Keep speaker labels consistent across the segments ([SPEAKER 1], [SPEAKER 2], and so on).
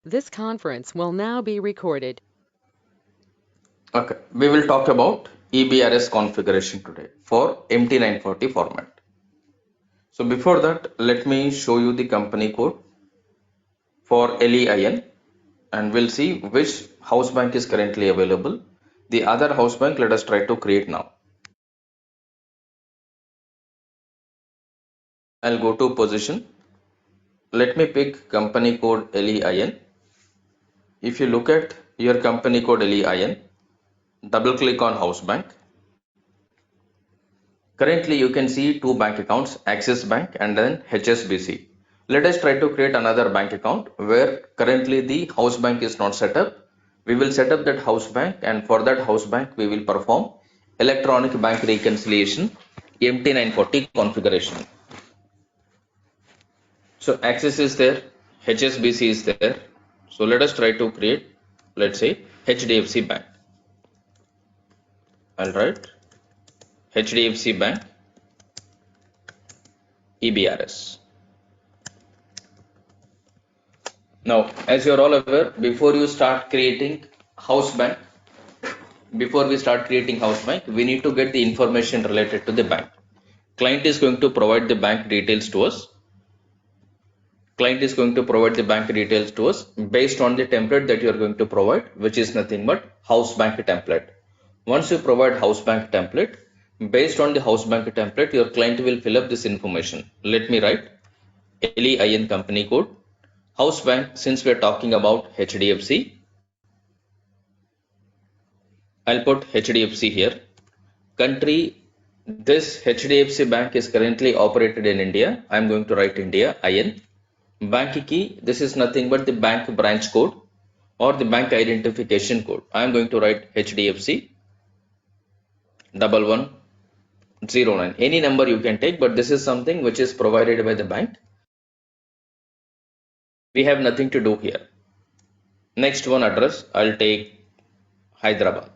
[SPEAKER 1] This conference will now be recorded.
[SPEAKER 2] Okay, we will talk about E-BRS configuration today for MT940 format. So before that, let me show you the company code for LEIN and we'll see which house bank is currently available. The other house bank, let us try to create now. I'll go to position. Let me pick company code LEIN. If you look at your company code LEIN, double click on house bank. Currently, you can see two bank accounts, Axis Bank and then HSBC. Let us try to create another bank account where currently the house bank is not set up. We will set up that house bank, and for that house bank, we will perform electronic bank reconciliation MT940 configuration. So Axis is there, HSBC is there. So let us try to create, let's say, HDFC Bank. I'll write HDFC Bank E-BRS. Now, as you're all aware, before we start creating house bank, we need to get the information related to the bank. Client is going to provide the bank details to us. Based on the template that you are going to provide, which is nothing but house bank template. Once you provide house bank template, based on the house bank template, your client will fill up this information. Let me write LEIN company code. House bank, since we are talking about HDFC, I'll put HDFC here. Country, this HDFC bank is currently operated in India. I'm going to write India, IN. Bank key, this is nothing but the bank branch code or the bank identification code. I'm going to write HDFC 1109. Any number you can take, but this is something which is provided by the bank. We have nothing to do here. Next one, address, I'll take Hyderabad.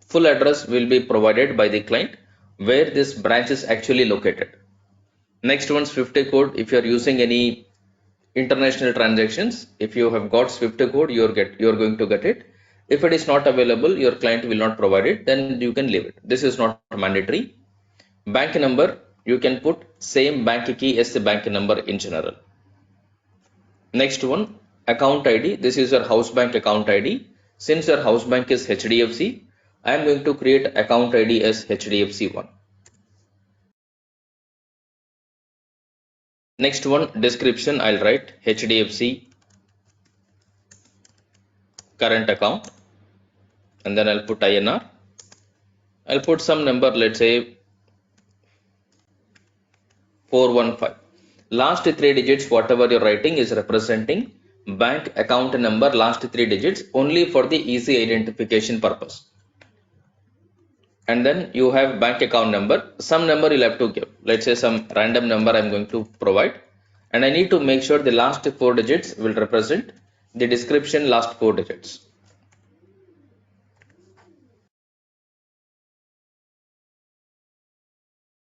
[SPEAKER 2] Full address will be provided by the client where this branch is actually located. Next one, SWIFT code. If you are using any international transactions, if you have got SWIFT code, you're going to get it. If it is not available, your client will not provide it, then you can leave it. This is not mandatory. Bank number, you can put same bank key as the bank number in general. Next one, account ID. This is your house bank account ID. Since your house bank is HDFC, I am going to create account ID as HDFC1. Next one, description, I'll write HDFC current account and then I'll put INR. I'll put some number, let's say 415. Last three digits, whatever you're writing, is representing bank account number, last three digits, only for the easy identification purpose. And then you have bank account number, some number you'll have to give, let's say some random number I'm going to provide, and I need to make sure the last four digits will represent the description last four digits.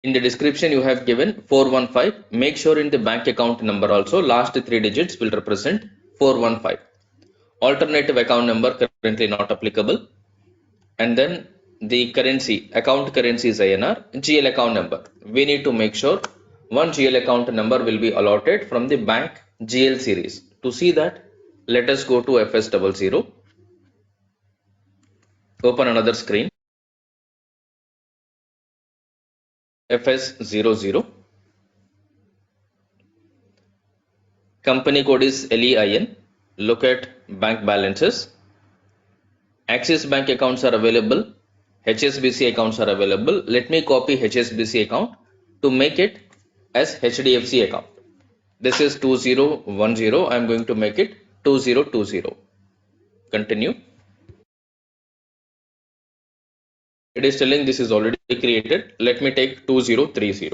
[SPEAKER 2] In the description you have given 415, make sure in the bank account number also last three digits will represent 415. Alternative account number currently not applicable. And then the currency, account currency is INR, GL account number. We need to make sure one GL account number will be allotted from the bank GL series. To see that, let us go to FS00. Open another screen. FS00. Company code is LEIN. Look at bank balances. Axis Bank accounts are available. HSBC accounts are available. Let me copy HSBC account to make it as HDFC account. This is 2010. I am going to make it 2020. Continue. It is telling this is already created. Let me take 2030.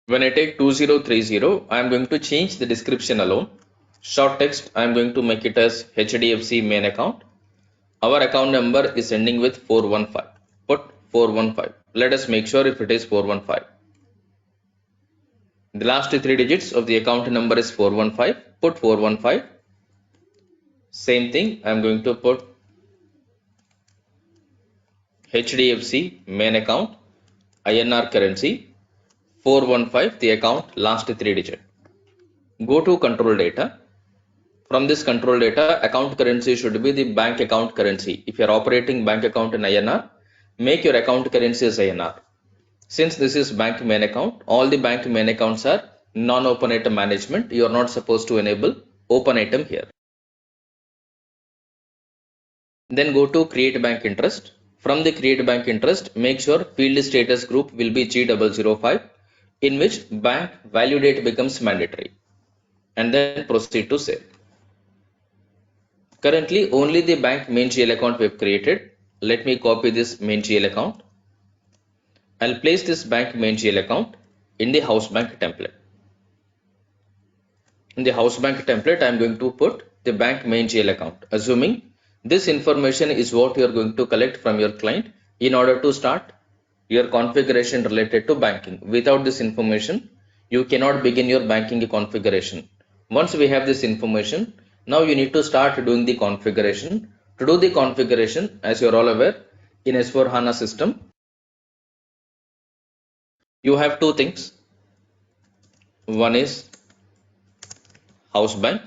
[SPEAKER 2] When I take 2030, I am going to change the description alone. Short text, I am going to make it as HDFC main account. Our account number is ending with 415. Put 415. Let us make sure if it is 415. The last three digits of the account number is 415. Put 415. Same thing, I'm going to put HDFC main account, INR currency, 415, the account last three digit. Go to control data. From this control data, account currency should be the bank account currency. If you are operating bank account in INR, make your account currency as INR. Since this is bank main account, all the bank main accounts are non-open item management. You are not supposed to enable open item here. Then go to create bank interest. From the create bank interest, make sure field status group will be G005, in which bank value date becomes mandatory, and then proceed to save. Currently only the bank main GL account we have created. Let me copy this main GL account. I'll place this bank main GL account in the house bank template. In the house bank template, I am going to put the bank main GL account, assuming this information is what you are going to collect from your client in order to start your configuration related to banking. Without this information, you cannot begin your banking configuration. Once we have this information, now you need to start doing the configuration. To do the configuration, as you are all aware, in S4 HANA system, you have two things. One is house bank,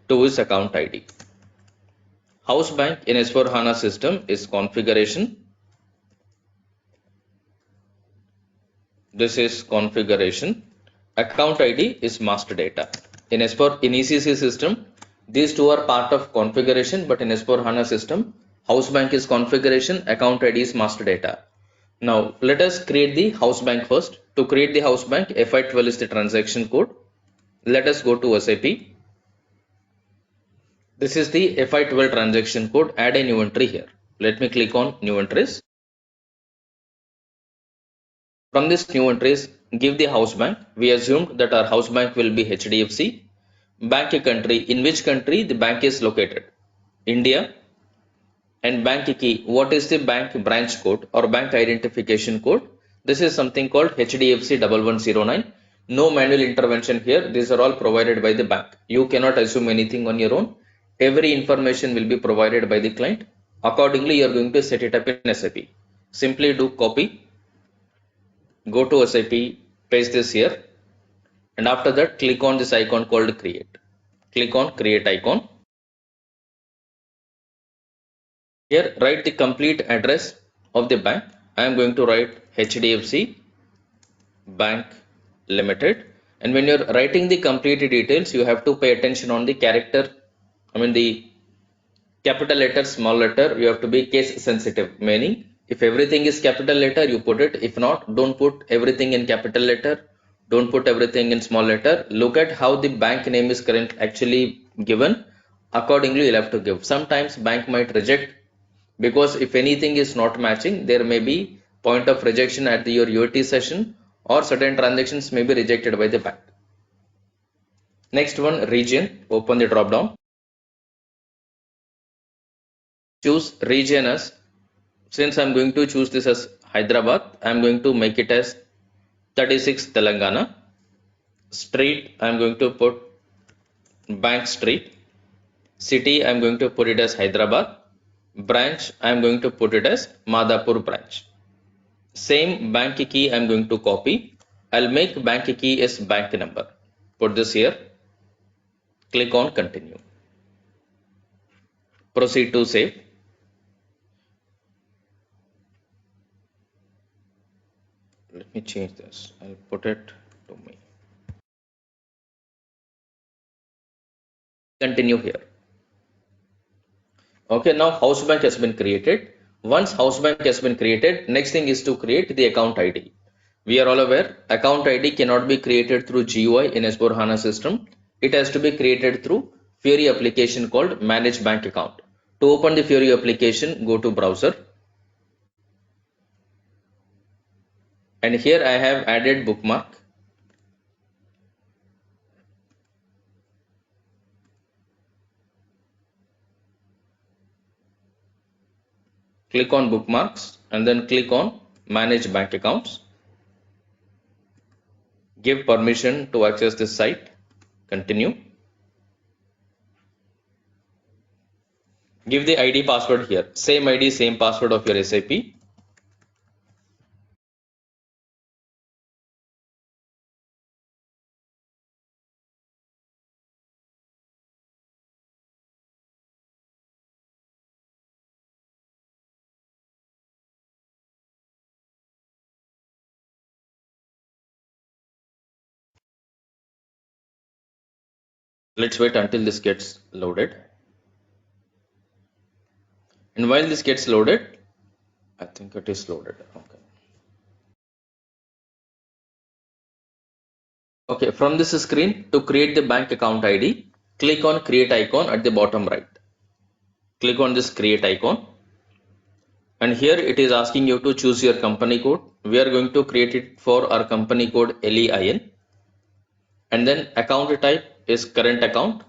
[SPEAKER 2] two is account ID. House bank in S4 HANA system is configuration. This is configuration. Account ID is master data. In S4 in ECC system, these two are part of configuration, but in S4 HANA system, house bank is configuration, account ID is master data. Now let us create the house bank first. To create the house bank, FI12 is the transaction code. Let us go to SAP. This is the FI12 transaction code. Add a new entry here. Let me click on new entries. From this new entries, give the house bank. We assumed that our house bank will be HDFC. Bank country, in which country the bank is located? India. And bank key, what is the bank branch code or bank identification code? This is something called HDFC 1109. No manual intervention here. These are all provided by the bank. You cannot assume anything on your own. Every information will be provided by the client. Accordingly, you are going to set it up in SAP. Simply do copy. Go to SAP, paste this here, and after that click on this icon called create. Click on create icon. Here write the complete address of the bank. I am going to write HDFC Bank Limited, and when you're writing the complete details, you have to pay attention on the character, the capital letter, small letter. You have to be case sensitive, meaning if everything is capital letter, you put it. If not, don't put everything in capital letter. Don't put everything in small letter. Look at how the bank name is actually given. Accordingly, you'll have to give. Sometimes bank might reject, because if anything is not matching, there may be point of rejection at your UAT session, or certain transactions may be rejected by the bank. Next one, region. Open the drop down. Choose region as, since I'm going to choose this as Hyderabad, I'm going to make it as 36 Telangana. Street, I'm going to put Bank Street. City, I'm going to put it as Hyderabad. Branch, I'm going to put it as Madhapur branch. Same bank key I'm going to copy. I'll make bank key as bank number. Put this here. Click on continue. Proceed to save. Let me change this. I'll put it to me. Continue here. Okay, now house bank has been created. Once house bank has been created, next thing is to create the account ID. We are all aware, account ID cannot be created through GUI in S4 HANA system. It has to be created through Fiori application called Manage Bank Account. To open the Fiori application, go to browser. And here I have added bookmark. Click on bookmarks and then click on Manage Bank Accounts. Give permission to access this site. Continue. Give the ID password here. Same ID, same password of your SAP. Let's wait until this gets loaded. And while this gets loaded, I think it is loaded. Okay. Okay, from this screen, to create the bank account ID, click on create icon at the bottom right. Click on this create icon. And here it is asking you to choose your company code. We are going to create it for our company code LEIN. And then account type is current account.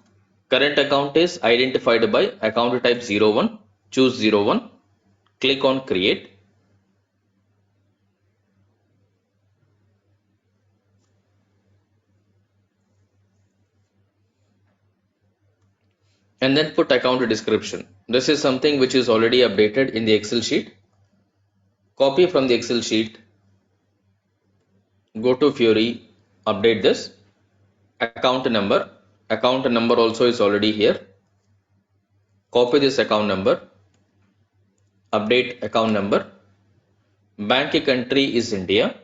[SPEAKER 2] Current account is identified by account type 01. Choose 01. Click on create. And then put account description. This is something which is already updated in the Excel sheet. Copy from the Excel sheet. Go to Fury. Update this. Account number. Account number also is already here. Copy this account number. Update account number. Bank country is India.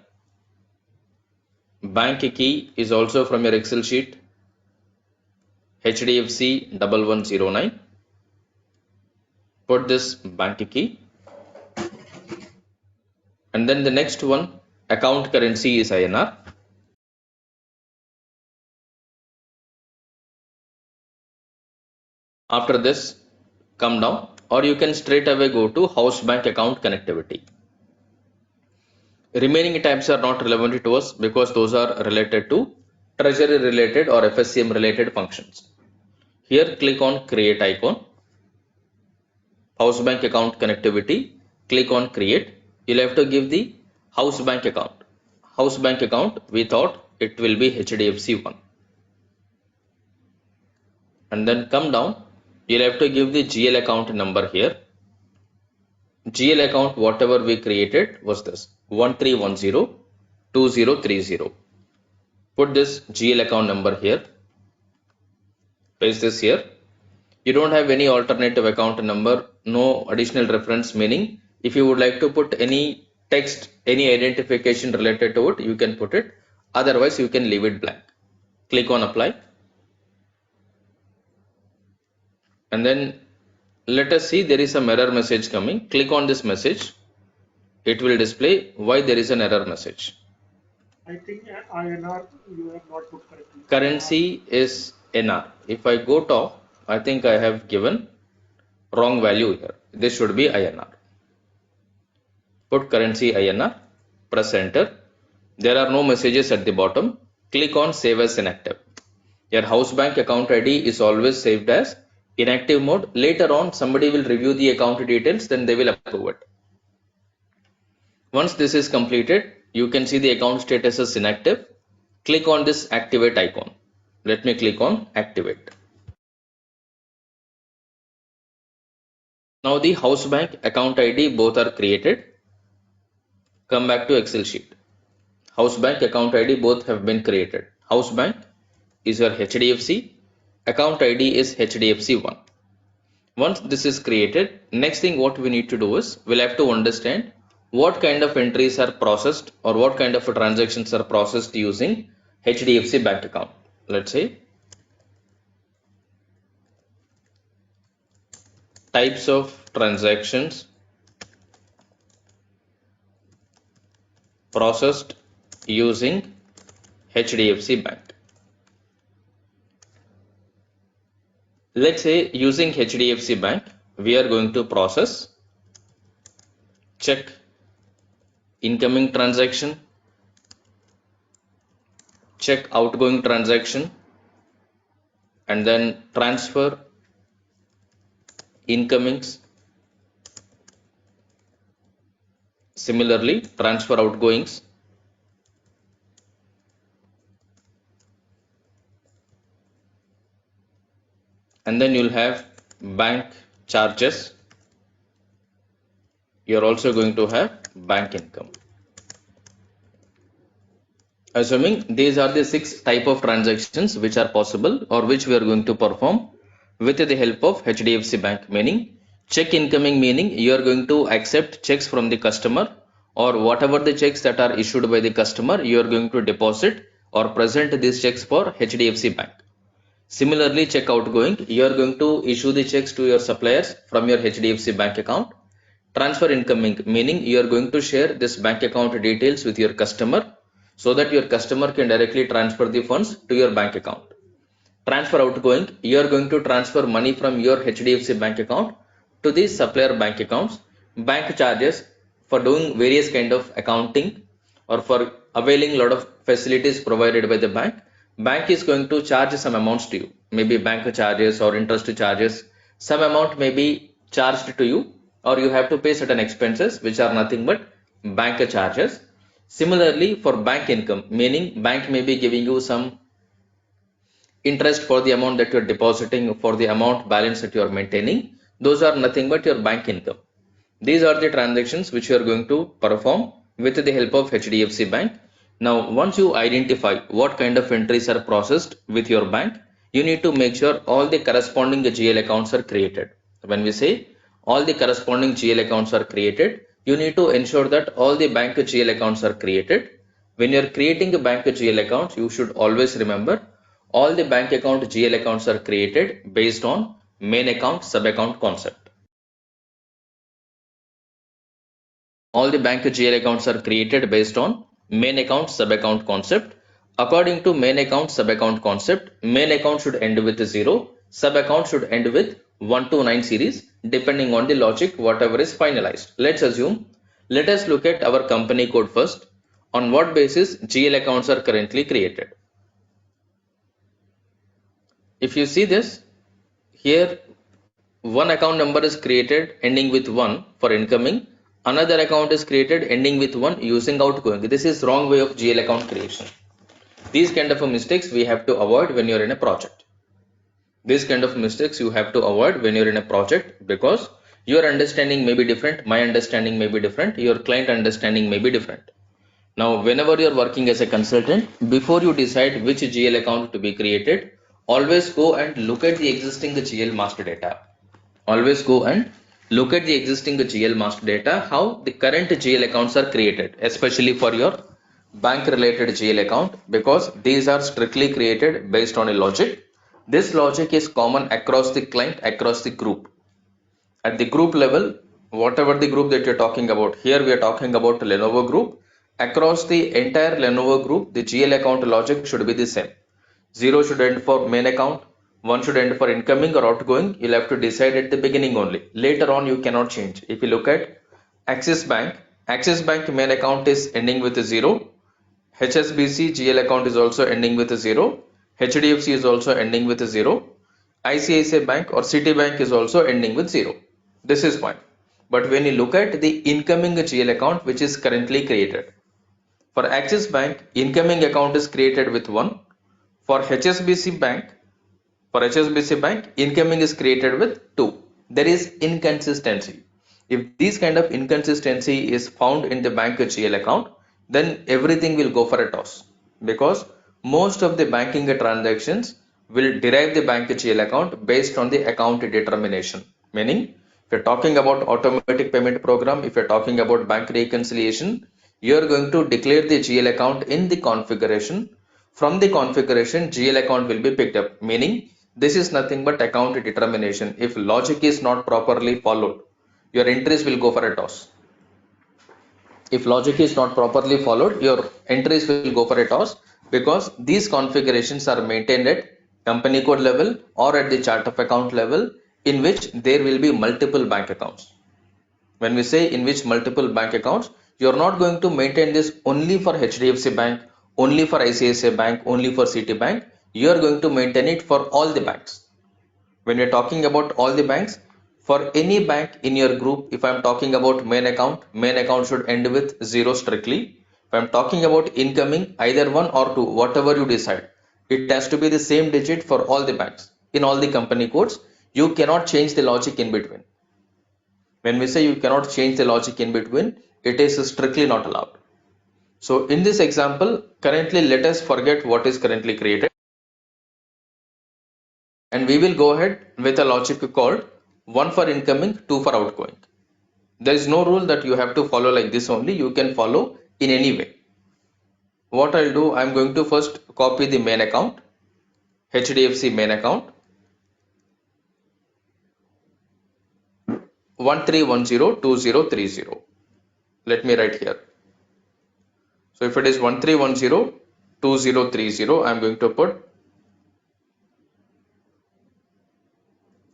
[SPEAKER 2] Bank key is also from your Excel sheet. HDFC 1109. Put this bank key. And then the next one, account currency is INR. After this, come down, or you can straight away go to house bank account connectivity. Remaining tabs are not relevant to us because those are related to treasury related or FSCM related functions. Here click on create icon, house bank account connectivity, click on create. You'll have to give the house bank account. House bank account, we thought it will be HDFC1. And then come down, you'll have to give the GL account number here. GL account, whatever we created was this 13102030. Put this GL account number here. Paste this here. You don't have any alternative account number, no additional reference, meaning if you would like to put any text, any identification related to it, you can put it. Otherwise, you can leave it blank. Click on apply. And then let us see, there is some error message coming. Click on this message. It will display why there is an error message.
[SPEAKER 3] I think INR you have not put correctly.
[SPEAKER 2] Currency is NR. If I go top, I think I have given wrong value here. This should be INR. Put currency INR. Press enter. There are no messages at the bottom. Click on save as inactive. Your house bank account ID is always saved as inactive mode. Later on, somebody will review the account details, then they will approve it. Once this is completed, you can see the account status is inactive. Click on this activate icon. Let me click on activate. Now the house bank account ID both are created. Come back to Excel sheet. House bank account ID both have been created. House bank is your HDFC. Account ID is HDFC1. Once this is created, next thing what we need to do is we'll have to understand what kind of entries are processed or what kind of transactions are processed using HDFC bank account. Let's say types of transactions processed using HDFC bank. Let's say using HDFC bank, we are going to process check incoming transaction, check outgoing transaction, and then transfer incomings. Similarly, transfer outgoings. and then you'll have bank charges. You're also going to have bank income. Assuming these are the 6 type of transactions which are possible or which we are going to perform with the help of HDFC Bank, meaning check incoming, meaning you are going to accept checks from the customer, or whatever the checks that are issued by the customer, you are going to deposit or present these checks for HDFC Bank. Similarly, check outgoing, you are going to issue the checks to your suppliers from your HDFC Bank account. Transfer incoming, meaning you are going to share this bank account details with your customer so that your customer can directly transfer the funds to your bank account. Transfer outgoing, you are going to transfer money from your HDFC bank account to the supplier bank accounts. Bank charges, for doing various kind of accounting or for availing a lot of facilities provided by the bank, bank is going to charge some amounts to you, maybe bank charges or interest charges. Some amount may be charged to you, or you have to pay certain expenses which are nothing but bank charges. Similarly, for bank income, meaning bank may be giving you some interest for the amount that you're depositing, for the amount balance that you are maintaining. Those are nothing but your bank income. These are the transactions which you are going to perform with the help of HDFC Bank. Now, once you identify what kind of entries are processed with your bank, you need to make sure all the corresponding GL accounts are created. When we say all the corresponding GL accounts are created, you need to ensure that all the bank GL accounts are created. When you're creating a bank GL account, you should always remember all the bank account GL accounts are created based on main account sub account concept. All the bank GL accounts are created based on main account sub account concept. According to main account sub account concept, main account should end with 0, sub account should end with 1 to 9 series, depending on the logic whatever is finalized. Let us look at our company code first. On what basis GL accounts are currently created? If you see this, here one account number is created ending with 1 for incoming, another account is created ending with 1 using outgoing. This is wrong way of GL account creation. These kind of mistakes we have to avoid when you're in a project. These kind of mistakes you have to avoid when you're in a project, because your understanding may be different, my understanding may be different, your client understanding may be different. Now, whenever you're working as a consultant, before you decide which GL account to be created, always go and look at the existing GL master data. Always go and look at the existing GL master data, how the current GL accounts are created, especially for your bank related GL account, because these are strictly created based on a logic. This logic is common across the client, across the group. At the group level, whatever the group that you're talking about, here we are talking about Lenovo group. Across the entire Lenovo group, the GL account logic should be the same. 0 should end for main account, 1 should end for incoming or outgoing. You'll have to decide at the beginning only. Later on, you cannot change. If you look at Axis Bank main account is ending with a 0. HSBC GL account is also ending with a 0. HDFC is also ending with a 0. ICICI Bank or Citibank is also ending with 0. This is fine. But when you look at the incoming GL account which is currently created, for Axis Bank, incoming account is created with 1. For HSBC Bank, incoming is created with 2. There is inconsistency. If this kind of inconsistency is found in the bank GL account, then everything will go for a toss, because most of the banking transactions will derive the bank GL account based on the account determination. Meaning, if you're talking about automatic payment program, if you're talking about bank reconciliation, you're going to declare the GL account in the configuration. From the configuration, GL account will be picked up, meaning this is nothing but account determination. If logic is not properly followed, your entries will go for a toss. If logic is not properly followed, your entries will go for a toss, because these configurations are maintained at company code level or at the chart of account level, in which there will be multiple bank accounts. When we say in which multiple bank accounts, you are not going to maintain this only for HDFC Bank, only for ICICI Bank, only for Citibank. You are going to maintain it for all the banks. When we are talking about all the banks, for any bank in your group, if I am talking about main account should end with 0 strictly. If I am talking about incoming, either 1 or 2, whatever you decide, it has to be the same digit for all the banks. in all the company codes. You cannot change the logic in between. When we say you cannot change the logic in between, it is strictly not allowed. So in this example, currently let us forget what is currently created, and we will go ahead with a logic called 1 for incoming, 2 for outgoing. There is no rule that you have to follow like this only. You can follow in any way. What I'll do, I'm going to first copy the main account, HDFC main account, 13102030. Let me write here. So if it is 13102030, I'm going to put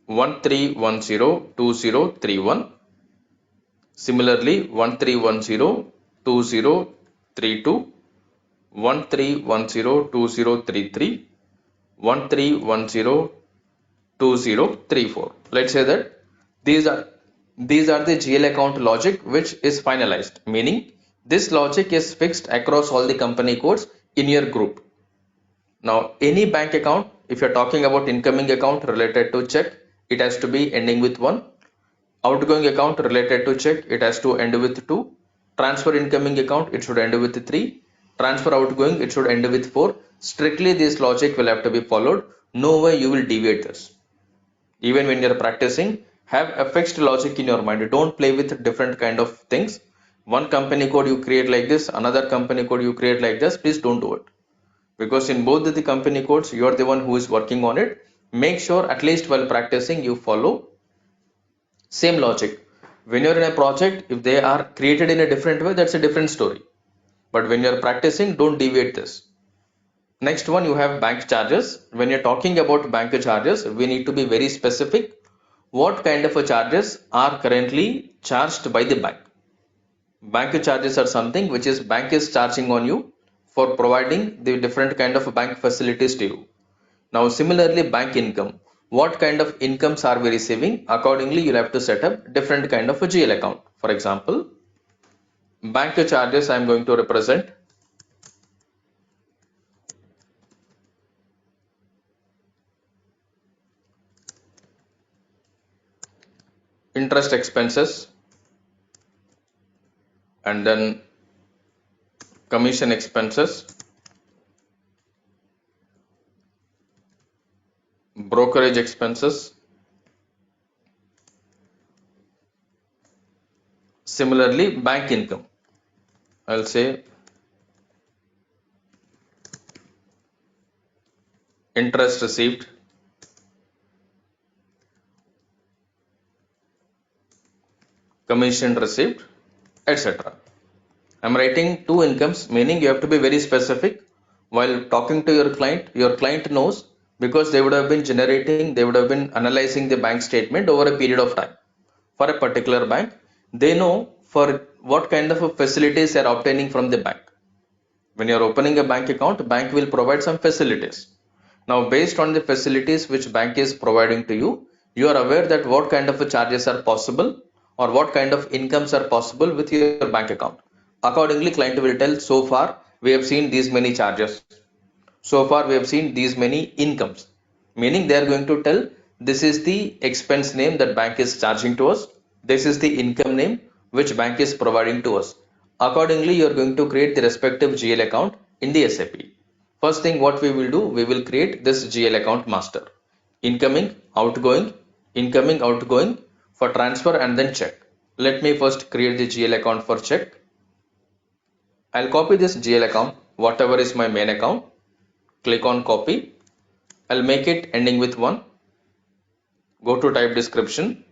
[SPEAKER 2] 13102031. Similarly, 13102032, 13102033, 13102034. Let's say that these are the GL account logic which is finalized, meaning this logic is fixed across all the company codes in your group. Now any bank account, if you're talking about incoming account related to check, it has to be ending with 1. Outgoing account related to check, it has to end with 2. Transfer incoming account, it should end with 3. Transfer outgoing, it should end with 4. Strictly this logic will have to be followed. No way you will deviate this. Even when you're practicing, have a fixed logic in your mind. Don't play with different kind of things. One company code you create like this, another company code you create like this. Please don't do it. Because in both the company codes, you are the one who is working on it. Make sure at least while practicing, you follow same logic. When you're in a project, if they are created in a different way, that's a different story. But when you're practicing, don't deviate this. Next one, you have bank charges. When you're talking about bank charges, we need to be very specific. What kind of charges are currently charged by the bank? Bank charges are something which is bank is charging on you for providing the different kind of bank facilities to you. Now similarly, bank income. What kind of incomes are we receiving? Accordingly, you'll have to set up different kind of a GL account. For example, bank charges I'm going to represent interest expenses and then commission expenses, brokerage expenses. Similarly, bank income. I'll say interest received, commission received, etc. I'm writing two incomes, meaning you have to be very specific while talking to your client. Your client knows because they would have been analyzing the bank statement over a period of time for a particular bank. They know for what kind of facilities they are obtaining from the bank. When you are opening a bank account, bank will provide some facilities. Now, based on the facilities which bank is providing to you, you are aware that what kind of charges are possible or what kind of incomes are possible with your bank account. Accordingly, client will tell, so far we have seen these many charges. So far we have seen these many incomes. Meaning they are going to tell this is the expense name that bank is charging to us. This is the income name which bank is providing to us. Accordingly, you are going to create the respective GL account in the SAP. First thing what we will do, we will create this GL account master. Incoming, outgoing for transfer and then check. Let me first create the GL account for check. I'll copy this GL account, whatever is my main account. Click on copy. I'll make it ending with 1. Go to type description.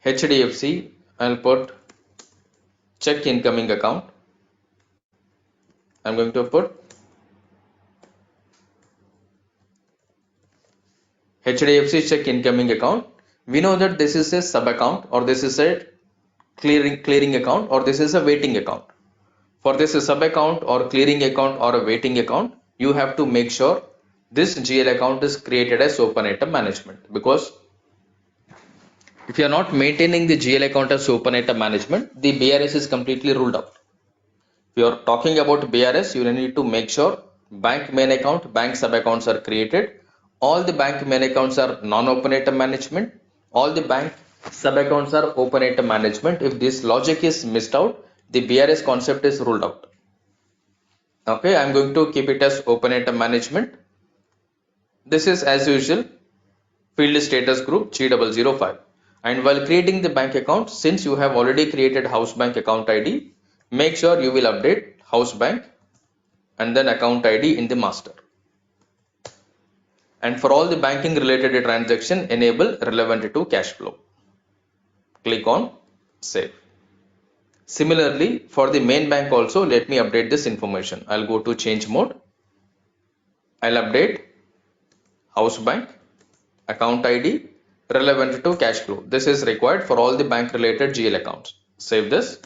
[SPEAKER 2] HDFC. I'll put check incoming account. I'm going to put HDFC check incoming account. We know that this is a sub account or this is a clearing account or this is a waiting account. For this sub account or clearing account or a waiting account, you have to make sure this GL account is created as open item management, because if you are not maintaining the GL account as open item management, the BRS is completely ruled out. If you are talking about BRS, you need to make sure bank main account, bank sub accounts are created. All the bank main accounts are non-open item management. All the bank sub accounts are open item management. If this logic is missed out, the BRS concept is ruled out. Okay, I'm going to keep it as open item management. This is as usual field status group G005. And while creating the bank account, since you have already created house bank account ID, make sure you will update house bank and then account ID in the master. And for all the banking related transaction, enable relevant to cash flow. Click on save. Similarly, for the main bank also, let me update this information. I'll go to change mode. I'll update house bank, account ID, relevant to cash flow. This is required for all the bank related GL accounts. Save this.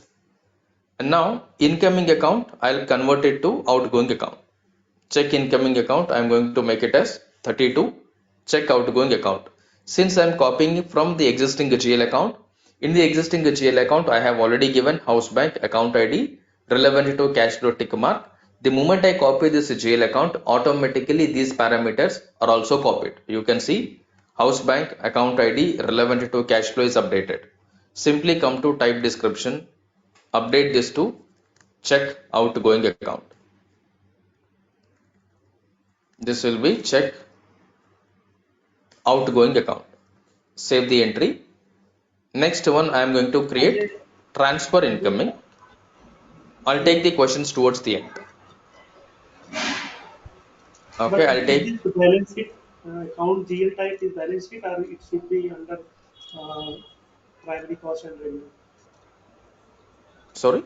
[SPEAKER 2] And now incoming account, I'll convert it to outgoing account. Check incoming account, I'm going to make it as 32. Check outgoing account. Since I'm copying from the existing GL account, in the existing GL account, I have already given house bank account ID relevant to cash flow tick mark. The moment I copy this GL account, automatically these parameters are also copied. You can see house bank account ID relevant to cash flow is updated. Simply come to type description, update this to check outgoing account. This will be check outgoing account. Save the entry. Next one, I am going to create transfer incoming. I'll take the questions towards the end. Okay,
[SPEAKER 3] But
[SPEAKER 2] I'll
[SPEAKER 3] is
[SPEAKER 2] take
[SPEAKER 3] this balance sheet account GL type is balance sheet or it should be under uh, primary cost and revenue?
[SPEAKER 2] sorry,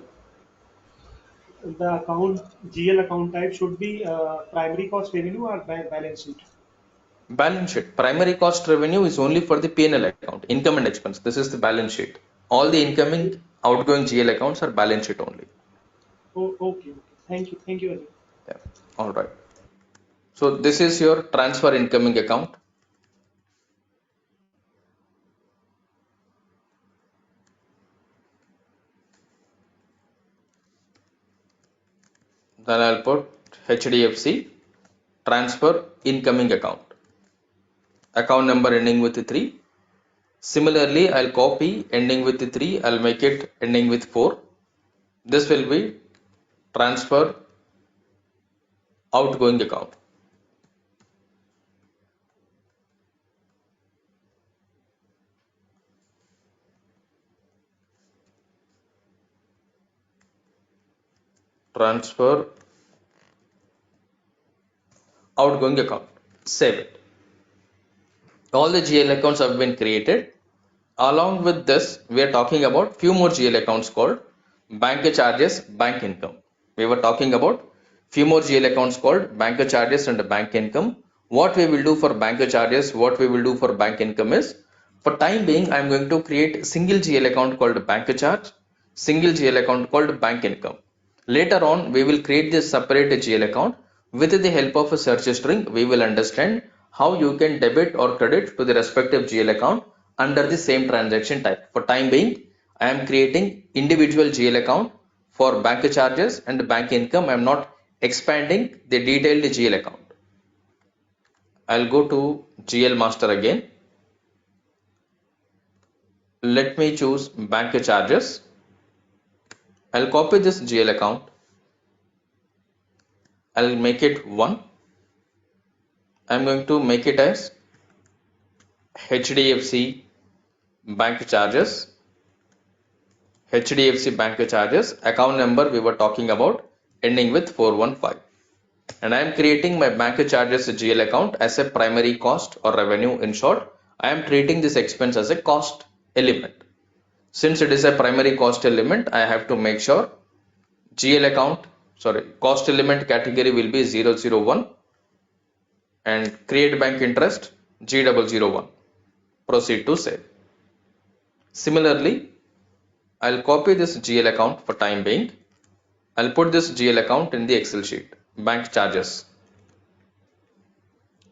[SPEAKER 3] The account GL account type should be primary cost revenue or balance sheet.
[SPEAKER 2] balance sheet. Primary cost revenue is only for the P&L account, income and expense. This is the balance sheet. All the incoming, outgoing GL accounts are balance sheet only.
[SPEAKER 3] Oh, okay, okay. Thank you, Ajay.
[SPEAKER 2] Yeah. All right. So this is your transfer incoming account. Then I'll put HDFC transfer incoming account. Account number ending with 3. Similarly, I'll copy ending with 3. I'll make it ending with 4. This will be transfer outgoing account. Transfer outgoing account. Save it. All the GL accounts have been created. Along with this, we are talking about few more GL accounts called bank charges, bank income. We were talking about few more GL accounts called bank charges and bank income. What we will do for bank charges, what we will do for bank income is, for time being, I am going to create single GL account called bank charge, single GL account called bank income. Later on, we will create this separate GL account. With the help of a search string, we will understand how you can debit or credit to the respective GL account under the same transaction type. For time being, I am creating individual GL account for bank charges and bank income. I am not expanding the detailed GL account. I'll go to GL master again. Let me choose bank charges. I'll copy this GL account. I'll make it 1. I'm going to make it as HDFC bank charges. HDFC bank charges. Account number we were talking about ending with 415. And I am creating my bank charges GL account as a primary cost or revenue. In short, I am treating this expense as a cost element. Since it is a primary cost element, I have to make sure GL account, cost element category will be 001 and create bank interest G001. Proceed to save. Similarly, I'll copy this GL account for time being. I'll put this GL account in the Excel sheet. Bank charges.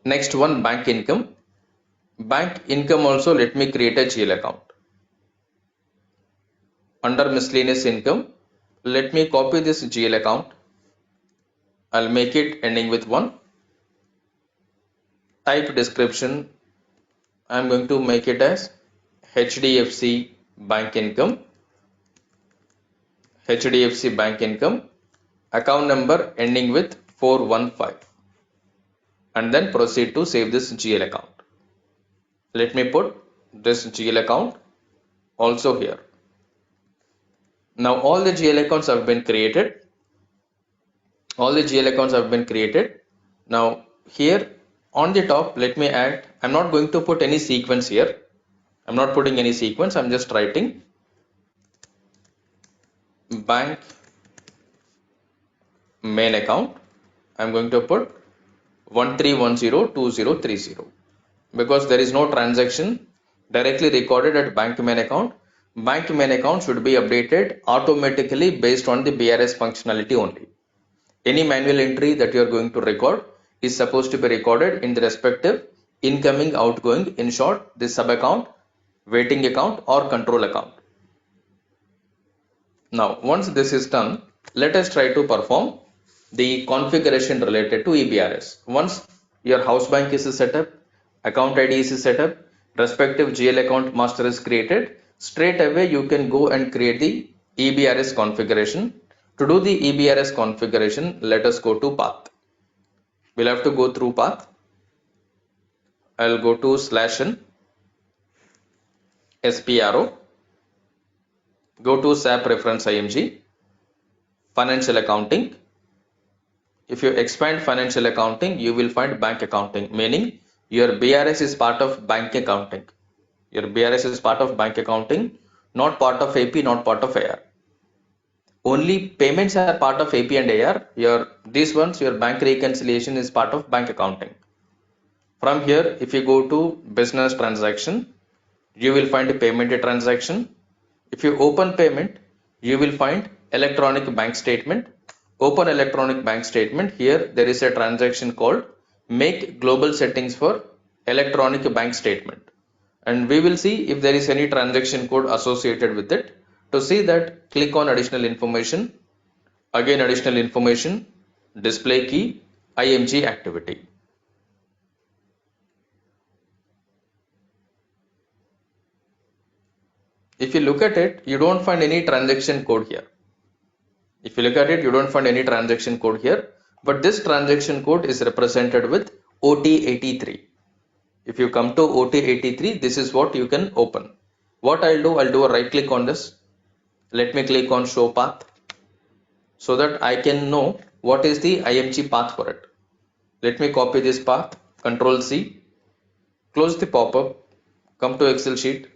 [SPEAKER 2] Next one, bank income. Bank income also, let me create a GL account. Under miscellaneous income, let me copy this GL account. I'll make it ending with 1. Type description, I'm going to make it as HDFC bank income, HDFC bank income, account number ending with 415, and then proceed to save this GL account. Let me put this GL account also here. Now all the GL accounts have been created. Now here on the top, let me add, I'm not going to put any sequence here. I'm not putting any sequence. I'm just writing bank main account. I'm going to put 13102030 because there is no transaction directly recorded at bank main account. Bank main account should be updated automatically based on the BRS functionality only. Any manual entry that you are going to record is supposed to be recorded in the respective incoming, outgoing, in short, the sub account, waiting account or control account. Now, once this is done, let us try to perform the configuration related to E-BRS. Once your house bank is set up, account ID is set up, respective GL account master is created, straight away you can go and create the E-BRS configuration. To do the E-BRS configuration, let us go to path. We'll have to go through path. I'll go to /n, SPRO, go to SAP reference IMG, financial accounting. If you expand financial accounting, you will find bank accounting, meaning your BRS is part of bank accounting. Your BRS is part of bank accounting, not part of AP, not part of AR. Only payments are part of AP and AR. These ones, your bank reconciliation is part of bank accounting. From here, if you go to business transaction, you will find a payment transaction. If you open payment, you will find electronic bank statement. Open electronic bank statement. Here there is a transaction called make global settings for electronic bank statement, and we will see if there is any transaction code associated with it. To see that, click on additional information. Again, additional information, display key, IMG activity. If you look at it, you don't find any transaction code here. If you look at it, you don't find any transaction code here, but this transaction code is represented with OT83. If you come to OT83, this is what you can open. What I'll do a right click on this. Let me click on show path so that I can know what is the IMG path for it. Let me copy this path, Control C, close the pop-up, come to Excel sheet,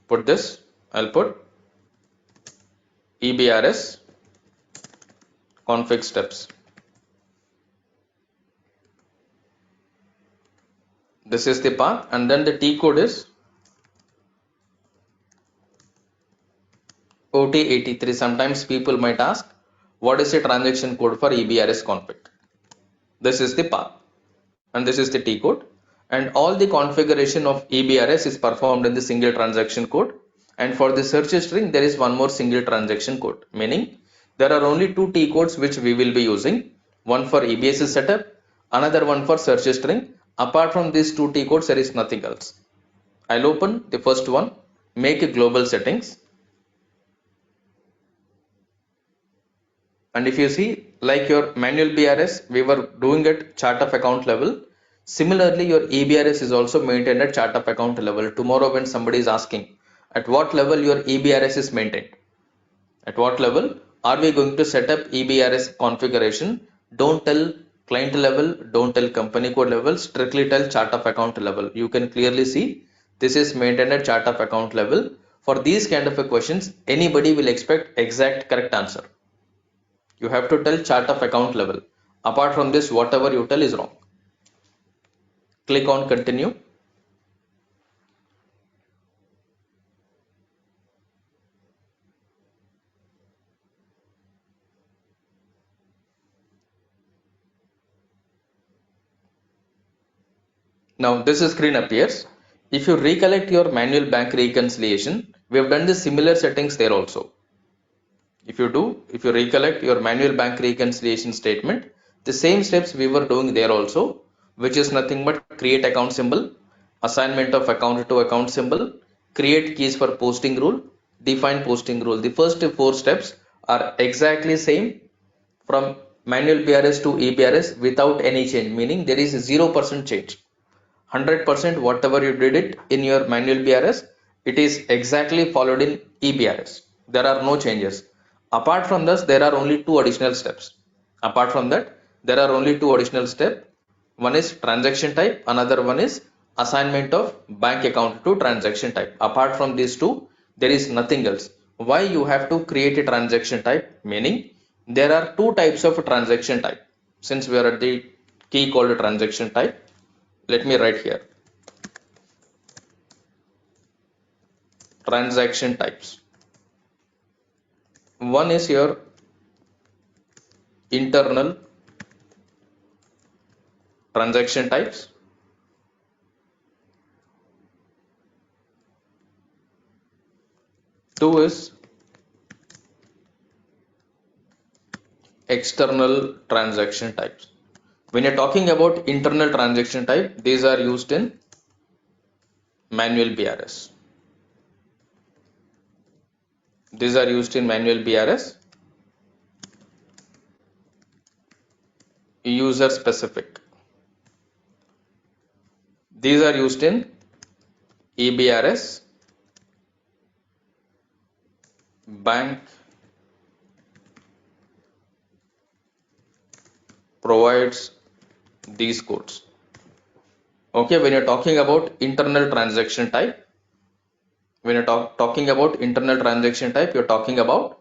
[SPEAKER 2] put this, I'll put E-BRS config steps. This is the path, and then the T code is OT83. Sometimes people might ask, what is the transaction code for E-BRS config? This is the path, and this is the T code, and all the configuration of E-BRS is performed in the single transaction code. And for the search string, there is one more single transaction code, meaning there are only two T codes which we will be using, one for EBS setup, another one for search string. Apart from these two T codes, there is nothing else. I'll open the first one, make global settings. And if you see, like your manual BRS, we were doing at chart of account level. Similarly, your E-BRS is also maintained at chart of account level. Tomorrow when somebody is asking, at what level your E-BRS is maintained? At what level are we going to set up E-BRS configuration? Don't tell client level, don't tell company code level, strictly tell chart of account level. You can clearly see this is maintained at chart of account level. For these kind of questions, anybody will expect exact correct answer. You have to tell chart of account level. Apart from this, whatever you tell is wrong. Click on continue. Now this screen appears. If you recollect your manual bank reconciliation, we have done the similar settings there also. If you recollect your manual bank reconciliation statement, the same steps we were doing there also. which is nothing but create account symbol, assignment of account to account symbol, create keys for posting rule, define posting rule. The first four steps are exactly same from manual BRS to E-BRS without any change, meaning there is 0% change. 100% whatever you did it in your manual BRS, it is exactly followed in E-BRS. There are no changes. Apart from this, there are only two additional steps. Apart from that, there are only two additional steps. One is transaction type, another one is assignment of bank account to transaction type. Apart from these two, there is nothing else. Why you have to create a transaction type? Meaning there are two types of transaction type. Since we are at the key called transaction type, let me write here transaction types. One is your internal transaction types. Two is external transaction types. When you're talking about internal transaction type, these are used in manual BRS. These are used in manual BRS. User specific. These are used in E-BRS. Bank provides these codes. Okay, when you're talking about internal transaction type, when you're talking about internal transaction type, you're talking about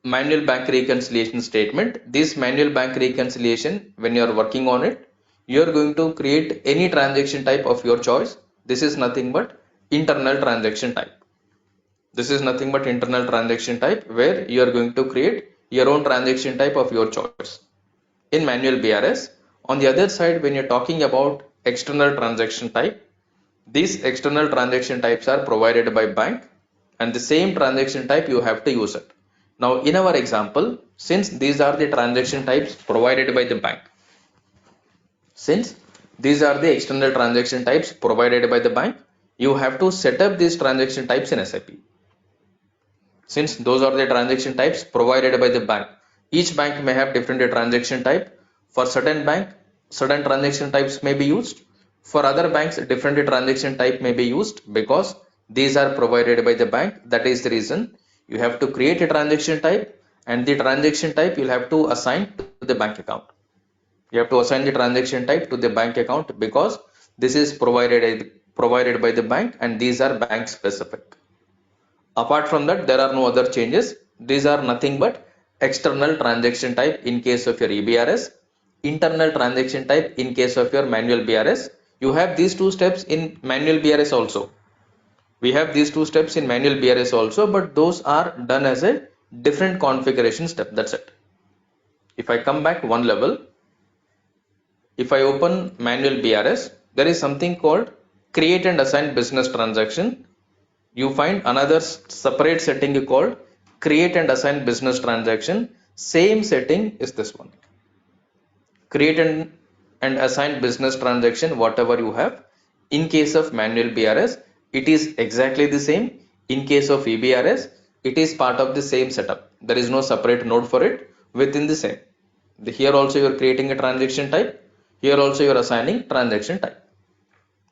[SPEAKER 2] manual bank reconciliation statement. This manual bank reconciliation, when you are working on it, you are going to create any transaction type of your choice. This is nothing but internal transaction type. This is nothing but internal transaction type where you are going to create your own transaction type of your choice in manual BRS. On the other side, when you're talking about external transaction type, these external transaction types are provided by bank, and the same transaction type you have to use it. Now in our example, since these are the transaction types provided by the bank, since these are the external transaction types provided by the bank, you have to set up these transaction types in SAP. Since those are the transaction types provided by the bank, each bank may have different transaction type. For certain bank, certain transaction types may be used. For other banks, different transaction type may be used because these are provided by the bank. That is the reason you have to create a transaction type, and the transaction type you'll have to assign to the bank account. You have to assign the transaction type to the bank account because this is provided by the bank, and these are bank specific. Apart from that, there are no other changes. These are nothing but external transaction type in case of your E-BRS, internal transaction type in case of your manual BRS. You have these two steps in manual BRS also. We have these two steps in manual BRS also, but those are done as a different configuration step. That's it. If I come back one level, if I open manual BRS, there is something called create and assign business transaction. You find another separate setting called create and assign business transaction. Same setting is this one. Create and assign business transaction, whatever you have. In case of manual BRS, it is exactly the same. In case of E-BRS, it is part of the same setup. There is no separate node for it within the same. Here also you are creating a transaction type. Here also you are assigning transaction type.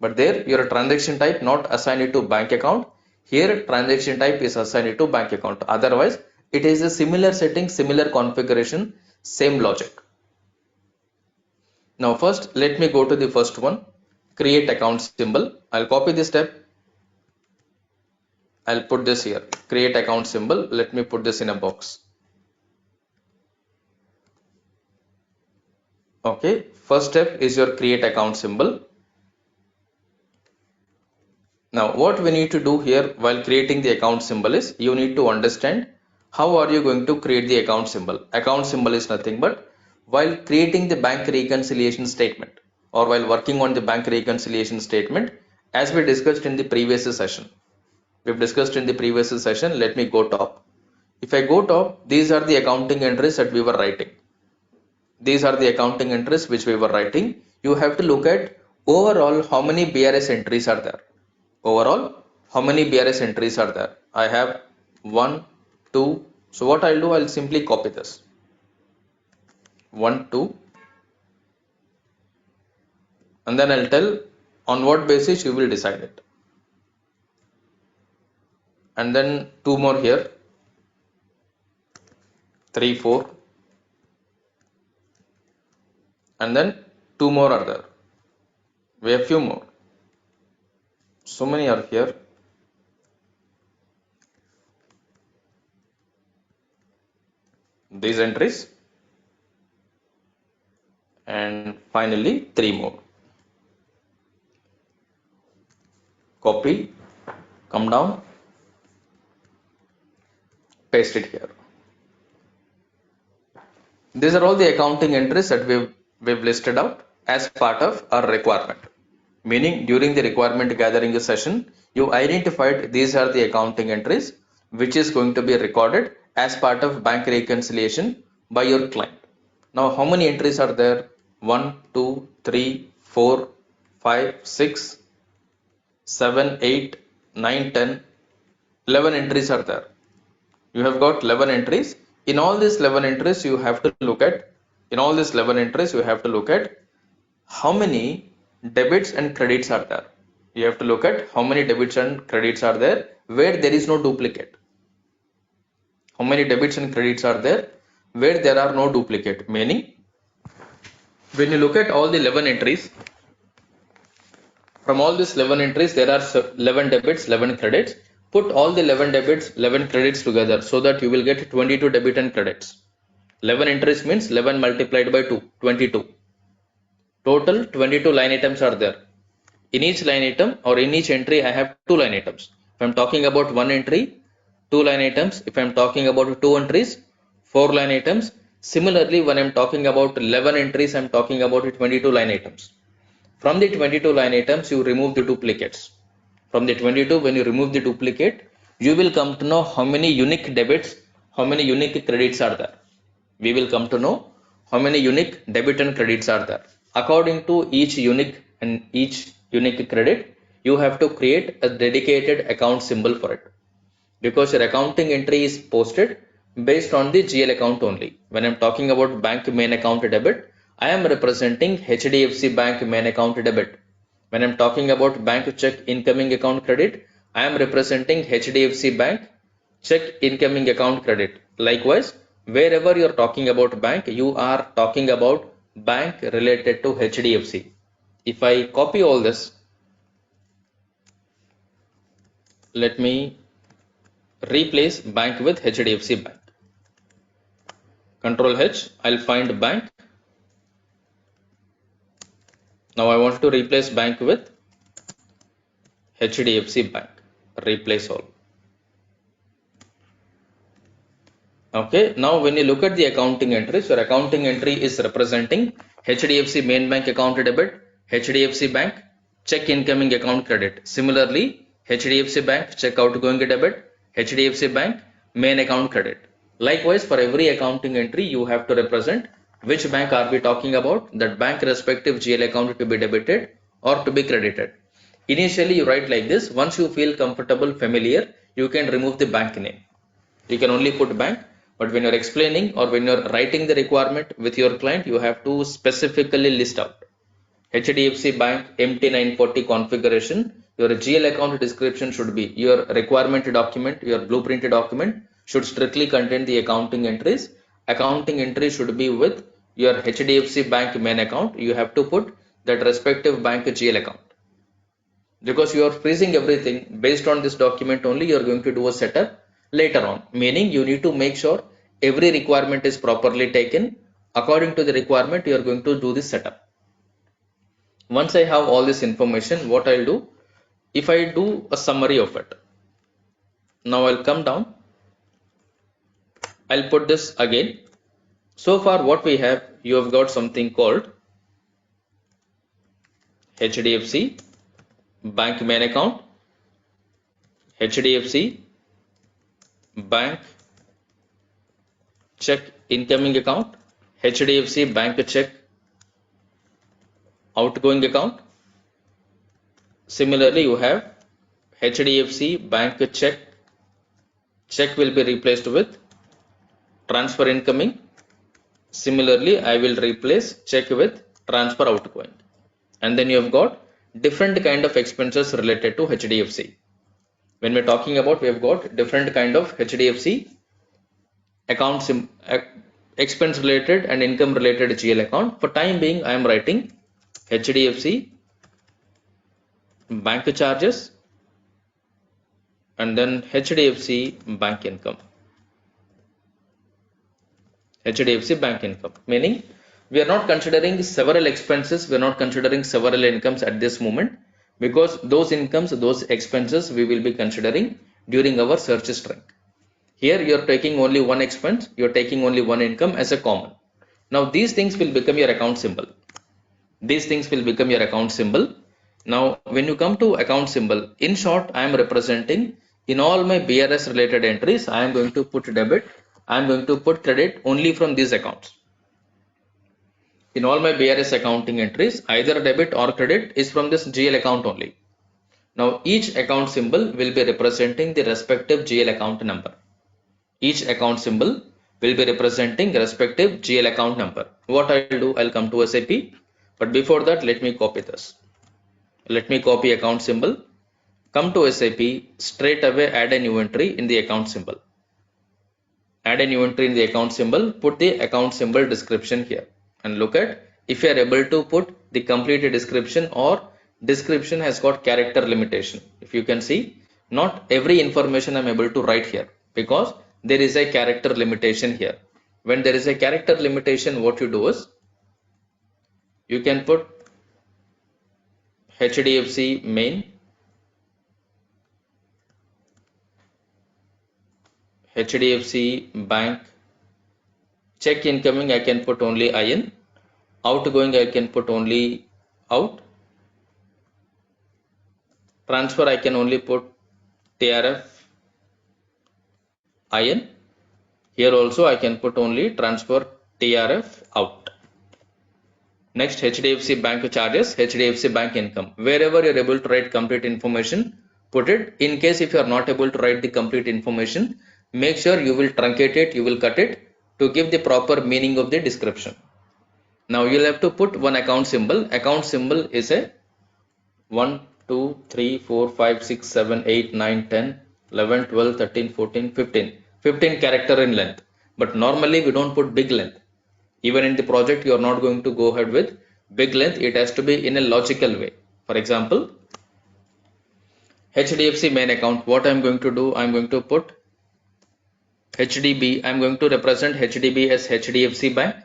[SPEAKER 2] But there your transaction type not assigned to bank account. Here transaction type is assigned to bank account. Otherwise, it is a similar setting, similar configuration, same logic. Now first, let me go to the first one, create account symbol. I'll copy this step. I'll put this here, create account symbol. Let me put this in a box. Okay, first step is your create account symbol. Now what we need to do here while creating the account symbol is you need to understand how are you going to create the account symbol. Account symbol is nothing but while creating the bank reconciliation statement or while working on the bank reconciliation statement, as we discussed in the previous session. We've discussed in the previous session. Let me go top. If I go top, these are the accounting entries that we were writing. These are the accounting entries which we were writing. You have to look at overall how many BRS entries are there. Overall, how many BRS entries are there? I have 1, 2. So what I'll do, I'll simply copy this. 1, 2. And then I'll tell on what basis you will decide it. And then 2 more here. 3, 4. And then 2 more are there. We have few more. So many are here. These entries. And finally 3 more. Copy, come down, paste it here. These are all the accounting entries that we've listed out as part of our requirement. Meaning during the requirement gathering session, you identified these are the accounting entries which is going to be recorded as part of bank reconciliation by your client. Now how many entries are there? 1, 2, 3, 4, 5, 6, 7, 8, 9, 10, 11 entries are there. You have got 11 entries. In all these 11 entries, you have to look at how many debits and credits are there. You have to look at how many debits and credits are there where there is no duplicate. How many debits and credits are there where there are no duplicate. Meaning, when you look at all the 11 entries, from all these 11 entries, there are 11 debits, 11 credits. Put all the 11 debits, 11 credits together so that you will get 22 debit and credits. 11 entries means 11 multiplied by 2, 22. Total 22 line items are there. In each line item or in each entry, I have 2 line items. If I'm talking about 1 entry, 2 line items. If I'm talking about 2 entries, 4 line items. Similarly, when I'm talking about 11 entries, I'm talking about 22 line items. From the 22 line items, you remove the duplicates. From the 22, when you remove the duplicate, you will come to know how many unique debits, how many unique credits are there. We will come to know how many unique debit and credits are there. According to each unique credit, you have to create a dedicated account symbol for it. Because your accounting entry is posted based on the GL account only. When I'm talking about bank main account debit, I am representing HDFC Bank main account debit. When I'm talking about bank check incoming account credit, I am representing HDFC Bank check incoming account credit. Likewise, wherever you're talking about bank, you are talking about bank related to HDFC. If I copy all this, let me replace bank with HDFC Bank. Control H, I'll find bank. Now I want to replace bank with HDFC Bank. Replace all. Okay, now when you look at the accounting entries, your accounting entry is representing HDFC main bank account debit, HDFC Bank check incoming account credit. Similarly, HDFC Bank check outgoing debit, HDFC Bank main account credit. Likewise, for every accounting entry, you have to represent which bank are we talking about, that bank respective GL account to be debited or to be credited. Initially, you write like this. Once you feel comfortable, familiar, you can remove the bank name. You can only put bank, but when you're explaining or when you're writing the requirement with your client, you have to specifically list out HDFC Bank MT940 configuration. Your GL account description should be your requirement document, your blueprint document should strictly contain the accounting entries. Accounting entry should be with your HDFC Bank main account. You have to put that respective bank GL account. Because you are freezing everything based on this document only, you are going to do a setup later on. Meaning you need to make sure every requirement is properly taken. According to the requirement, you are going to do this setup. Once I have all this information, what I'll do, if I do a summary of it. Now I'll come down. I'll put this again. So far what we have, you have got something called HDFC Bank main account, HDFC Bank check incoming account, HDFC bank check outgoing account. Similarly, you have HDFC bank check will be replaced with transfer incoming. Similarly, I will replace check with transfer outgoing. And then you have got different kind of expenses related to HDFC. When we're talking about, we have got different kind of HDFC accounts, expense related and income related GL account. For time being, I am writing HDFC bank charges and then HDFC bank income. HDFC bank income, meaning we are not considering several expenses, we are not considering several incomes at this moment, because those incomes, those expenses we will be considering during our search string. Here you are taking only one expense, you are taking only one income as a common. Now these things will become your account symbol. These things will become your account symbol. Now when you come to account symbol, in short, I am representing in all my BRS related entries, I am going to put debit, I am going to put credit only from these accounts. In all my BRS accounting entries, either debit or credit is from this GL account only. Now each account symbol will be representing the respective GL account number. Each account symbol will be representing respective GL account number. What I'll do, I'll come to SAP, but before that, let me copy this. Let me copy account symbol, come to SAP, straight away add a new entry in the account symbol. Add a new entry in the account symbol, put the account symbol description here and look at if you are able to put the complete description or description has got character limitation. If you can see, not every information I'm able to write here because there is a character limitation here. When there is a character limitation, what you do is you can put HDFC main, HDFC bank, check incoming I can put only IN, outgoing I can put only out, transfer I can only put TRF IN, here also I can put only transfer TRF out. Next, HDFC bank charges, HDFC bank income. Wherever you are able to write complete information, put it. In case if you are not able to write the complete information, make sure you will truncate it, you will cut it to give the proper meaning of the description. Now you will have to put one account symbol. Account symbol is a 1, 2, 3, 4, 5, 6, 7, 8, 9, 10, 11, 12, 13, 14, 15. 15 character in length. But normally we don't put big length. Even in the project, you are not going to go ahead with big length. It has to be in a logical way. For example, HDFC main account, what I'm going to do, I'm going to put HDB. I'm going to represent HDB as HDFC bank.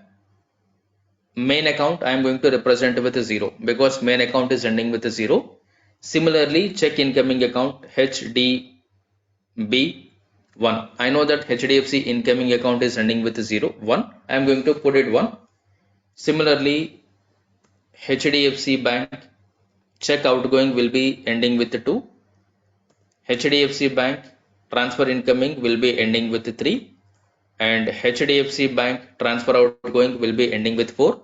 [SPEAKER 2] Main account, I'm going to represent with a 0 because main account is ending with a 0. Similarly, check incoming account HDB 1. I know that HDFC incoming account is ending with 0, 1. I am going to put it 1. Similarly, HDFC bank check outgoing will be ending with 2. HDFC bank transfer incoming will be ending with 3. And HDFC bank transfer outgoing will be ending with 4.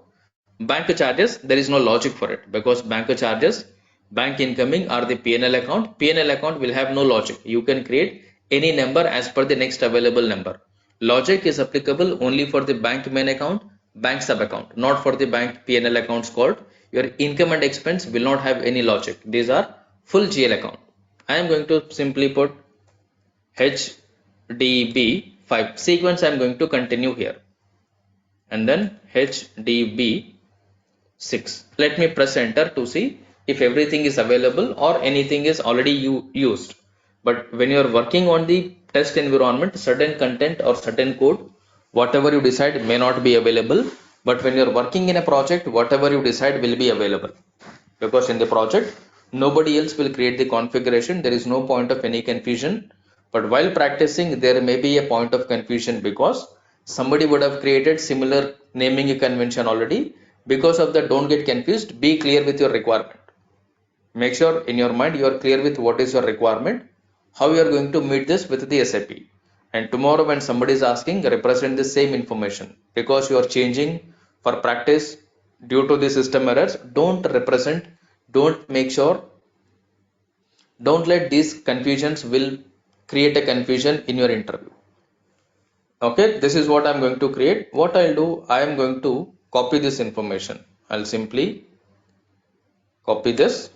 [SPEAKER 2] Bank charges, there is no logic for it because bank charges, bank incoming are the PNL account. PNL account will have no logic. You can create any number as per the next available number. Logic is applicable only for the bank main account, bank sub account, not for the bank PNL accounts called. Your income and expense will not have any logic. These are full GL account. I am going to simply put HDB 5. Sequence I am going to continue here. And then HDB 6. Let me press enter to see if everything is available or anything is already used. But when you are working on the test environment, certain content or certain code, whatever you decide may not be available. But when you are working in a project, whatever you decide will be available. Because in the project, nobody else will create the configuration. There is no point of any confusion. But while practicing, there may be a point of confusion because somebody would have created similar naming convention already. Because of that, don't get confused. Be clear with your requirement. Make sure in your mind you are clear with what is your requirement, how you are going to meet this with the SAP. And tomorrow when somebody is asking, represent the same information, because you are changing for practice due to the system errors. Don't represent, don't make sure, don't let these confusions will create a confusion in your interview. Okay, this is what I'm going to create. What I'll do, I am going to copy this information. I'll simply copy this,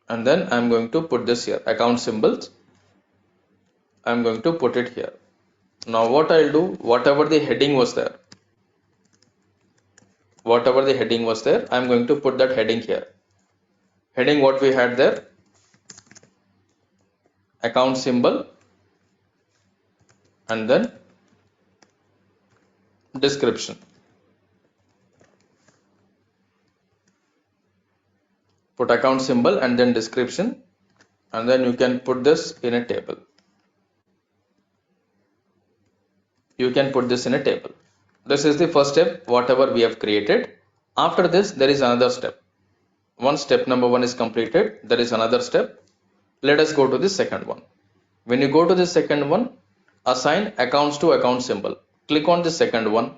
[SPEAKER 2] and then I'm going to put this here, account symbols. I'm going to put it here. Now what I'll do, whatever the heading was there, I'm going to put that heading here. Heading what we had there, account symbol, and then description. Put account symbol and then description, and then you can put this in a table. You can put this in a table. This is the first step, whatever we have created. After this, there is another step. Once step number 1 is completed, there is another step. Let us go to the second one. When you go to the second one, assign accounts to account symbol. Click on the second one.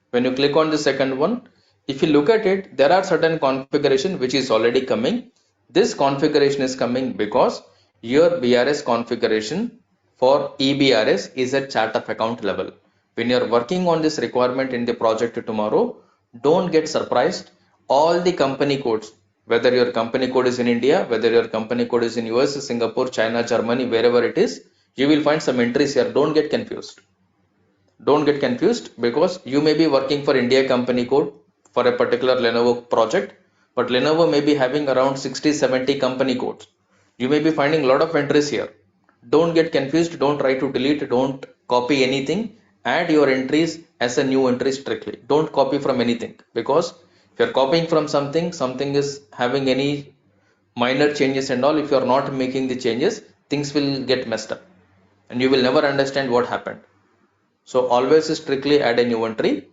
[SPEAKER 2] When you click on the second one, if you look at it, there are certain configuration which is already coming. This configuration is coming because your BRS configuration for E-BRS is at chart of account level. When you're working on this requirement in the project tomorrow, don't get surprised. All the company codes, whether your company code is in India, whether your company code is in US, Singapore, China, Germany, wherever it is, you will find some entries here. Don't get confused. Don't get confused, because you may be working for India company code for a particular Lenovo project, but Lenovo may be having around 60-70 company codes. You may be finding a lot of entries here. Don't get confused. Don't try to delete. Don't copy anything. Add your entries as a new entry strictly. Don't copy from anything, because if you're copying from something, something is having any minor changes and all. If you're not making the changes, things will get messed up and you will never understand what happened. So always strictly add a new entry,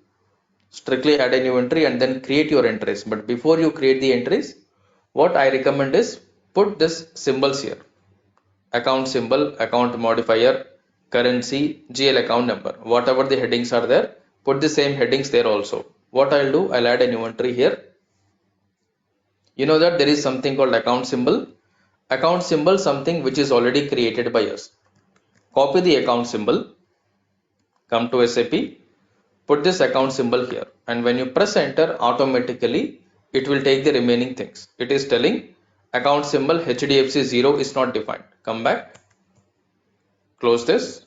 [SPEAKER 2] and then create your entries. But before you create the entries, what I recommend is put this symbols here. Account symbol, account modifier, currency, GL account number. Whatever the headings are there, put the same headings there also. What I'll do, I'll add a new entry here. You know that there is something called account symbol. Account symbol, something which is already created by us. Copy the account symbol, come to SAP, put this account symbol here, and when you press enter, automatically it will take the remaining things. It is telling account symbol HDFC 0 is not defined. Come back, close this.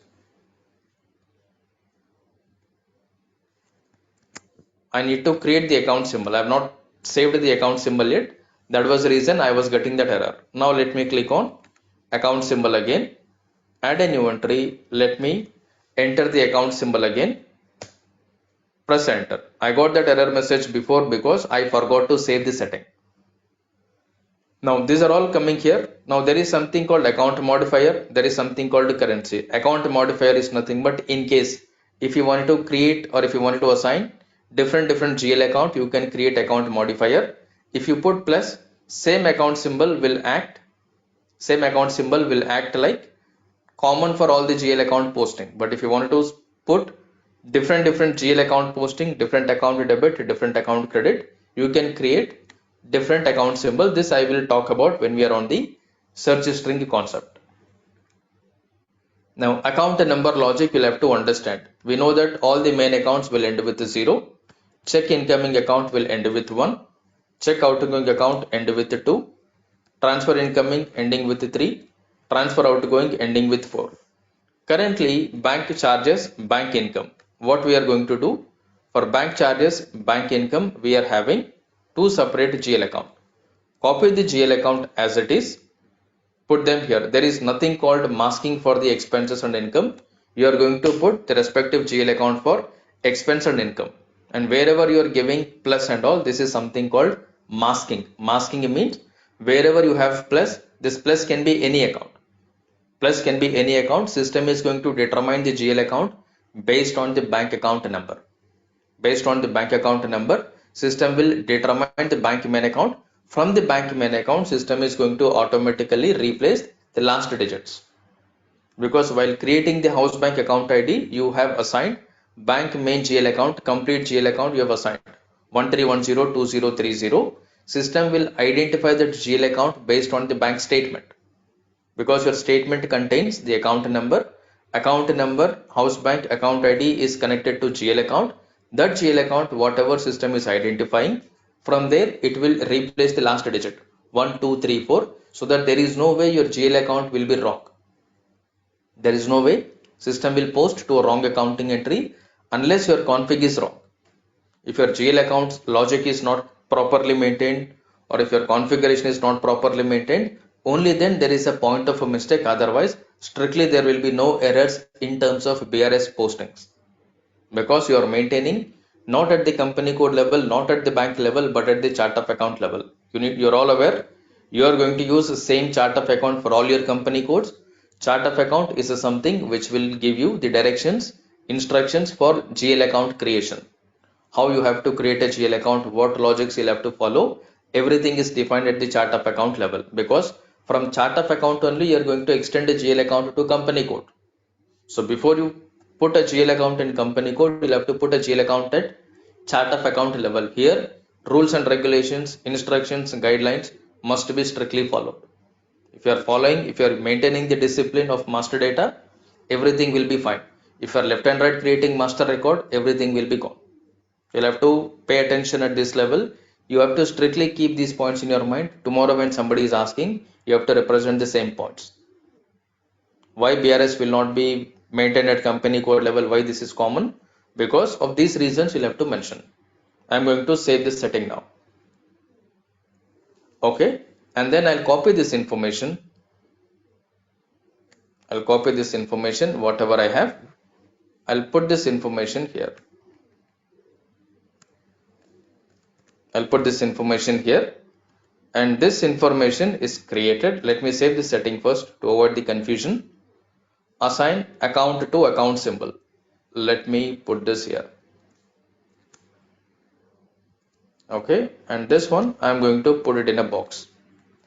[SPEAKER 2] I need to create the account symbol. I have not saved the account symbol yet. That was the reason I was getting that error. Now let me click on account symbol again, add a new entry. Let me enter the account symbol again, press enter. I got that error message before because I forgot to save the setting. Now these are all coming here. Now there is something called account modifier. There is something called currency. Account modifier is nothing but in case if you want to create or if you want to assign different GL account, you can create account modifier. If you put plus, same account symbol will act like common for all the GL account posting. But if you want to put different GL account posting, different account debit, different account credit, you can create different account symbol. This I will talk about when we are on the search string concept. Now account number logic you'll have to understand. We know that all the main accounts will end with 0. Check incoming account will end with 1. Check outgoing account end with 2. Transfer incoming ending with 3. Transfer outgoing ending with 4. Currently bank charges, bank income. What we are going to do for bank charges, bank income, we are having two separate GL account. Copy the GL account as it is, put them here. There is nothing called masking for the expenses and income. You are going to put the respective GL account for expense and income, and wherever you are giving plus and all, this is something called masking. Masking means wherever you have plus, this plus can be any account. Plus can be any account. System is going to determine the GL account based on the bank account number. Based on the bank account number, system will determine the bank main account. From the bank main account, system is going to automatically replace the last digits. Because while creating the house bank account ID, you have assigned bank main GL account, complete GL account you have assigned 13102030. System will identify that GL account based on the bank statement, because your statement contains the account number, house bank account ID is connected to GL account. That GL account, whatever system is identifying, from there it will replace the last digit 1 2 3 4, so that there is no way your GL account will be wrong. There is no way system will post to a wrong accounting entry unless your config is wrong. If your GL account logic is not properly maintained, or if your configuration is not properly maintained, only then there is a point of a mistake. Otherwise, strictly there will be no errors in terms of BRS postings, because you are maintaining not at the company code level, not at the bank level, but at the chart of account level. You're all aware you are going to use the same chart of account for all your company codes. Chart of account is something which will give you the directions, instructions for GL account creation. How you have to create a GL account, what logics you'll have to follow, everything is defined at the chart of account level, because from chart of account only you're going to extend a GL account to company code. So before you put a GL account in company code, you'll have to put a GL account at chart of account level. Here, rules and regulations, instructions, and guidelines must be strictly followed. If you are following, if you are maintaining the discipline of master data, everything will be fine. If you are left and right creating master record, everything will be gone. You'll have to pay attention at this level. You have to strictly keep these points in your mind. Tomorrow when somebody is asking, you have to represent the same points. Why BRS will not be maintained at company code level, why this is common? Because of these reasons you'll have to mention. I'm going to save this setting now. Okay, and then I'll copy this information. Whatever I have, I'll put this information here. And this information is created. Let me save the setting first to avoid the confusion. Assign account to account symbol. Let me put this here. Okay, and this one I'm going to put it in a box.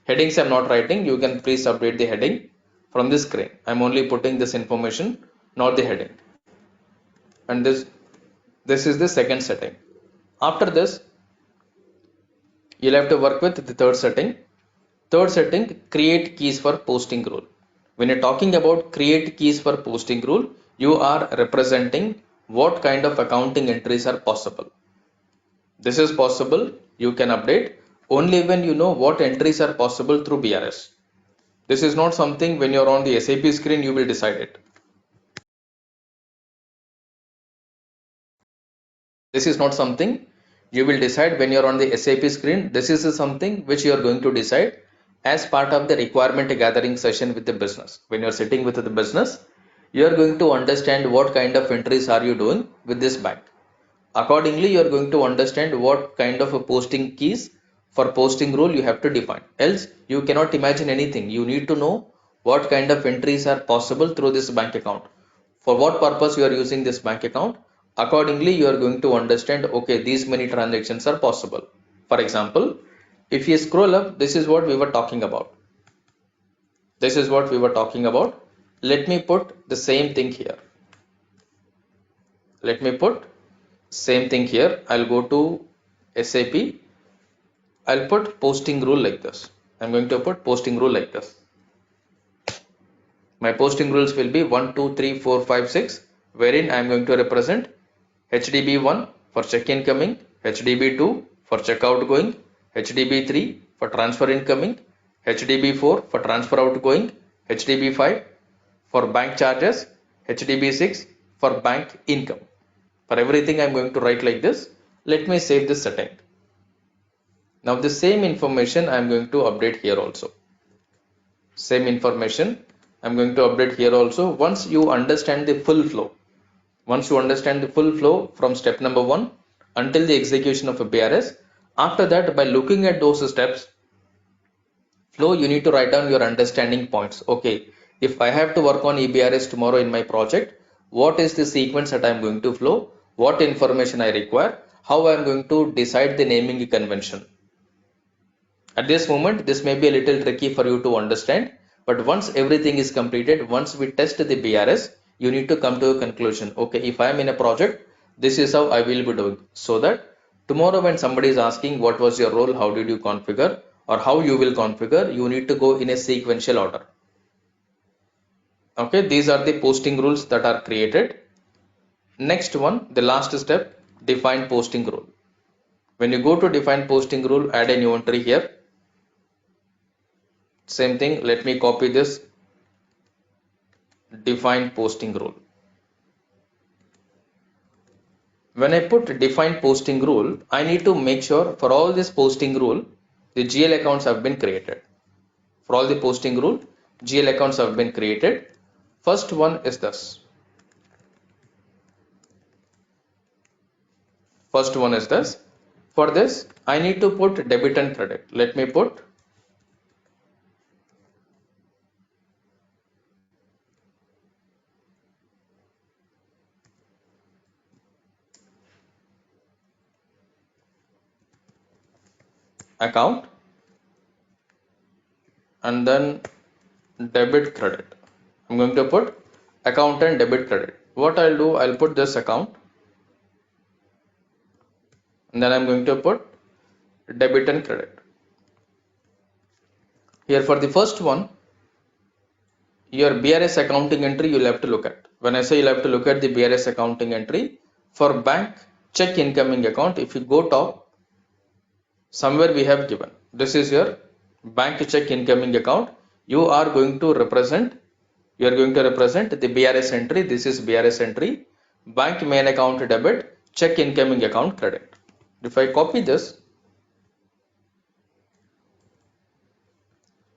[SPEAKER 2] Headings I'm not writing. You can please update the heading from this screen. I'm only putting this information, not the heading. And this is the second setting. After this, you'll have to work with the third setting. Third setting, create keys for posting rule. When you're talking about create keys for posting rule, you are representing what kind of accounting entries are possible. This is possible, you can update only when you know what entries are possible through BRS. This is not something when you're on the SAP screen you will decide it. This is not something you will decide when you're on the SAP screen. This is something which you are going to decide as part of the requirement gathering session with the business. When you're sitting with the business, you are going to understand what kind of entries are you doing with this bank. Accordingly, you are going to understand what kind of a posting keys for posting rule you have to define. Else, you cannot imagine anything. You need to know what kind of entries are possible through this bank account. For what purpose you are using this bank account. Accordingly, you are going to understand, okay, these many transactions are possible. For example, if you scroll up, this is what we were talking about. Let me put the same thing here. I'll go to SAP. I'll put posting rule like this. I'm going to put posting rule like this. My posting rules will be 1, 2, 3, 4, 5, 6, wherein I'm going to represent HDB1 for check incoming, HDB2 for check outgoing, HDB3 for transfer incoming, HDB4 for transfer outgoing, HDB5 for bank charges, HDB6 for bank income. For everything I'm going to write like this. Let me save this setting. Now the same information I'm going to update here also. Once you understand the full flow, from step number 1 until the execution of a BRS, after that, by looking at those steps, flow, you need to write down your understanding points. Okay, if I have to work on E-BRS tomorrow in my project, what is the sequence that I'm going to flow? What information I require? How I'm going to decide the naming convention? At this moment, this may be a little tricky for you to understand, But once everything is completed, once we test the BRS, you need to come to a conclusion. Okay, if I am in a project, this is how I will be doing. So that tomorrow when somebody is asking what was your role, how did you configure, or how you will configure, you need to go in a sequential order. Okay, these are the posting rules that are created. Next one, the last step, define posting rule. When you go to define posting rule, add a new entry here. Same thing, let me copy this, define posting rule. When I put define posting rule, I need to make sure for all this posting rule, the GL accounts have been created. For all the posting rule, GL accounts have been created. First one is this. First one is this. For this, I need to put debit and credit. Let me put account and then debit credit. I'm going to put account and debit credit. What I'll do, I'll put this account and then I'm going to put debit and credit. Here for the first one, your BRS accounting entry you'll have to look at. When I say you'll have to look at the BRS accounting entry, for bank check incoming account, if you go top, somewhere we have given, this is your bank check incoming account. You are going to represent the BRS entry. This is BRS entry, bank main account debit, check incoming account credit. If I copy this,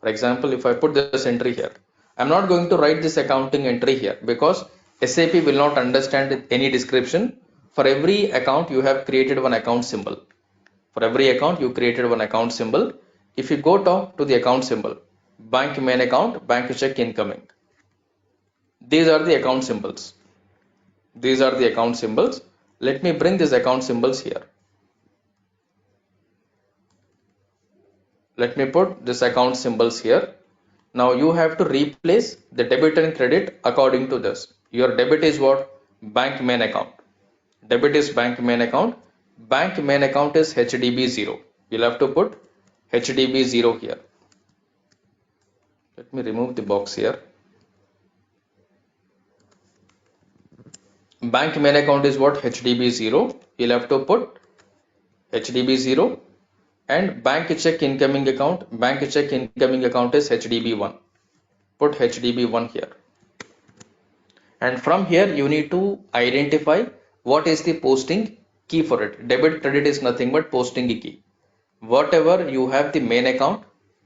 [SPEAKER 2] for example, if I put this entry here, I'm not going to write this accounting entry here because SAP will not understand any description. For every account, you have created one account symbol. For every account, you created one account symbol. If you go down to the account symbol, bank main account, bank check incoming. These are the account symbols. These are the account symbols. Let me bring these account symbols here. Let me put this account symbols here. Now you have to replace the debit and credit according to this. Your debit is what? Bank main account. Debit is bank main account. Bank main account is HDB 0. You'll have to put HDB 0 here. Let me remove the box here. Bank main account is what? HDB 0. You'll have to put HDB 0. And bank check incoming account is HDB 1. Put HDB 1 here. And from here you need to identify what is the posting key for it. Debit credit is nothing but posting key. Whatever you have the main account,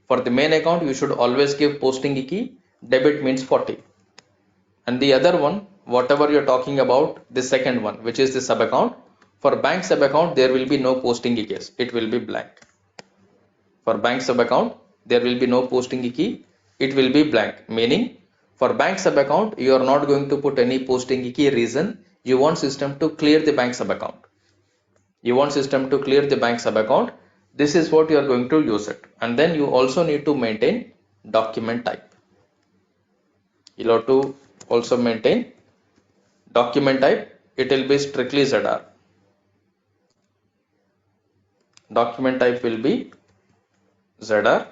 [SPEAKER 2] for the main account you should always give posting key. Debit means 40. And the other one, whatever you're talking about, the second one, which is the sub account, for bank sub account there will be no posting keys. It will be blank. For bank sub account there will be no posting key. It will be blank. Meaning for bank sub account you are not going to put any posting key. Reason, you want system to clear the bank sub account. You want system to clear the bank sub account. This is what you are going to use it. And then you also need to maintain document type. You have to also maintain document type. It will be strictly ZR. Document type will be ZR.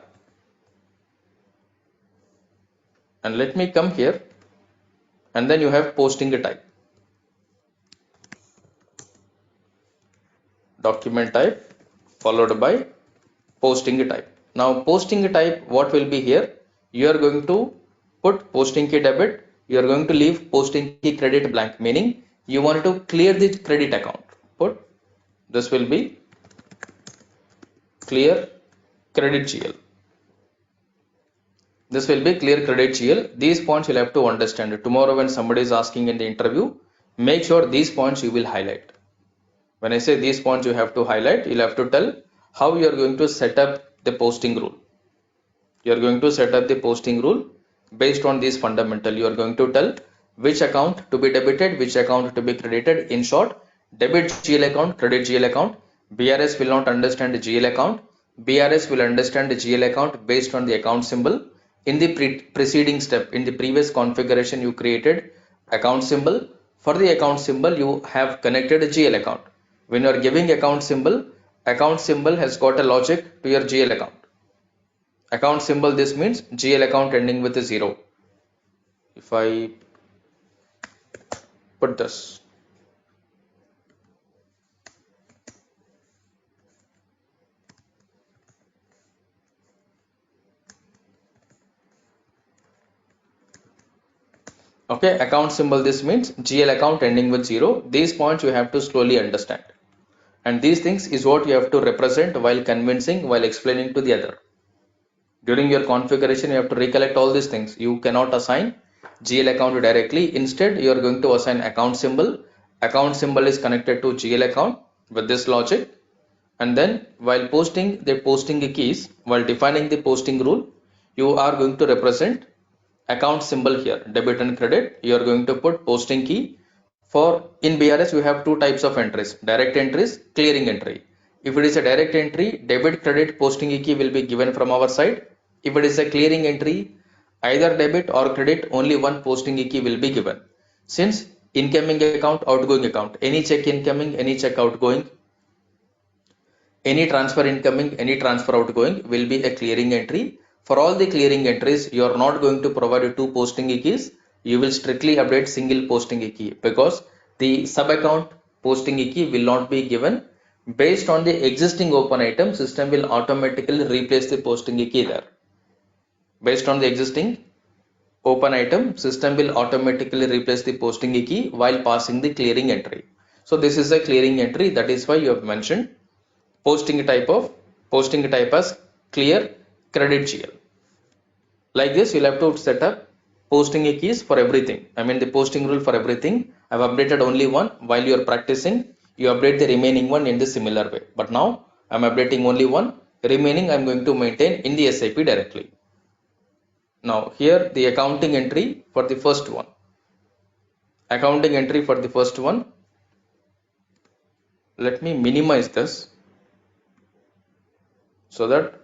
[SPEAKER 2] And let me come here and then you have posting type. Document type followed by posting type. Now posting type, what will be here? You are going to put posting key debit. You are going to leave posting key credit blank, meaning you want to clear the credit account. Put this will be clear credit GL. This will be clear credit GL. These points you'll have to understand. Tomorrow when somebody is asking in the interview, make sure these points you will highlight. When I say these points you have to highlight, you'll have to tell how you are going to set up the posting rule. You are going to set up the posting rule based on these fundamental. You are going to tell which account to be debited, which account to be credited. In short, debit GL account, credit GL account. BRS will not understand the GL account. BRS will understand the GL account based on the account symbol. In the preceding step, in the previous configuration, you created account symbol. For the account symbol, you have connected a GL account. When you are giving account symbol has got a logic to your GL account. Account symbol, this means GL account ending with a 0. If I put this, okay, account symbol, this means GL account ending with 0. These points you have to slowly understand. And these things is what you have to represent while convincing, while explaining to the other. During your configuration, you have to recollect all these things. You cannot assign GL account directly. Instead, you are going to assign account symbol. Account symbol is connected to GL account with this logic. And then while posting the posting keys, while defining the posting rule, you are going to represent account symbol here, debit and credit. You are going to put posting key. For in BRS, we have two types of entries, direct entries, clearing entry. If it is a direct entry, debit credit posting key will be given from our side. If it is a clearing entry, either debit or credit, only one posting key will be given. Since incoming account, outgoing account, any check incoming, any check outgoing, any transfer incoming, any transfer outgoing will be a clearing entry. For all the clearing entries, you are not going to provide two posting keys. You will strictly update single posting key because the sub account posting key will not be given. Based on the existing open item, system will automatically replace the posting key there. Based on the existing open item, system will automatically replace the posting key while passing the clearing entry. So this is a clearing entry. That is why you have mentioned posting type as clear credit GL. Like this, you'll have to set up posting keys for everything. I mean the posting rule for everything. I've updated only one. While you are practicing, you update the remaining one in the similar way. But now I'm updating only one. Remaining I'm going to maintain in the SAP directly. Now here the accounting entry for the first one. Accounting entry for the first one. Let me minimize this so that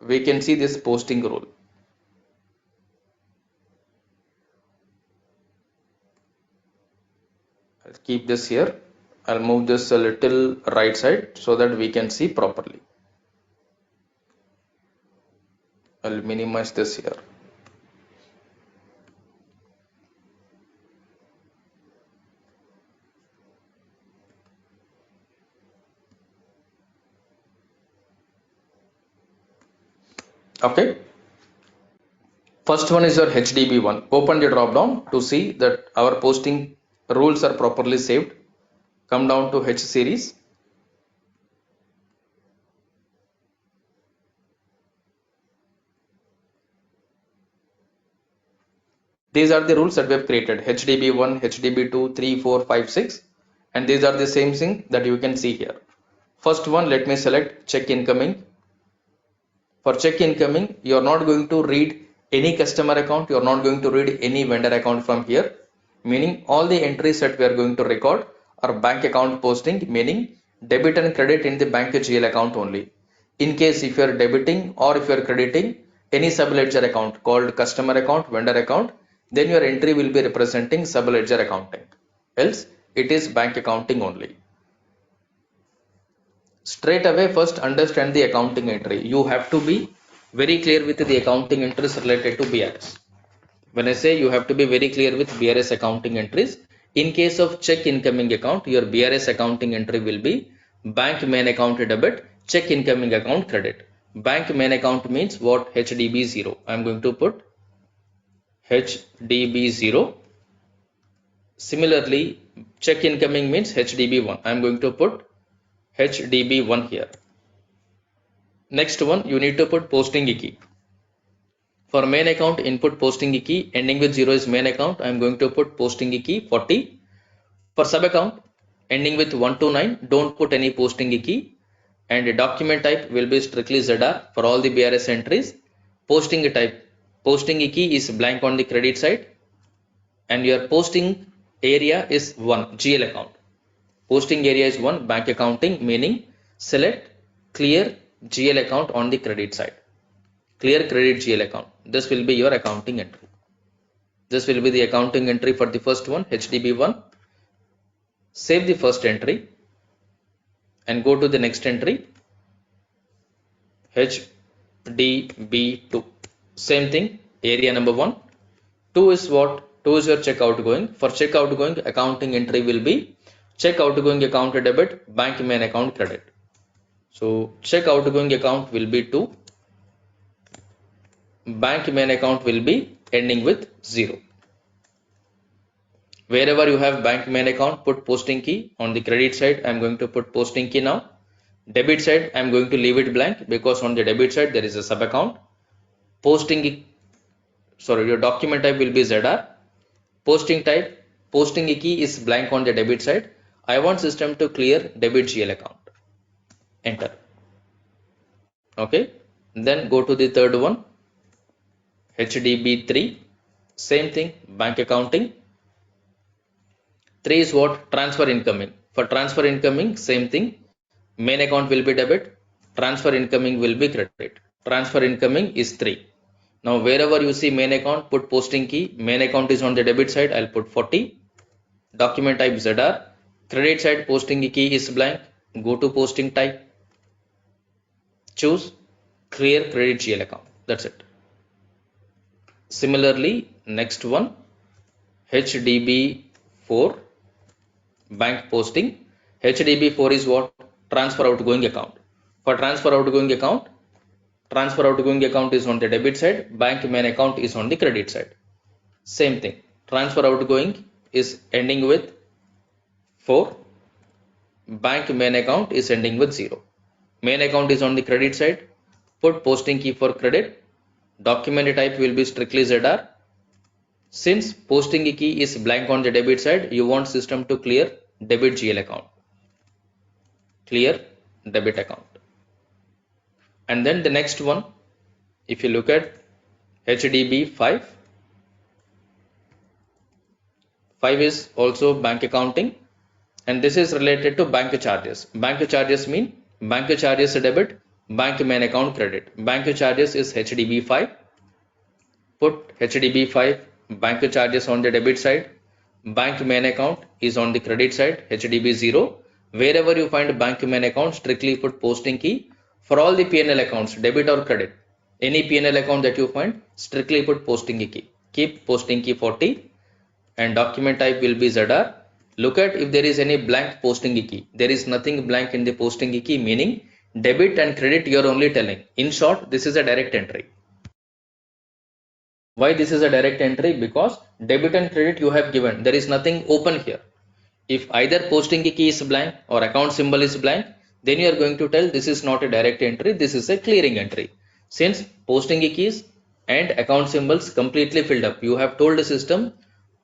[SPEAKER 2] we can see this posting rule. I'll keep this here. I'll move this a little right side so that we can see properly. I'll minimize this here. Okay. First one is your HDB one. Open the drop down to see that our posting rules are properly saved. Come down to H series. These are the rules that we have created. HDB1, HDB2, 3, 4, 5, 6. And these are the same thing that you can see here. First one, let me select check incoming. For check incoming, you are not going to read any customer account. You are not going to read any vendor account from here. Meaning all the entries that we are going to record are bank account posting, meaning debit and credit in the bank GL account only. In case if you are debiting or if you are crediting any subledger account called customer account, vendor account, then your entry will be representing subledger accounting. Else it is bank accounting only. Straight away, first understand the accounting entry. You have to be very clear with the accounting entries related to BRS. When I say you have to be very clear with BRS accounting entries, in case of check incoming account, your BRS accounting entry will be bank main account debit, check incoming account credit. Bank main account means what? HDB 0. I am going to put HDB 0. Similarly, check incoming means HDB 1. I am going to put HDB 1 here. Next one, you need to put posting key. For main account, input posting key ending with 0 is main account. I am going to put posting key 40. For sub account ending with 129, don't put any posting key. And the document type will be strictly ZR for all the BRS entries. Posting type, posting key is blank on the credit side. And your posting area is 1, GL account. Posting area is 1, bank accounting, meaning select clear GL account on the credit side. clear credit GL account. This will be your accounting entry. This will be the accounting entry for the first one, HDB1. Save the first entry and go to the next entry, HDB2. Same thing, area number 1. 2 is what? 2 is your check outgoing. For check outgoing, accounting entry will be check outgoing account debit, bank main account credit. So check outgoing account will be 2. Bank main account will be ending with 0. Wherever you have bank main account, put posting key. On the credit side, I am going to put posting key now. Debit side, I am going to leave it blank because on the debit side there is a sub account. Your document type will be ZR. Posting key is blank on the debit side. I want system to clear debit GL account. Enter. Okay. Then go to the third one, HDB3. Same thing, bank accounting. 3 is what? Transfer incoming. For transfer incoming, same thing. Main account will be debit. Transfer incoming will be credit. Transfer incoming is 3. Now wherever you see main account, put posting key. Main account is on the debit side. I'll put 40. Document type ZR. Credit side posting key is blank. Go to posting type. Choose clear credit GL account. That's it. Similarly, next one, HDB4, bank posting. HDB4 is what? Transfer outgoing account. For transfer outgoing account is on the debit side, bank main account is on the credit side. Same thing. Transfer outgoing is ending with 4. Bank main account is ending with 0. Main account is on the credit side. Put posting key for credit. Document type will be strictly ZR. Since posting key is blank on the debit side, you want system to clear debit GL account. Clear debit account. And then the next one, if you look at HDB5, 5 is also bank accounting, and this is related to bank charges. Bank charges mean bank charges debit, bank main account credit. Bank charges is HDB5. Put HDB5 bank charges on the debit side. Bank main account is on the credit side, HDB0. Wherever you find bank main account, strictly put posting key. For all the PNL accounts, debit or credit, any PNL account that you find, strictly put posting key. Keep posting key 40 and document type will be ZR. Look at if there is any blank posting key. There is nothing blank in the posting key, meaning debit and credit you are only telling. In short, this is a direct entry. Why this is a direct entry? Because debit and credit you have given. There is nothing open here. If either posting key is blank or account symbol is blank, then you are going to tell this is not a direct entry, this is a clearing entry. Since posting keys and account symbols completely filled up, you have told the system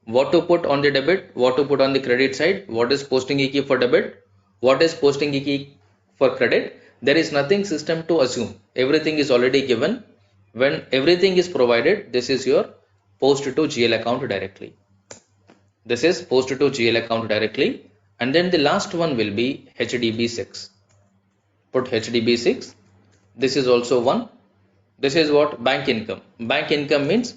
[SPEAKER 2] what to put on the debit, what to put on the credit side, what is posting key for debit, what is posting key for credit. There is nothing system to assume. Everything is already given. When everything is provided, this is your post to GL account directly. This is post to GL account directly. And then the last one will be HDB6. Put HDB6. This is also one. This is what? Bank income. Bank income means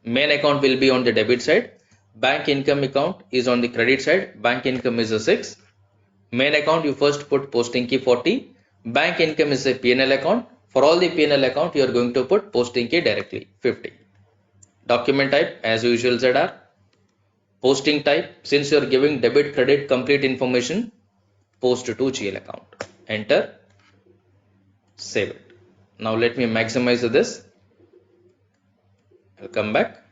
[SPEAKER 2] main account will be on the debit side. Bank income account is on the credit side. Bank income is a 6. Main account you first put posting key 40. Bank income is a PNL account. For all the PNL account you are going to put posting key directly 50. Document type as usual ZR. Posting type, since you are giving debit credit complete information, post to GL account. Enter, save it. Now let me maximize this. I'll come back.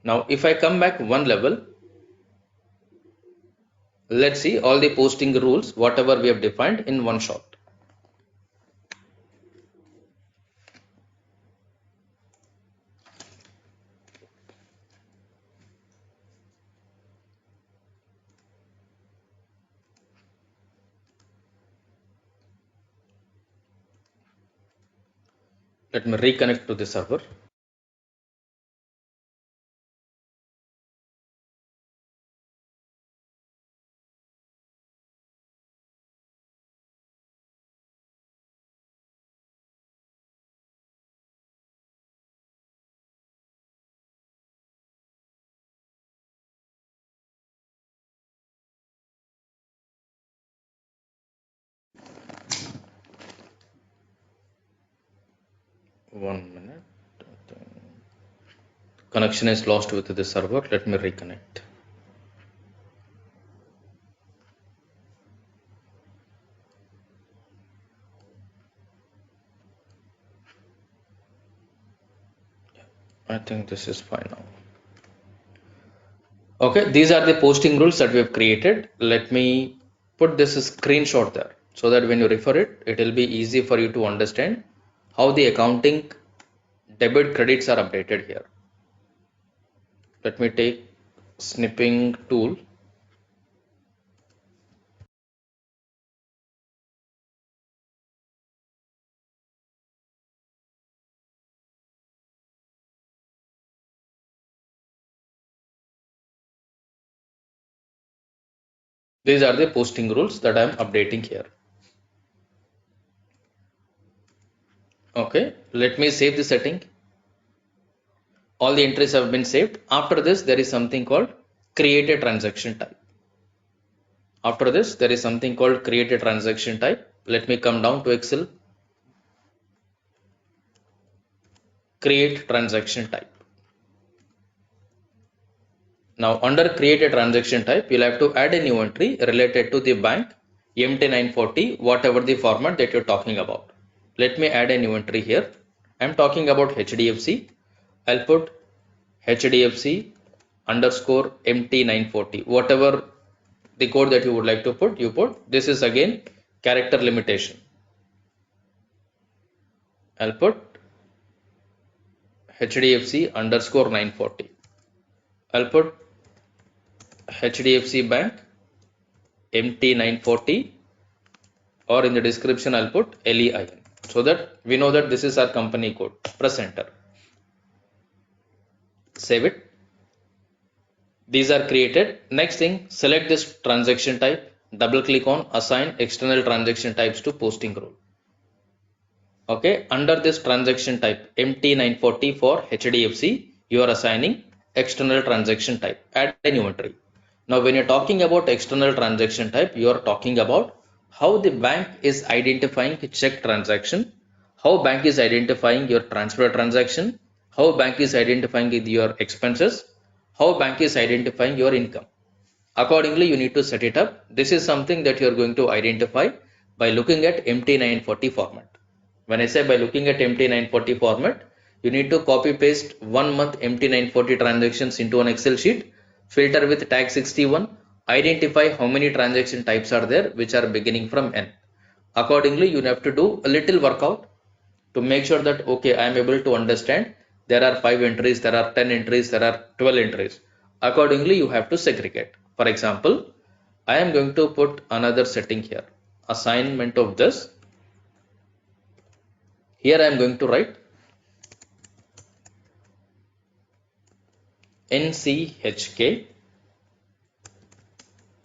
[SPEAKER 2] Now if I come back one level, let's see all the posting rules, whatever we have defined in one shot. Let me reconnect to the server. 1 minute. Connection is lost with the server. Let me reconnect. I think this is fine now. Okay, these are the posting rules that we have created. Let me put this screenshot there so that when you refer it, it will be easy for you to understand how the accounting debit credits are updated here. Let me take snipping tool. These are the posting rules that I am updating here. Okay, let me save the setting. All the entries have been saved. After this, there is something called create a transaction type. After this, there is something called create a transaction type. Let me come down to Excel. Create transaction type. Now under create a transaction type, you'll have to add a new entry related to the bank MT940, whatever the format that you're talking about. Let me add a new entry here. I'm talking about HDFC. I'll put HDFC underscore MT940, whatever the code that you would like to put, you put. This is again character limitation. I'll put HDFC underscore 940. I'll put HDFC Bank MT940, or in the description I'll put LEIN so that we know that this is our company code. Press enter. Save it. These are created. Next thing, select this transaction type, double click on assign external transaction types to posting rule. Okay, under this transaction type MT940 for HDFC, you are assigning external transaction type. Add a new entry. Now when you're talking about external transaction type, you are talking about how the bank is identifying check transaction, how bank is identifying your transfer transaction, how bank is identifying your expenses, how bank is identifying your income. Accordingly, you need to set it up. This is something that you are going to identify by looking at MT940 format. When I say by looking at MT940 format, you need to copy paste 1 month MT940 transactions into an Excel sheet, filter with tag 61, identify how many transaction types are there which are beginning from N. Accordingly, you have to do a little workout to make sure that okay, I am able to understand there are 5 entries, there are 10 entries, there are 12 entries. Accordingly, you have to segregate. For example, I am going to put another setting here, assignment of this. Here I am going to write NCHK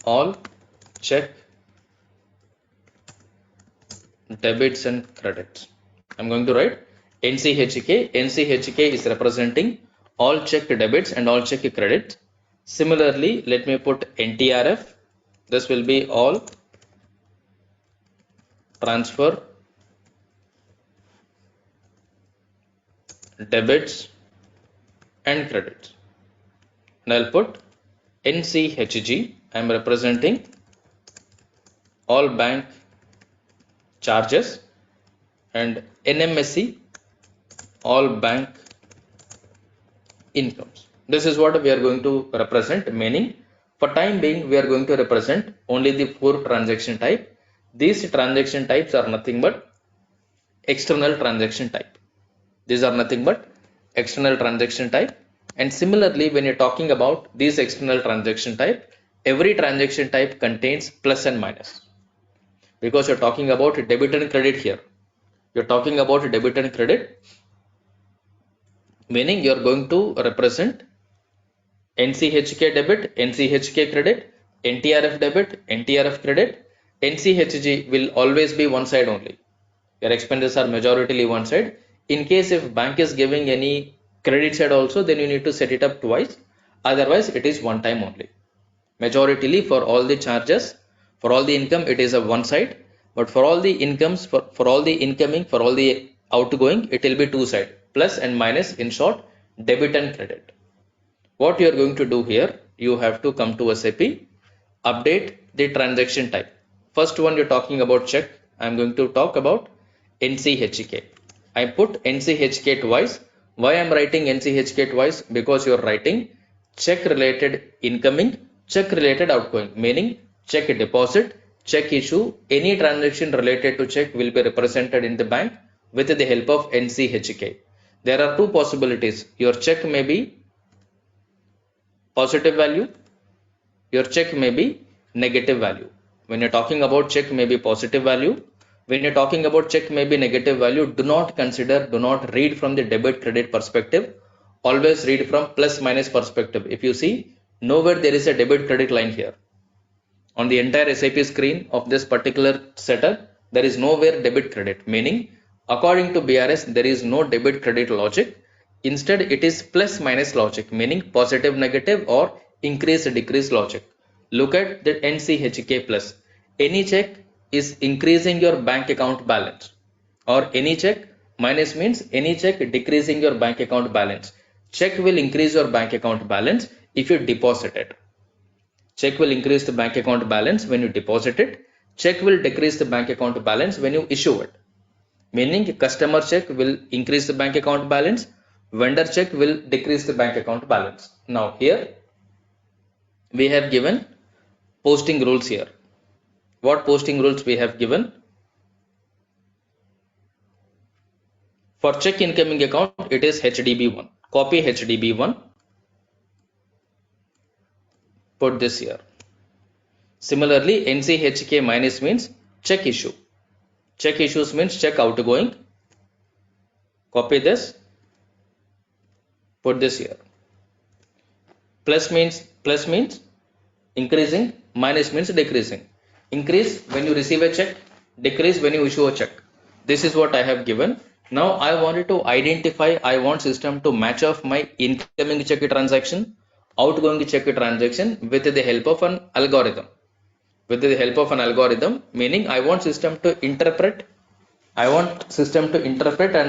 [SPEAKER 2] all check debits and credits. I'm going to write NCHK. NCHK is representing all check debits and all check credits. Similarly, let me put NTRF. This will be all transfer debits and credits. And I'll put NCHG. I'm representing all bank charges, and NMSC all bank incomes. This is what we are going to represent, meaning for time being we are going to represent only the 4 transaction type. These transaction types are nothing but external transaction type. These are nothing but external transaction type. And similarly, when you're talking about these external transaction type, every transaction type contains plus and minus, because you're talking about debit and credit here. You're talking about debit and credit, meaning you're going to represent NCHK debit, NCHK credit, NTRF debit, NTRF credit. NCHG will always be one side only. Your expenses are majoritarily one side. In case if bank is giving any credit side also, then you need to set it up twice. Otherwise, it is one time only. Majoritarily for all the charges, for all the income, it is a one side. But for all the incomes, for all the incoming, for all the outgoing, it will be two side, plus and minus, in short, debit and credit. What you are going to do here, you have to come to SAP, update the transaction type. First one you're talking about check. I'm going to talk about NCHK. I put NCHK twice. Why I'm writing NCHK twice? Because you're writing check related incoming, check related outgoing, meaning check deposit, check issue, any transaction related to check will be represented in the bank with the help of NCHK. There are two possibilities. Your check may be positive value, your check may be negative value. When you're talking about check may be positive value, when you're talking about check may be negative value, do not read from the debit credit perspective. Always read from plus minus perspective. If you see, nowhere there is a debit credit line here. On the entire SAP screen of this particular setup, there is nowhere debit credit, meaning according to BRS, there is no debit credit logic. Instead, it is plus minus logic, meaning positive negative or increase decrease logic. Look at the NCHK plus. Any check is increasing your bank account balance, or any check minus means any check decreasing your bank account balance. Check will increase your bank account balance if you deposit it. Check will increase the bank account balance when you deposit it. Check will decrease the bank account balance when you issue it. Meaning customer check will increase the bank account balance, vendor check will decrease the bank account balance. Now here we have given posting rules here. What posting rules we have given? For check incoming account, it is HDB1. Copy HDB1, put this here. Similarly, NCHK minus means check issue. Check issues means check outgoing. Copy this, put this here. Plus means increasing, minus means decreasing. Increase when you receive a check, decrease when you issue a check. This is what I have given. Now I wanted to identify, I want system to match off my incoming check transaction, outgoing check transaction with the help of an algorithm. With the help of an algorithm, meaning I want system to interpret and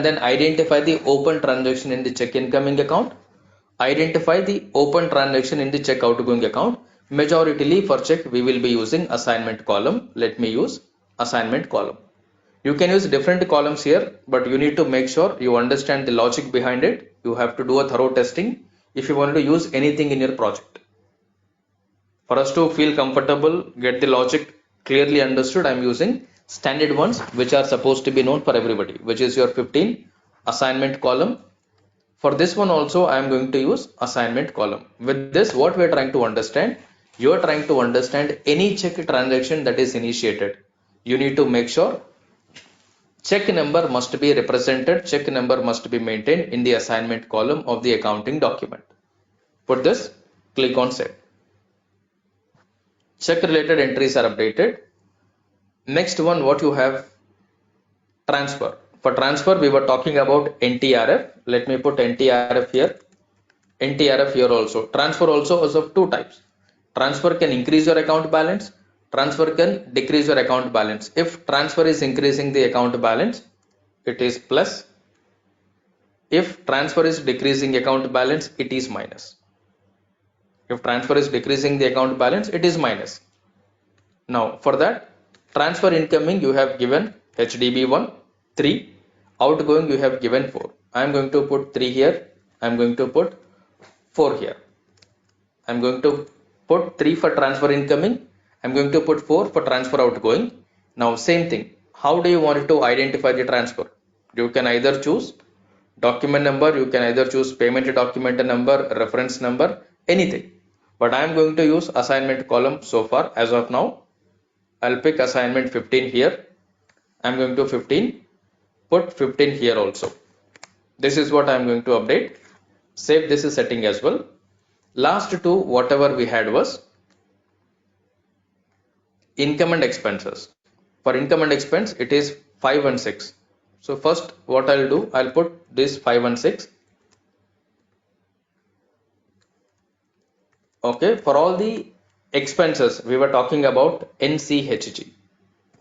[SPEAKER 2] then identify the open transaction in the check incoming account, identify the open transaction in the check outgoing account. Majoritarily for check we will be using assignment column. Let me use assignment column. You can use different columns here, but you need to make sure you understand the logic behind it. You have to do a thorough testing if you want to use anything in your project. For us to feel comfortable, get the logic clearly understood, I'm using standard ones which are supposed to be known for everybody, which is your 15 assignment column. For this one also I am going to use assignment column. With this, what we are trying to understand, you are trying to understand any check transaction that is initiated. You need to make sure check number must be represented, check number must be maintained in the assignment column of the accounting document. Put this, click on save. Check related entries are updated. Next one, what you have, transfer. For transfer, we were talking about NTRF. Let me put NTRF here. NTRF here also. Transfer also is of two types. Transfer can increase your account balance. Transfer can decrease your account balance. If transfer is increasing the account balance, it is plus. If transfer is decreasing account balance, it is minus. If transfer is decreasing the account balance, it is minus. Now for that, transfer incoming you have given HDB1 3, outgoing you have given 4. I am going to put 3 here. I am going to put 4 here. I am going to put 3 for transfer incoming. I am going to put 4 for transfer outgoing. Now same thing. How do you want to identify the transfer? You can either choose document number, you can either choose payment document number, reference number, anything. But I am going to use assignment column so far as of now. I'll pick assignment 15 here. I'm going to 15, put 15 here also. This is what I'm going to update. Save this setting as well. Last two, whatever we had was income and expenses. For income and expense, it is 5 and 6. So first what I'll do, I'll put this 5 and 6. Okay, for all the expenses, we were talking about NCHG.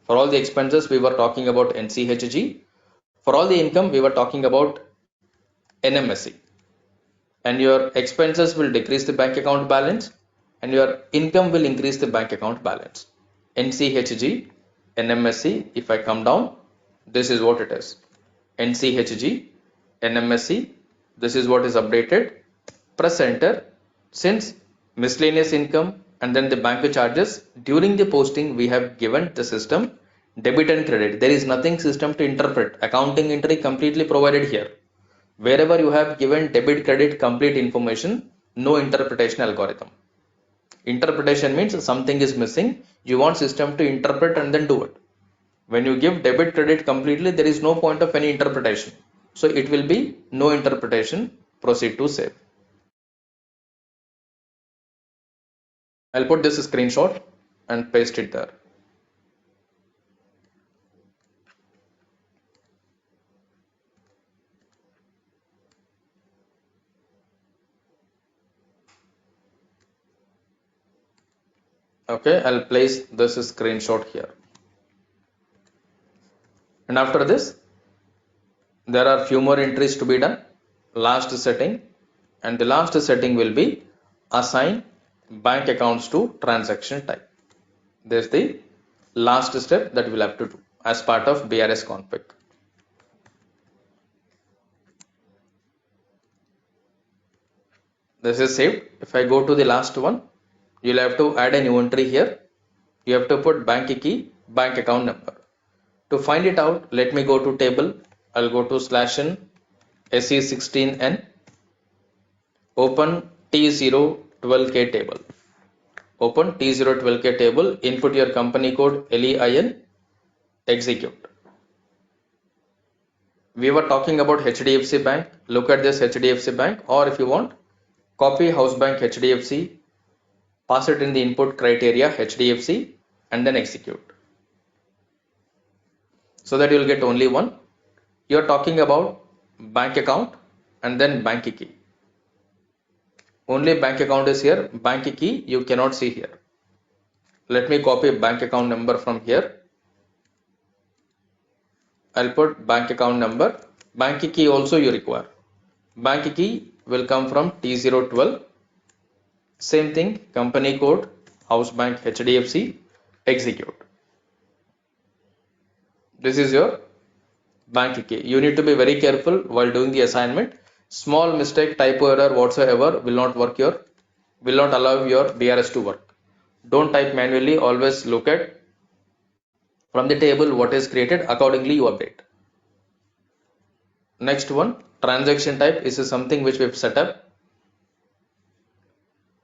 [SPEAKER 2] For all the expenses, we were talking about NCHG. For all the income, we were talking about NMSE, and your expenses will decrease the bank account balance and your income will increase the bank account balance. NCHG, NMSE, if I come down, this is what it is. NCHG, NMSE, this is what is updated. Press enter. Since miscellaneous income and then the bank charges, during the posting we have given the system debit and credit. There is nothing system to interpret. Accounting entry completely provided here. Wherever you have given debit credit complete information, no interpretation algorithm. Interpretation means something is missing. You want system to interpret and then do it. When you give debit credit completely, there is no point of any interpretation. So it will be no interpretation. Proceed to save. I'll put this screenshot and paste it there. Okay, I'll place this screenshot here. And after this, there are few more entries to be done. Last setting, and the last setting will be assign bank accounts to transaction type. This is the last step that we'll have to do as part of BRS config. This is saved. If I go to the last one, you'll have to add a new entry here. You have to put bank key, bank account number. To find it out, let me go to table. I'll go to /n SE16N, open T012K table. Open T012K table, input your company code LEIN, execute. We were talking about HDFC Bank. Look at this HDFC Bank, or if you want, copy house bank HDFC, pass it in the input criteria HDFC, and then execute. So that you will get only one. You are talking about bank account and then bank key. Only bank account is here. Bank key you cannot see here. Let me copy bank account number from here. I'll put bank account number. Bank key also you require. Bank key will come from T012. Same thing, company code, house bank HDFC, execute. This is your bank key. You need to be very careful while doing the assignment. Small mistake, typo error whatsoever will not allow your BRS to work. Don't type manually, always look at from the table what is created, accordingly you update. Next one, transaction type is something which we've set up.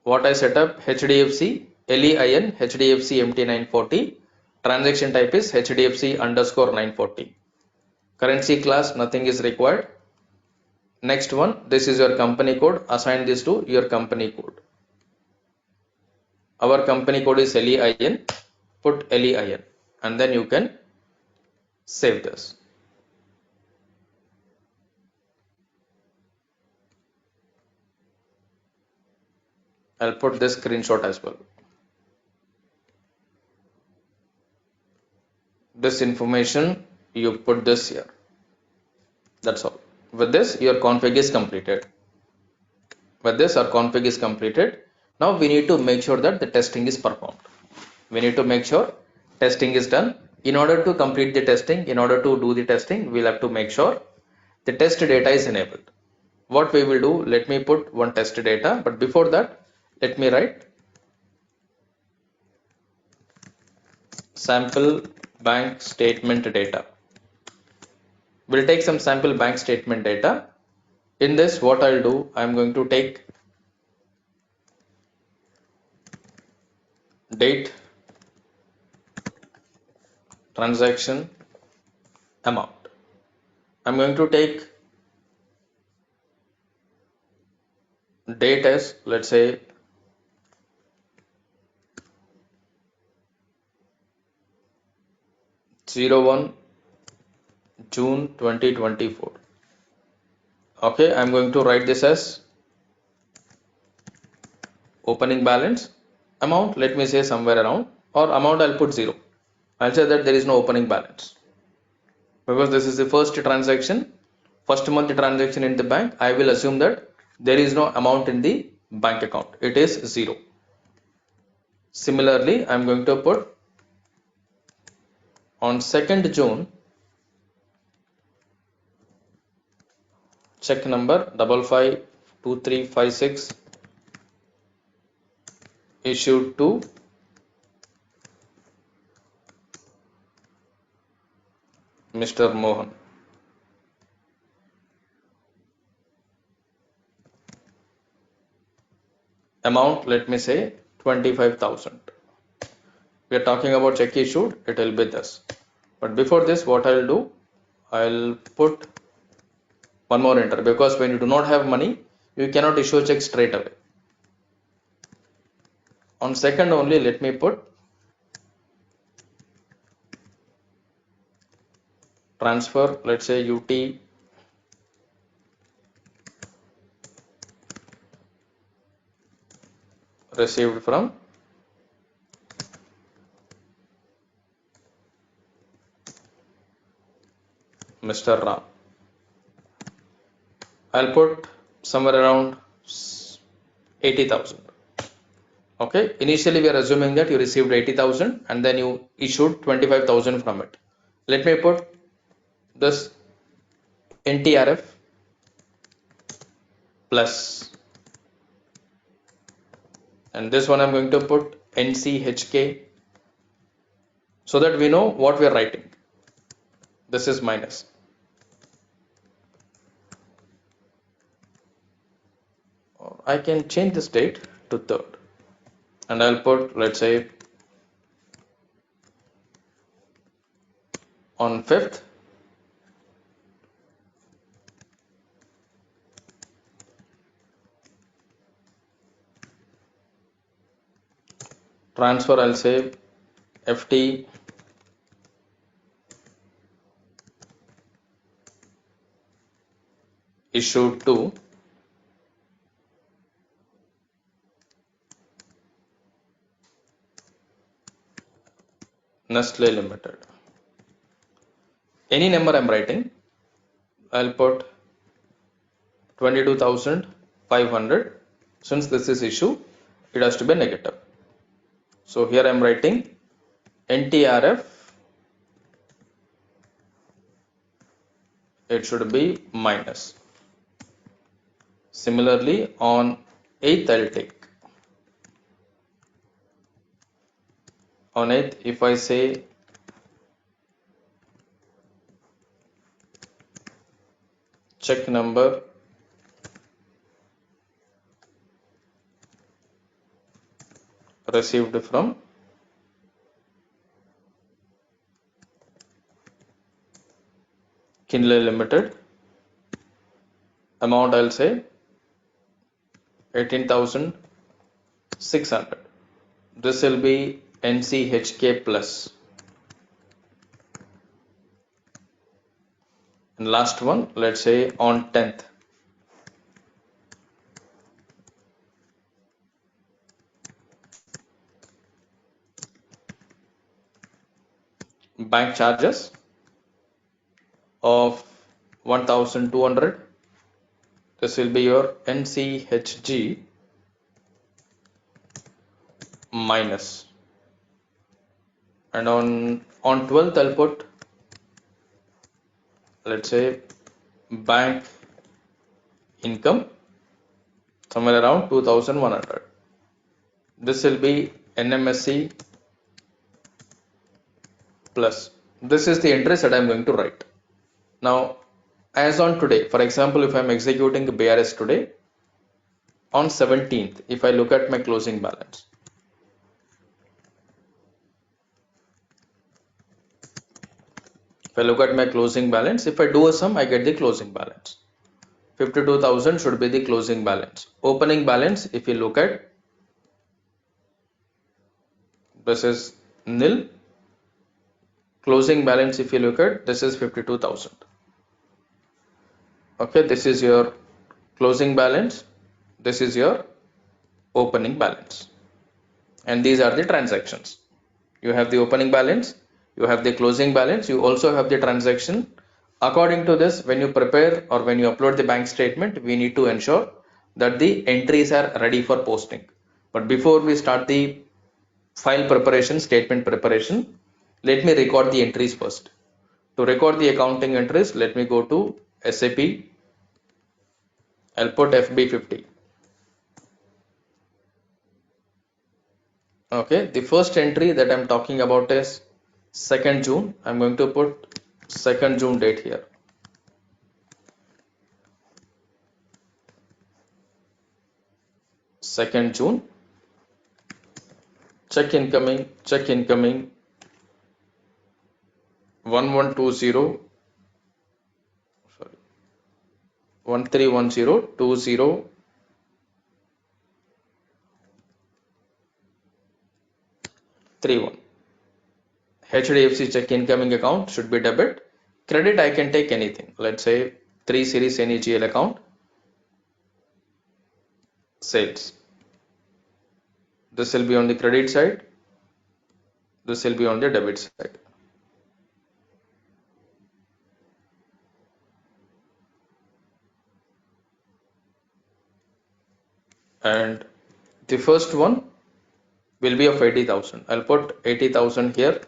[SPEAKER 2] What I set up, HDFC, LEIN, HDFC MT940, transaction type is HDFC _ 940. Currency class, nothing is required. Next one, this is your company code, assign this to your company code. Our company code is LEIN, put LEIN, and then you can save this. I'll put this screenshot as well. This information, you put this here. That's all. With this, your config is completed. With this, our config is completed. Now we need to make sure that the testing is performed. We need to make sure testing is done. In order to complete the testing, in order to do the testing, we'll have to make sure the test data is enabled. What we will do, let me put one test data, but before that, let me write sample bank statement data. We'll take some sample bank statement data. In this, what I'll do, I'm going to take date, transaction, amount. I'm going to take date as, let's say, 01 June 2024. Okay, I'm going to write this as opening balance. Amount, let me say somewhere around, or amount I'll put 0. I'll say that there is no opening balance. because this is the first transaction, first month transaction in the bank. I will assume that there is no amount in the bank account. It is 0. Similarly, I'm going to put on 2nd June, check number 552356 issued to Mr. Mohan. Amount, let me say 25,000. We are talking about check issued, it will be this. But before this, what I'll do, I'll put one more enter, because when you do not have money, you cannot issue a check straight away. On 2nd only, let me put transfer, let's say UT received from Mr. Ram. I'll put somewhere around 80,000. Okay, initially we are assuming that you received 80,000 and then you issued 25,000 from it. Let me put this NTRF plus, and this one I'm going to put NCHK, so that we know what we are writing. This is minus. I can change this date to 3rd, and I'll put, let's say, on 5th transfer, I'll say FT issued to Nestle Limited. Any number I'm writing, I'll put 22,500. Since this is issue, it has to be negative. So here I'm writing NTRF, it should be minus. Similarly, on 8th I'll take. On 8th, if I say check number received from Kinley Limited, amount I'll say 18,600. This will be NCHK plus. And last one, let's say on 10th. Bank charges of 1,200. This will be your NCHG minus. And on 12th I'll put, let's say, bank income somewhere around 2,100. This will be NMSC plus. This is the interest that I'm going to write. Now, as on today, for example, if I'm executing BRS today, on 17th, if I look at my closing balance, if I look at my closing balance, if I do a sum, I get the closing balance. 52,000 should be the closing balance. Opening balance, if you look at, this is nil. Closing balance, if you look at, this is 52,000. Okay, this is your closing balance. This is your opening balance. And these are the transactions. You have the opening balance, you have the closing balance, you also have the transaction According to this, when you prepare or when you upload the bank statement, we need to ensure that the entries are ready for posting. But before we start the file preparation, statement preparation, let me record the entries first. To record the accounting entries, let me go to SAP. I'll put FB50. Okay, the first entry that I'm talking about is 2nd June. I'm going to put 2nd June date here. 2nd June. Check incoming, 1120, sorry, 13102031. HDFC check incoming account should be debit. Credit, I can take anything. Let's say 3 series any GL account, sales. This will be on the credit side. This will be on the debit side. And the first one will be of 80,000. I'll put 80,000 here,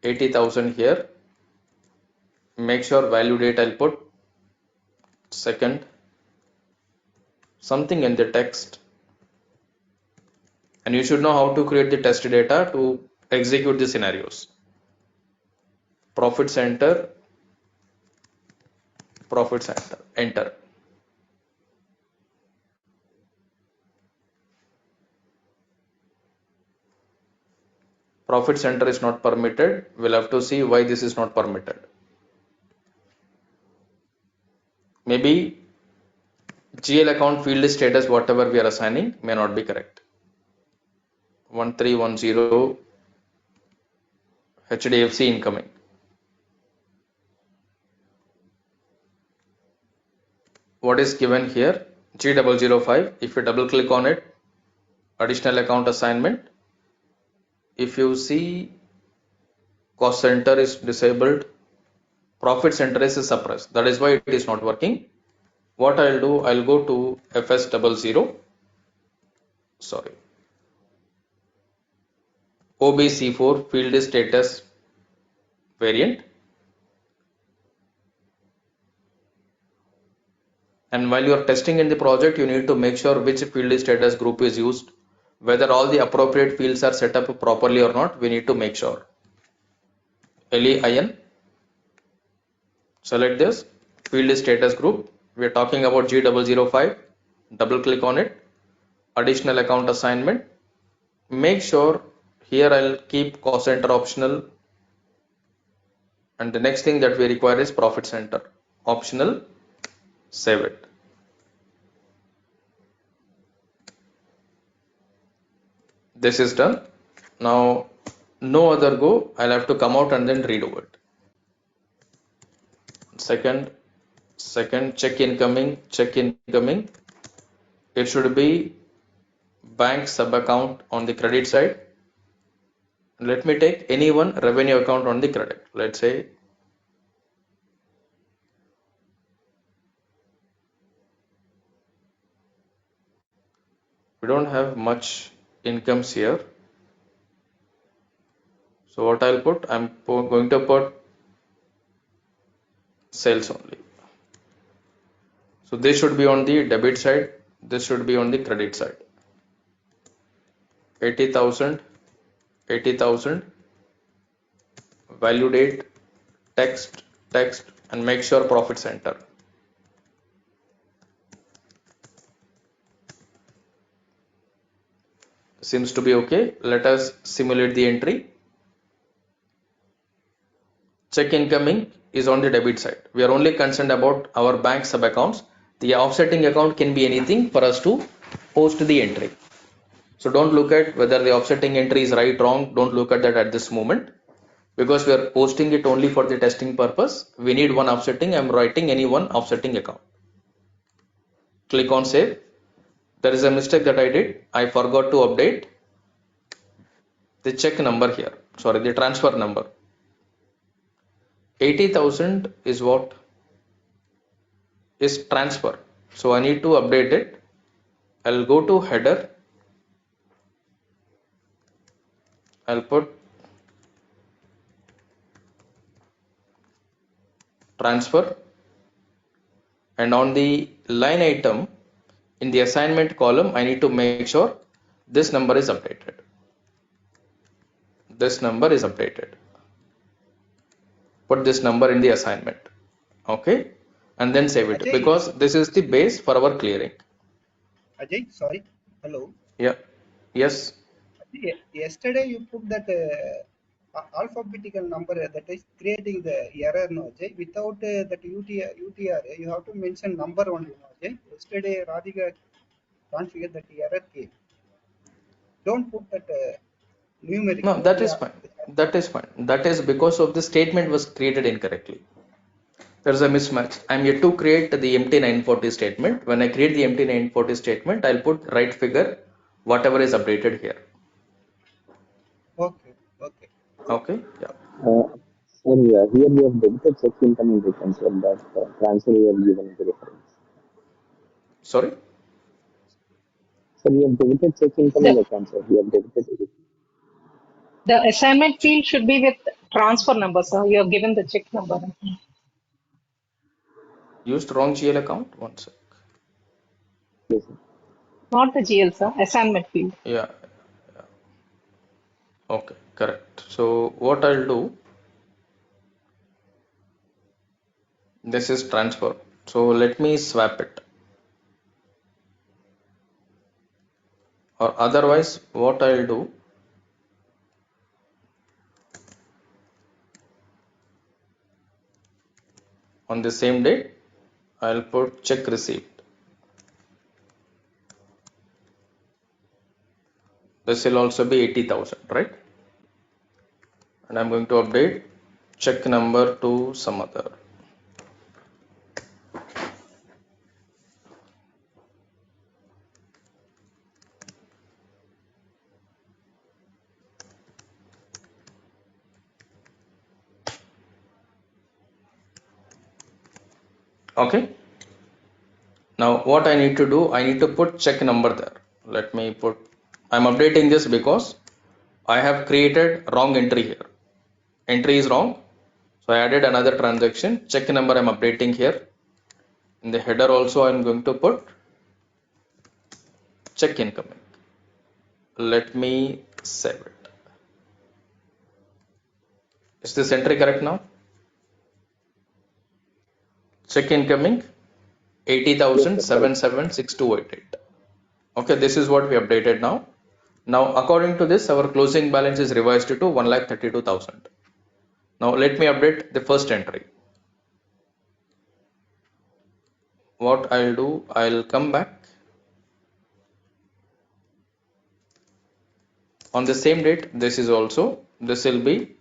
[SPEAKER 2] 80,000 here. Make sure value date I'll put 2nd, something in the text. And you should know how to create the test data to execute the scenarios. Profit center, enter. Profit center is not permitted. We'll have to see why this is not permitted. Maybe GL account field status, whatever we are assigning, may not be correct. 1310 HDFC incoming. What is given here? G005. If you double click on it, additional account assignment. If you see cost center is disabled, profit center is suppressed. That is why it is not working. What I'll do, I'll go to FS00, sorry, OBC4 field status variant. And while you are testing in the project, you need to make sure which field status group is used, whether all the appropriate fields are set up properly or not. We need to make sure. LEIN, select this field status group. We are talking about G005. Double click on it. Additional account assignment. Make sure here I'll keep cost center optional. And the next thing that we require is profit center optional. Save it. This is done. Now no other go. I'll have to come out and then redo it. Second, check incoming. It should be bank sub account on the credit side. Let me take any one revenue account on the credit. Let's say we don't have much incomes here. So what I'll put, I'm going to put sales only. So this should be on the debit side. This should be on the credit side. 80,000, 80,000, value date, text, and make sure profit center. Seems to be okay. Let us simulate the entry. Check incoming is on the debit side. We are only concerned about our bank sub accounts. The offsetting account can be anything for us to post the entry. So don't look at whether the offsetting entry is right, wrong. Don't look at that at this moment, because we are posting it only for the testing purpose. We need one offsetting. I'm writing any one offsetting account. Click on save. There is a mistake that I did. I forgot to update the check number here. Sorry, the transfer number. 80,000 is what is transfer. So I need to update it. I'll go to header. I'll put transfer, and on the line item in the assignment column, I need to make sure this number is updated. This number is updated. Put this number in the assignment. Okay, and then save it,
[SPEAKER 4] Ajay,
[SPEAKER 2] because this is the base for our clearing.
[SPEAKER 4] Ajay, sorry. Hello.
[SPEAKER 2] Yeah. Yes.
[SPEAKER 4] Yesterday you put that alphabetical number that is creating the error, no, Ajay. Without that UTR, you have to mention number only, no, Ajay. Yesterday Radhika configured that error came. Don't put that numeric,
[SPEAKER 2] No, that
[SPEAKER 4] only
[SPEAKER 2] is fine. That is fine. That is because of the statement was created incorrectly. There's a mismatch. I'm yet to create the empty 940 statement. When I create the empty 940 statement, I'll put right figure, whatever is updated here.
[SPEAKER 4] Okay, okay.
[SPEAKER 2] Okay. Yeah.
[SPEAKER 5] Sir, here we have debited check incoming returns and that transfer we have given the reference.
[SPEAKER 2] Sorry.
[SPEAKER 5] So we have debited check incoming
[SPEAKER 6] The,
[SPEAKER 5] account, sir. We have debited it.
[SPEAKER 6] the assignment field should be with transfer number, sir. You have given the check number.
[SPEAKER 2] Used wrong GL account. One sec.
[SPEAKER 5] Yes, sir.
[SPEAKER 6] Not the GL, sir. Assignment field.
[SPEAKER 2] Yeah. Okay. Correct. So what I'll do, this is transfer. So let me swap it. Or otherwise, what I'll do, on the same date, I'll put check received. This will also be 80,000, right? And I'm going to update check number to some other. Okay. Now what I need to do, I need to put check number there. Let me put, I'm updating this because I have created wrong entry here. Entry is wrong. So I added another transaction. Check number I'm updating here. In the header also I'm going to put check incoming. Let me save it. Is this entry correct now? Check incoming
[SPEAKER 5] Yes, sir. Correct.
[SPEAKER 2] 80,077,6288. Okay, this is what we updated now. Now, according to this, our closing balance is revised to 1,32,000. Now, let me update the first entry. What I'll do, I'll come back. On the same date, this will be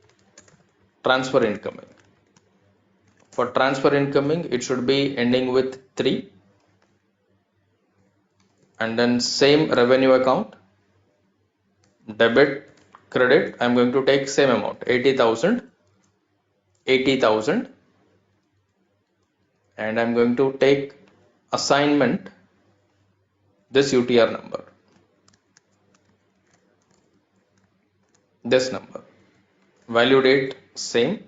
[SPEAKER 2] transfer incoming. For transfer incoming, it should be ending with 3. And then same revenue account, debit, credit, I'm going to take same amount, 80,000, 80,000. And I'm going to take assignment, this UTR number, this number, value date same.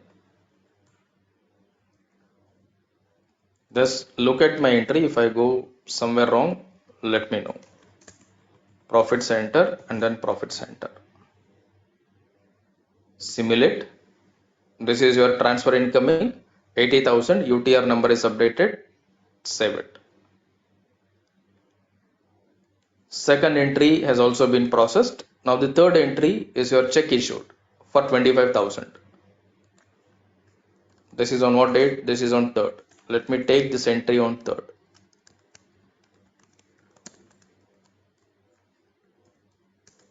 [SPEAKER 2] Just look at my entry. If I go somewhere wrong, let me know. Profit center and then profit center. Simulate. This is your transfer incoming, 80,000, UTR number is updated. Save it. Second entry has also been processed. Now the third entry is your check issued for 25,000. This is on what date? This is on 3rd. Let me take this entry on 3rd.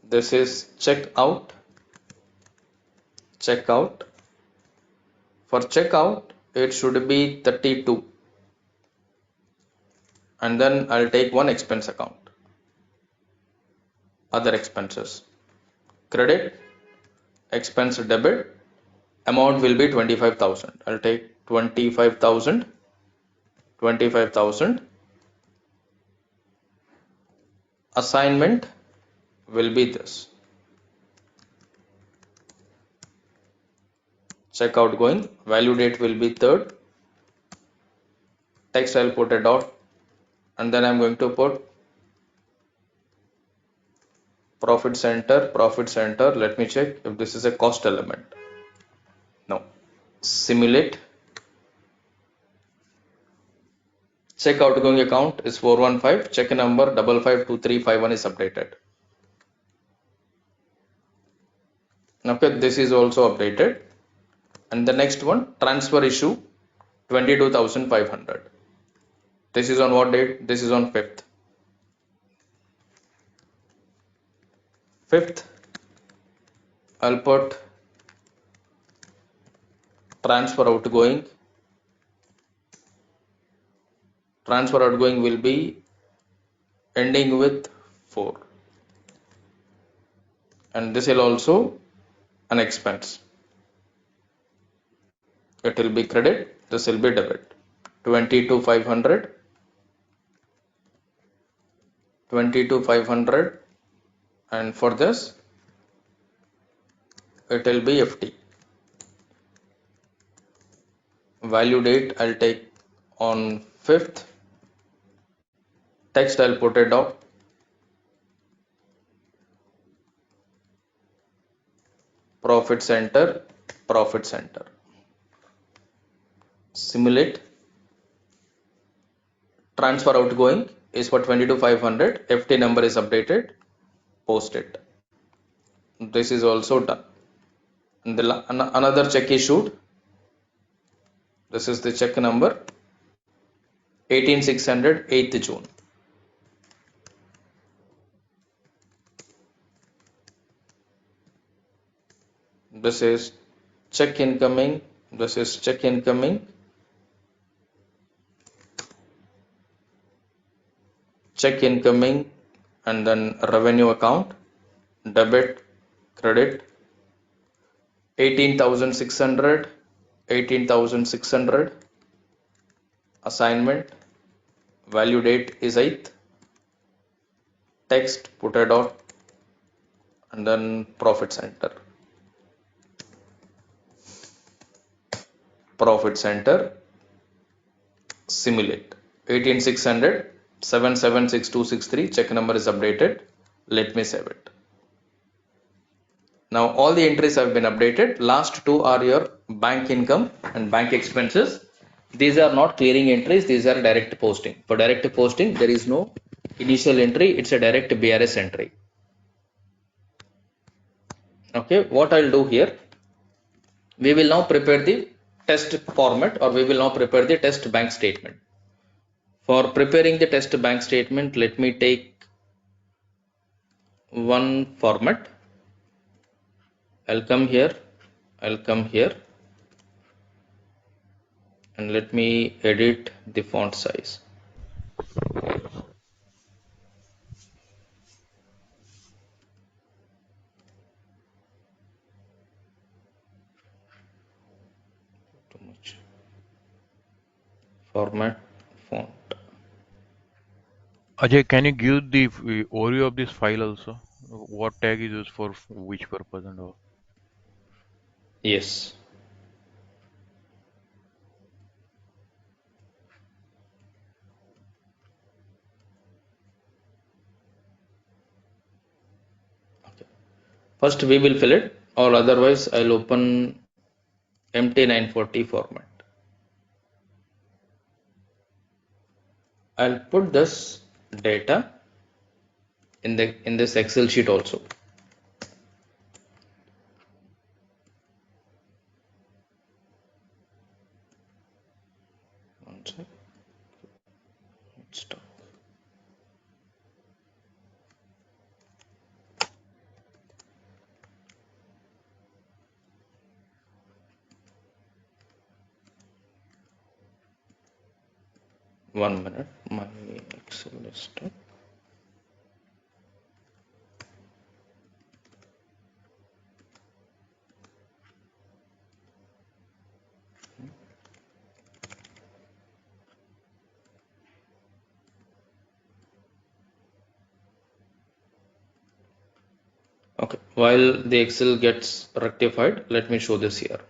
[SPEAKER 2] This is check out. Check out. For checkout, it should be 32. And then I'll take one expense account. Other expenses. Credit, expense debit, Amount will be 25,000. I'll take 25,000. Assignment will be this. Check outgoing. Value date will be 3rd. Text I'll put a dot, and then I'm going to put profit center. Let me check if this is a cost element. No. Simulate. Check outgoing account is 415. Check number 552351 is updated. Okay, this is also updated. And the next one, transfer issue 22,500. This is on what date? This is on 5th. 5th, I'll put transfer outgoing. Transfer outgoing will be ending with 4. And this will also an expense. It will be credit, this will be debit. 22,500. And for this, it will be FT. Value date I'll take on 5th. Text I'll put it up. Profit center. Simulate. Transfer outgoing is for 22,500. FT number is updated. Post it. This is also done. And another check issued. This is the check number 18,600, 8th June. This is check incoming. Check incoming, and then revenue account, debit, credit, 18,600. Assignment, value date is 8th. Text, put a dot, and then profit center. Simulate. 18,600, 776263. Check number is updated. Let me save it. Now all the entries have been updated. Last two are your bank income and bank expenses. These are not clearing entries, these are direct posting. For direct posting, there is no initial entry, it's a direct BRS entry. Okay, what I'll do here, we will now prepare the test format, or we will now prepare the test bank statement. For preparing the test bank statement, let me take one format. I'll come here, and let me edit the font size. Too much. Format, font.
[SPEAKER 7] Ajay, can you give the overview of this file also? What tag is used for which purpose and all?
[SPEAKER 2] Yes. Okay. First we will fill it, or otherwise I'll open empty 940 format. I'll put this data in this Excel sheet also. One sec. Stop. One minute, my Excel is stuck. Okay, while the Excel gets rectified, let me show this here.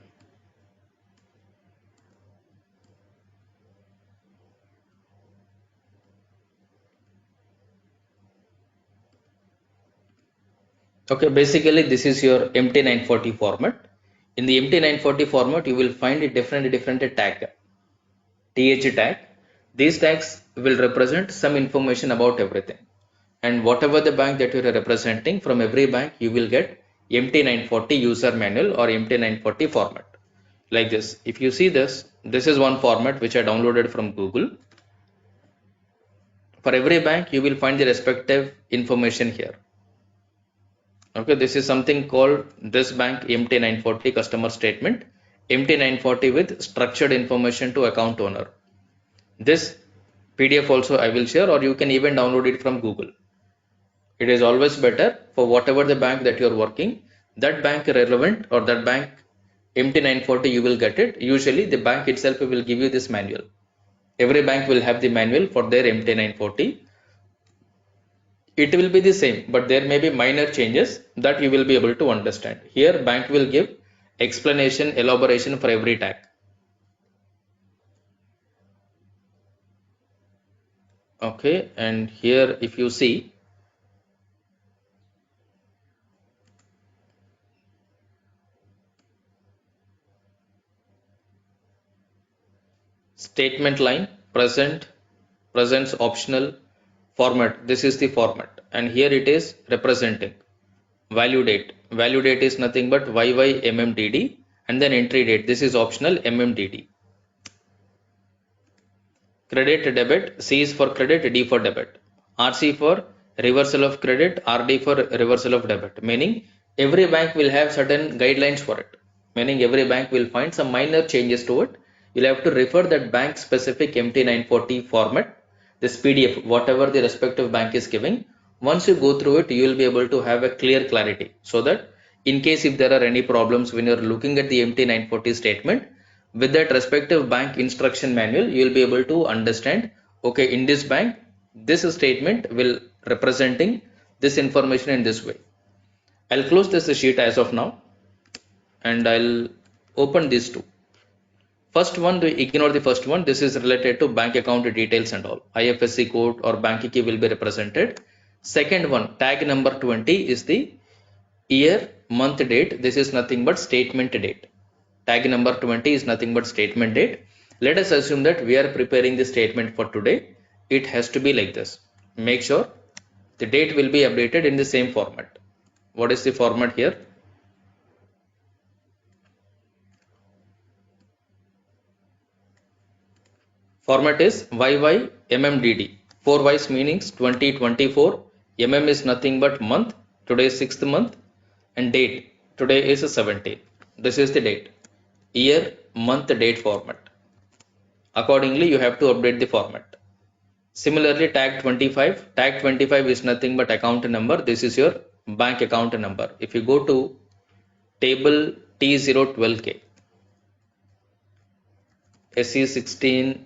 [SPEAKER 2] Okay, basically this is your MT940 format. In the MT940 format, you will find a different tag, TH tag. These tags will represent some information about everything. And whatever the bank that you are representing, from every bank, you will get MT940 user manual or MT940 format. Like this. If you see this, this is one format which I downloaded from Google. For every bank, you will find the respective information here. Okay, this is something called this bank MT940 customer statement, MT940 with structured information to account owner. This PDF also I will share, or you can even download it from Google. It is always better for whatever the bank that you are working, that bank relevant or that bank MT940 you will get it. Usually the bank itself will give you this manual. Every bank will have the manual for their MT940. It will be the same, but there may be minor changes that you will be able to understand. Here bank will give explanation, elaboration for every tag. Okay, and here if you see, statement line, presents optional, format, this is the format, and here it is representing. Value date is nothing but YYMMDD, and then entry date, this is optional MMDD. Credit debit, C is for credit, D for debit. RC for reversal of credit, RD for reversal of debit. Meaning every bank will have certain guidelines for it. Meaning every bank will find some minor changes to it. You'll have to refer that bank specific MT940 format, this PDF, whatever the respective bank is giving. Once you go through it, you will be able to have a clear clarity, so that in case if there are any problems when you're looking at the MT940 statement, with that respective bank instruction manual, you will be able to understand, okay, in this bank, this statement will representing this information in this way. I'll close this sheet as of now, and I'll open these two. First one, ignore the first one. This is related to bank account details and all. IFSC code or bank key will be represented. Second one, tag number 20 is the year, month, date. This is nothing but statement date. Tag number 20 is nothing but statement date. Let us assume that we are preparing the statement for today. It has to be like this. Make sure the date will be updated in the same format. What is the format here? Format is YYMMDD. 4 Y's meanings 2024. MM is nothing but month. Today is 6th month. And date. Today is 17th. This is the date. Year, month, date format. Accordingly, you have to update the format. Similarly, tag 25. Tag 25 is nothing but account number. This is your bank account number. If you go to table T012K, SE16N,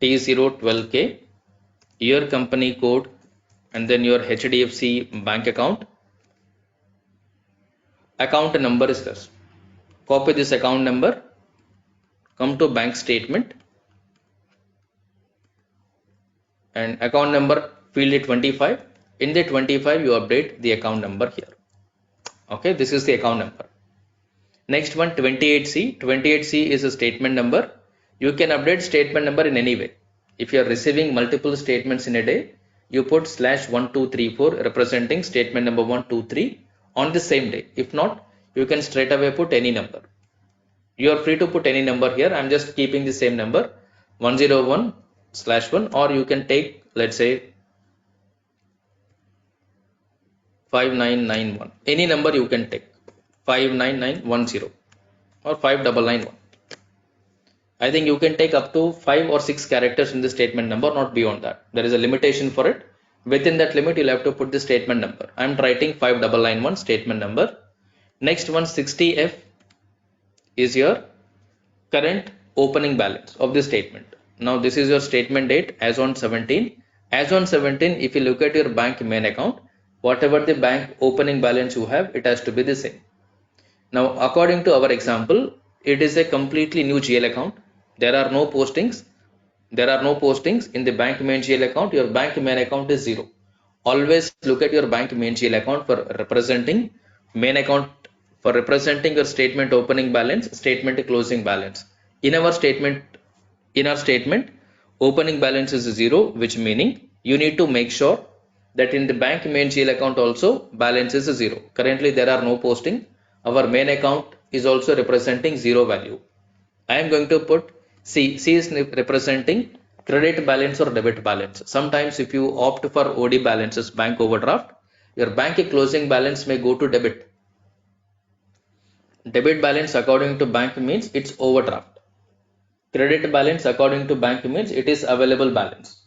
[SPEAKER 2] T012K, your company code, and then your HDFC bank account. Account number is this. Copy this account number, come to bank statement, and account number field 25. In the 25, you update the account number here. Okay, this is the account number. Next one, 28C. 28C is a statement number. You can update statement number in any way. If you are receiving multiple statements in a day, you put /1234 representing statement number 1, 2, 3 on the same day. If not, you can straight away put any number. You are free to put any number here. I'm just keeping the same number 101/1, or you can take, let's say, 5991. Any number you can take, 59910 or 5991. I think you can take up to 5 or 6 characters in the statement number, not beyond that. There is a limitation for it. Within that limit, you'll have to put the statement number. I'm writing 5991 statement number. Next one, 60F is your current opening balance of the statement. Now this is your statement date as on 17. As on 17, if you look at your bank main account, Whatever the bank opening balance you have, it has to be the same. Now, according to our example, it is a completely new GL account. There are no postings. There are no postings in the bank main GL account. Your bank main account is 0. Always look at your bank main GL account for representing main account, for representing your statement opening balance, statement closing balance. In our statement, opening balance is 0, which meaning you need to make sure that in the bank main GL account also balance is 0. Currently there are no posting. Our main account is also representing 0 value. I am going to put C. C is representing credit balance or debit balance. Sometimes if you opt for OD balances, bank overdraft, your bank closing balance may go to debit. Debit balance according to bank means it's overdraft. Credit balance according to bank means it is available balance.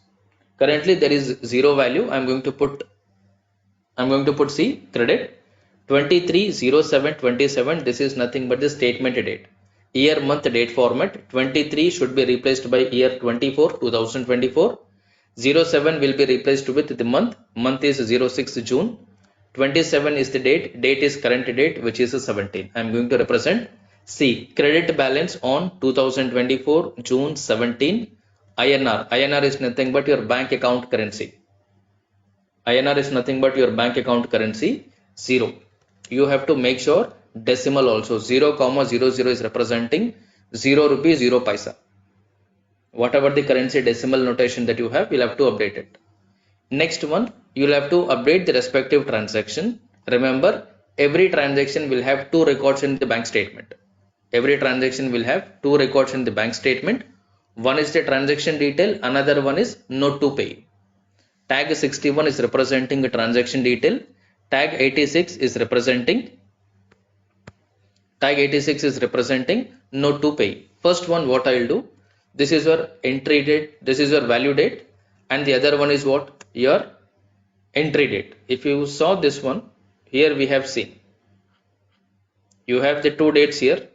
[SPEAKER 2] Currently there is 0 value. I'm going to put C, credit 23/07/27. This is nothing but the statement date. Year month date format. 23 should be replaced by year 2024. 07 will be replaced with the month is 06 June. 27 is the date is current date, which is 17. I am going to represent C, credit balance on 2024 June 17 INR. INR is nothing but your bank account currency. INR is nothing but your bank account currency, 0. You have to make sure decimal also. 0,00 is representing 0 rupee 0 paisa. Whatever the currency decimal notation that you have, you'll have to update it. Next one, you'll have to update the respective transaction. Remember, every transaction will have 2 records in the bank statement. Every transaction will have 2 records in the bank statement. One is the transaction detail, another one is note to pay. Tag 61 is representing a transaction detail. Tag 86 is representing note to pay. First one, what I will do, this is your entry date, this is your value date, and the other one is what? Your entry date. If you saw this one, here we have seen, you have the 2 dates here.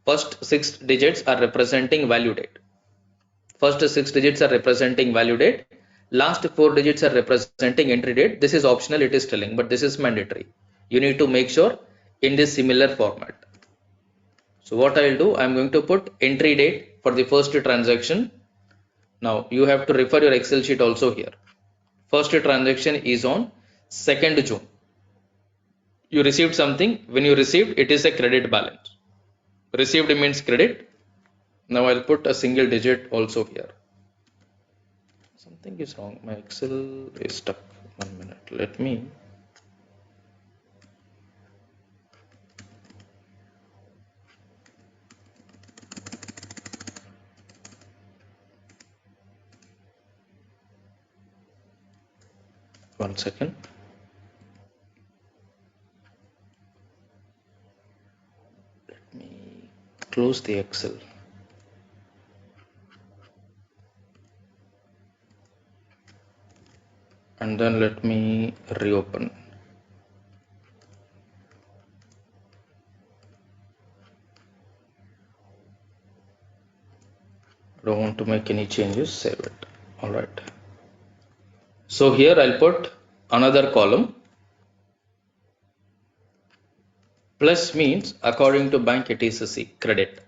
[SPEAKER 2] First 6 digits are representing value date. First 6 digits are representing value date. Last 4 digits are representing entry date. This is optional, it is telling, but this is mandatory. You need to make sure in this similar format. So what I will do, I am going to put entry date for the first transaction. Now you have to refer your Excel sheet also here. First transaction is on 2nd June. You received something. When you received, it is a credit balance. Received means credit. Now I'll put a single digit also here. Something is wrong. My Excel is stuck. 1 minute. Let me. One second. Let me close the Excel. And then let me reopen. I don't want to make any changes, save it. Alright. So here I'll put another column. Plus means according to bank it is a C, credit.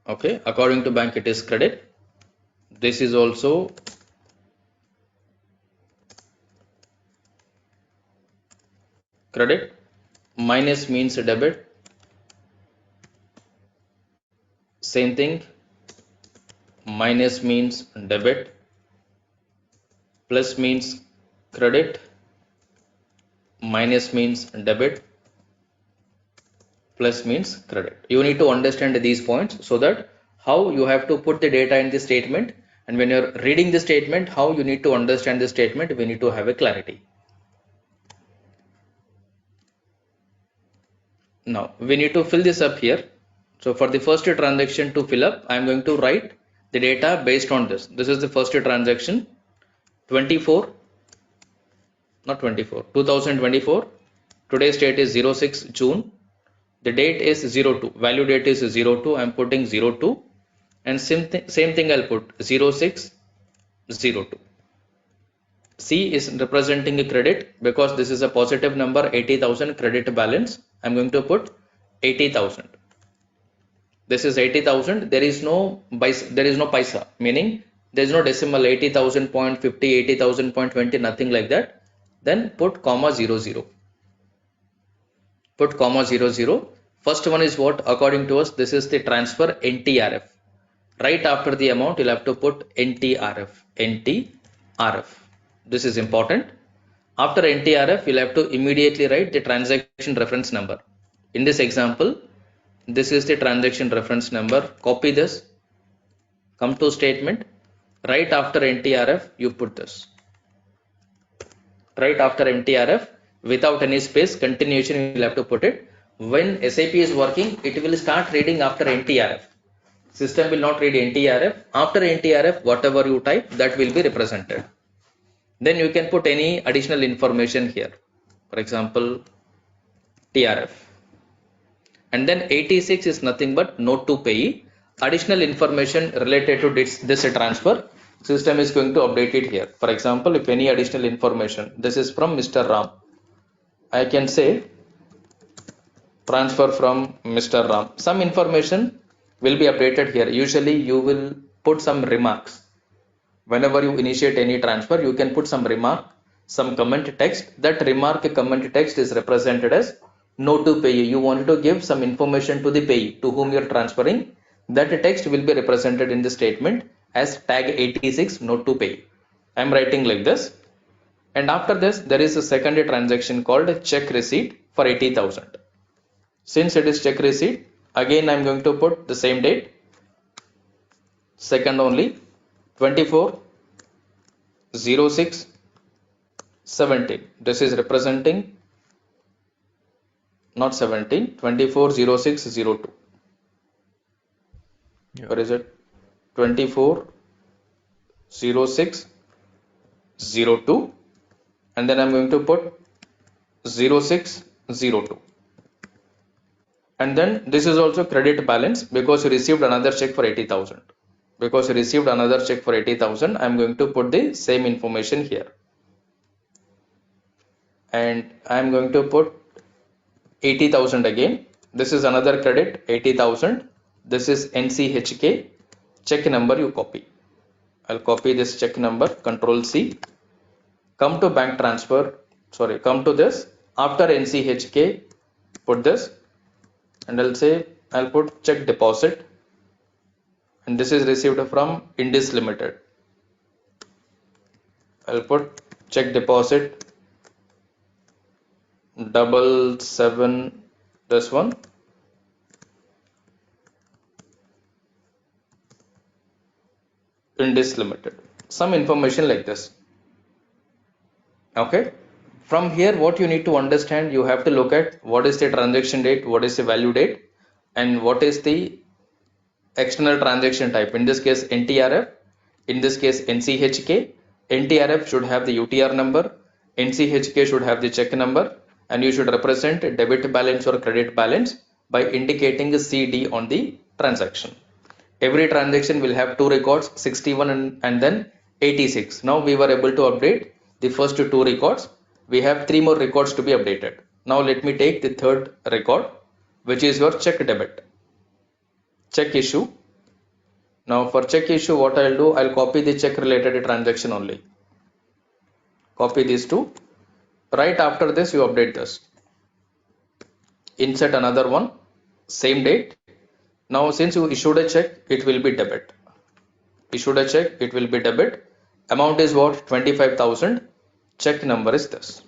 [SPEAKER 2] Okay, according to bank it is credit. This is also credit. Minus means debit. Same thing. Minus means debit. Plus means credit. Minus means debit. Plus means credit. You need to understand these points so that how you have to put the data in the statement, and when you're reading the statement, how you need to understand the statement, we need to have a clarity. Now we need to fill this up here. So for the first transaction to fill up, I am going to write the data based on this. This is the first transaction, 2024. Today's date is 06 June. The date is 02. Value date is 02. I am putting 02. And same thing I'll put 06 02. C is representing a credit because this is a positive number, 80,000 credit balance. I'm going to put 80,000. This is 80,000. There is no paisa, meaning there is no decimal 80,000.50, 80,000.20, nothing like that. Then put comma 00. Put comma 00. First one is what? According to us, this is the transfer NTRF. Right after the amount, you'll have to put NTRF. NTRF. This is important. After NTRF, you'll have to immediately write the transaction reference number. In this example, this is the transaction reference number. Copy this. Come to statement. Right after NTRF, you put this. Right after NTRF, without any space, continuation, you'll have to put it. When SAP is working, it will start reading after NTRF. System will not read NTRF. After NTRF, whatever you type, that will be represented. Then you can put any additional information here. For example, TRF. And then 86 is nothing but note to payee. Additional information related to this transfer, system is going to update it here. For example, if any additional information, this is from Mr. Ram. I can say transfer from Mr. Ram. Some information will be updated here. Usually you will put some remarks. Whenever you initiate any transfer, you can put some remark, some comment text. That remark comment text is represented as note to payee. You want to give some information to the payee to whom you are transferring. That text will be represented in the statement as tag 86 note to payee. I am writing like this. And after this, there is a secondary transaction called check receipt for 80,000. Since it is check receipt, again I am going to put the same date, second only, 24/06/17. This is representing not 17, 24/06/02.
[SPEAKER 7] Yeah.
[SPEAKER 2] Where is it? 24/06/02, and then I'm going to put 06/02. And then this is also credit balance because you received another check for 80,000. Because you received another check for 80,000, I'm going to put the same information here. And I'm going to put 80,000 again. This is another credit, 80,000. This is NCHK. Check number you copy. I'll copy this check number, Control C. Come to bank transfer. Sorry, come to this. After NCHK, put this. And I'll put check deposit. And this is received from Indus Limited. I'll put check deposit 77, this one, Indus Limited. Some information like this. Okay. From here, what you need to understand, you have to look at what is the transaction date, what is the value date, and what is the external transaction type. In this case, NTRF. In this case, NCHK. NTRF should have the UTR number. NCHK should have the check number. And you should represent debit balance or credit balance by indicating a CD on the transaction. Every transaction will have two records, 61 and then 86. Now we were able to update the first two records. We have three more records to be updated. Now let me take the third record, which is your check debit. Check issue. Now for check issue, what I'll do, I'll copy the check related transaction only. Copy these two. Right after this, you update this. Insert another one, same date. Now since you issued a check, it will be debit. Issued a check, it will be debit. Amount is what? 25,000. Check number is this.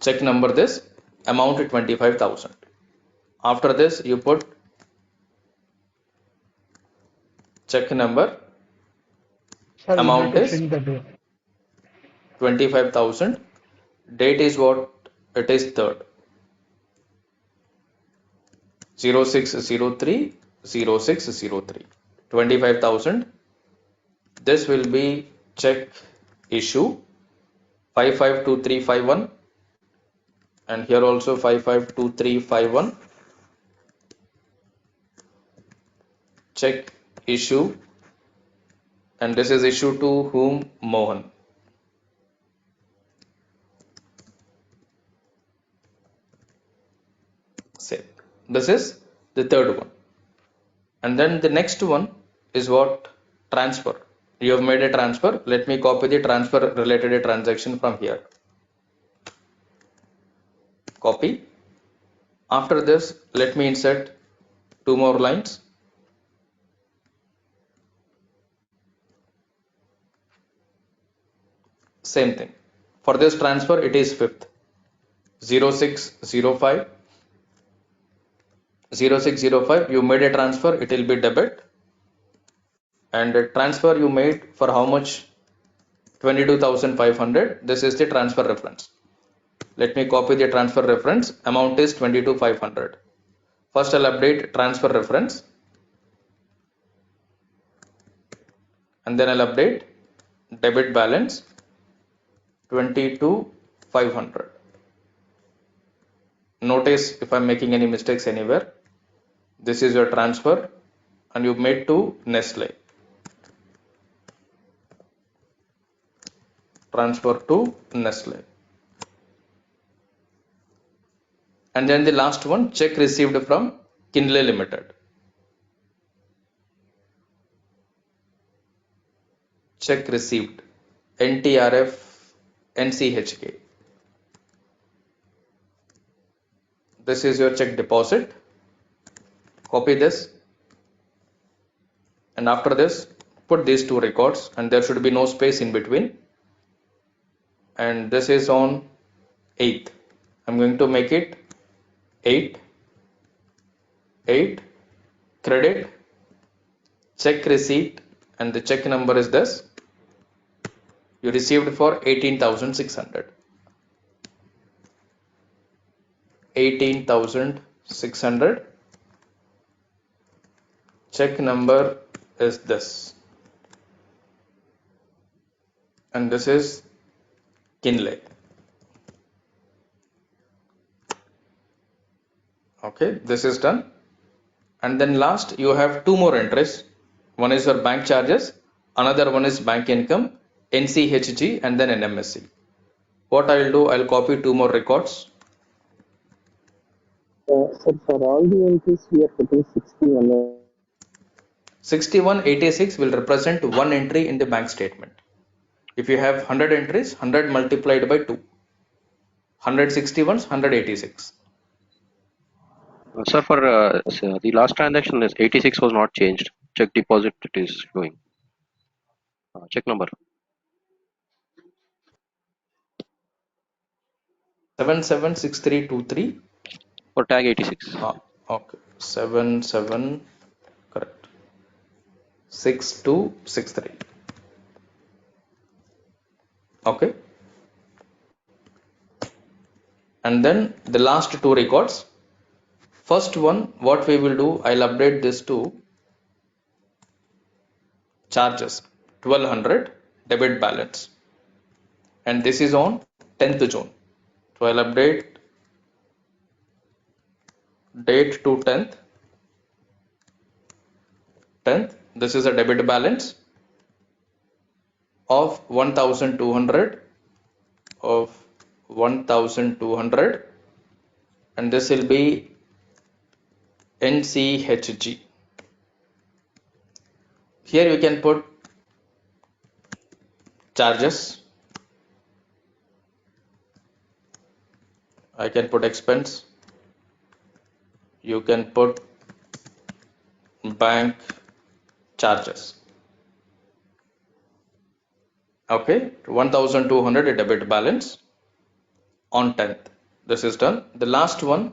[SPEAKER 2] Check number this. Amount 25,000. After this, you put check number.
[SPEAKER 4] Sir, you
[SPEAKER 2] Amount
[SPEAKER 4] have to
[SPEAKER 2] is
[SPEAKER 4] fill the date.
[SPEAKER 2] 25,000. Date is what? It is 3rd. 06/03, 06/03. 25,000. This will be check issue 552351, and here also 552351. Check issue, and this is issue to whom? Mohan. This is the third one. And then the next one is what? Transfer. You have made a transfer. Let me copy the transfer related transaction from here. Copy. After this, let me insert two more lines. Same thing. For this transfer, it is fifth. 0605. 0605. You made a transfer, it will be debit. And the transfer you made for how much? 22,500. This is the transfer reference. Let me copy the transfer reference. Amount is 22,500. First I'll update transfer reference. And then I'll update debit balance 22,500. Notice if I'm making any mistakes anywhere. This is your transfer and you made to Nestle. Transfer to Nestle. And then the last one, check received from Kinley Limited. Check received. NTRF NCHK. This is your check deposit. Copy this. And after this, put these two records and there should be no space in between. And this is on 8th. I'm going to make it 8, 8, credit, check receipt, and the check number is this. You received for 18,600. 18,600. Check number is this. And this is Kinley. Okay, this is done. And then last, you have two more entries. One is your bank charges, another one is bank income, NCHG, and then NMSC. What I'll do, I'll copy two more records.
[SPEAKER 5] Sir, for all the entries, we are putting 61.
[SPEAKER 2] 6186 will represent one entry in the bank statement. If you have 100 entries, 100 multiplied by 2. 161 is 186.
[SPEAKER 8] Sir, for the last transaction is 86 was not changed. Check deposit it is showing. Check number.
[SPEAKER 2] 776323.
[SPEAKER 8] For tag 86.
[SPEAKER 2] Okay. 77, correct. 6263. Okay. And then the last two records. First one, what we will do, I'll update this to charges 1200 debit balance. And this is on 10th June. So I'll update date to 10th. 10th. This is a debit balance of 1200 of 1200 and this will be NCHG. Here you can put charges. I can put expense. You can put bank charges. Okay, 1200 debit balance on 10th. This is done. The last one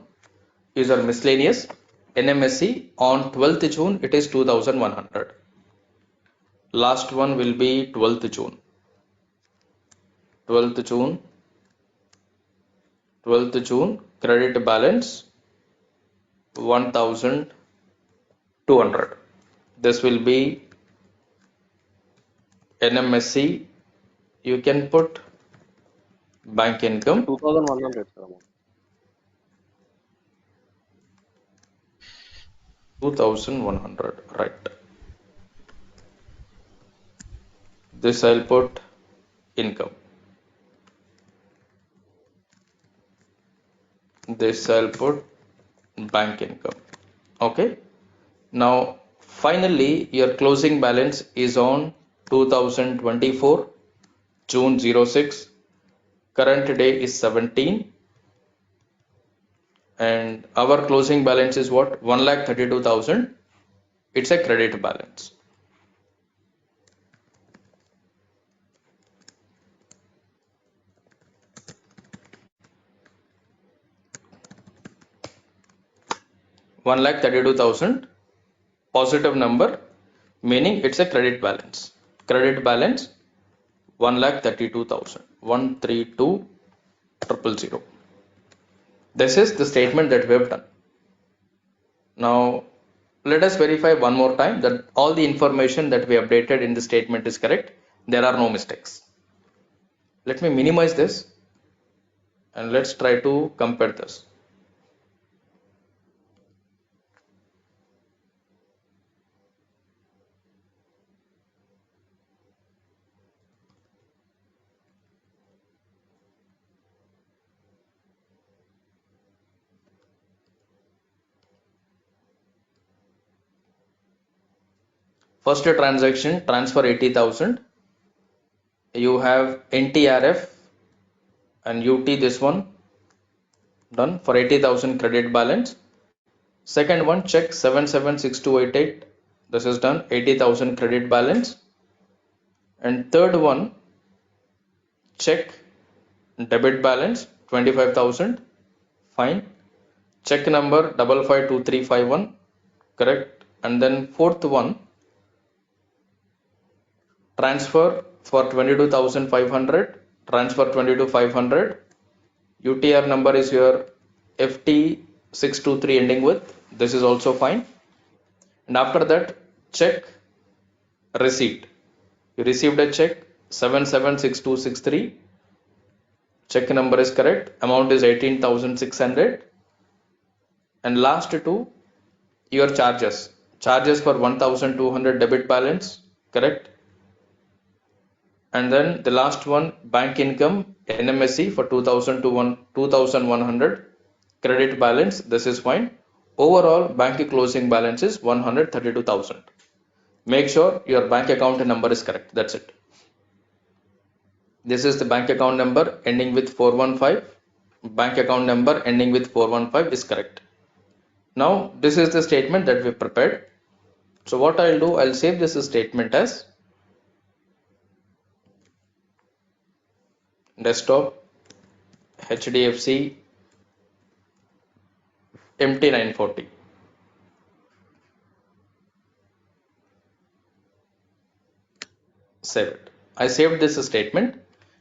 [SPEAKER 2] is our miscellaneous NMSC on 12th June. It is 2100. Last one will be 12th June. 12th June. 12th June credit balance 1200. This will be NMSC. You can put bank income
[SPEAKER 8] 2100.
[SPEAKER 2] 2100, right. This I'll put income. This I'll put bank income. Okay. Now, finally, your closing balance is on 2024 June 06. Current day is 17, and our closing balance is what? 1,32,000. It's a credit balance. One lakh 32,000 positive number, meaning it's a credit balance. Credit balance 1,32,000. 132,000. This is the statement that we have done. Now let us verify one more time that all the information that we updated in the statement is correct. There are no mistakes. Let me minimize this and let's try to compare this. First transaction, transfer 80,000. You have NTRF and UT, this one done for 80,000 credit balance. Second one, check 776288. This is done, 80,000 credit balance. And third one, check debit balance 25,000. Fine. Check number 552351. Correct. And then fourth one, transfer for 22,500. Transfer 22,500. UTR number is your FT623 ending with. This is also fine. And after that, check receipt. You received a check 776263. Check number is correct. Amount is 18,600. And last two, your charges. Charges for 1,200 debit balance. Correct. And then the last one, bank income NMSC for 2,100 credit balance. This is fine. Overall bank closing balance is 132,000. Make sure your bank account number is correct. That's it. This is the bank account number ending with 415. Bank account number ending with 415 is correct. Now this is the statement that we prepared. So what I'll do, I'll save this statement as desktop HDFC MT940. Save it. I saved this statement.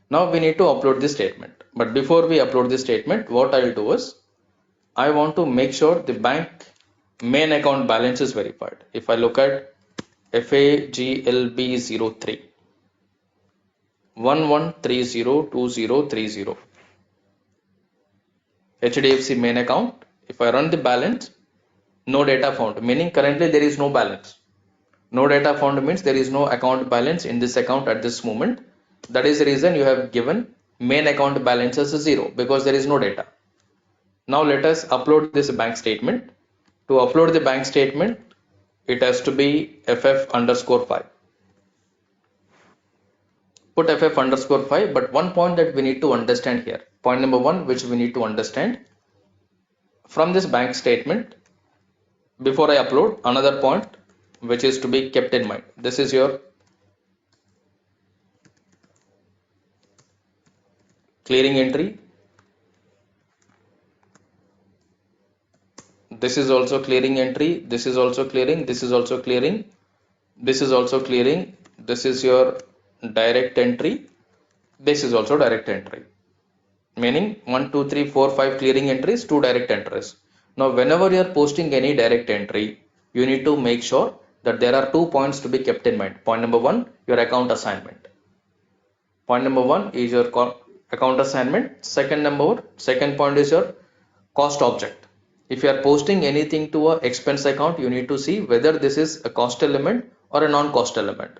[SPEAKER 2] Now we need to upload this statement. But before we upload this statement, what I'll do is I want to make sure the bank main account balance is verified. If I look at FAGLB03 11302030 HDFC main account, if I run the balance, no data found, meaning currently there is no balance. No data found means there is no account balance in this account at this moment. That is the reason you have given main account balance as 0, because there is no data. Now let us upload this bank statement. To upload the bank statement, it has to be FF_5. Put FF_5, but one point that we need to understand here. Point number one, which we need to understand from this bank statement, before I upload, another point which is to be kept in mind. This is your clearing entry. This is also clearing entry. This is also clearing. This is also clearing. This is also clearing. This is your direct entry. This is also direct entry. Meaning 1, 2, 3, 4, 5 clearing entries, 2 direct entries. Now, whenever you are posting any direct entry, you need to make sure that there are 2 points to be kept in mind. Point number one, your account assignment. Point number one is your account assignment. Second point is your cost object. If you are posting anything to a expense account, you need to see whether this is a cost element or a non-cost element.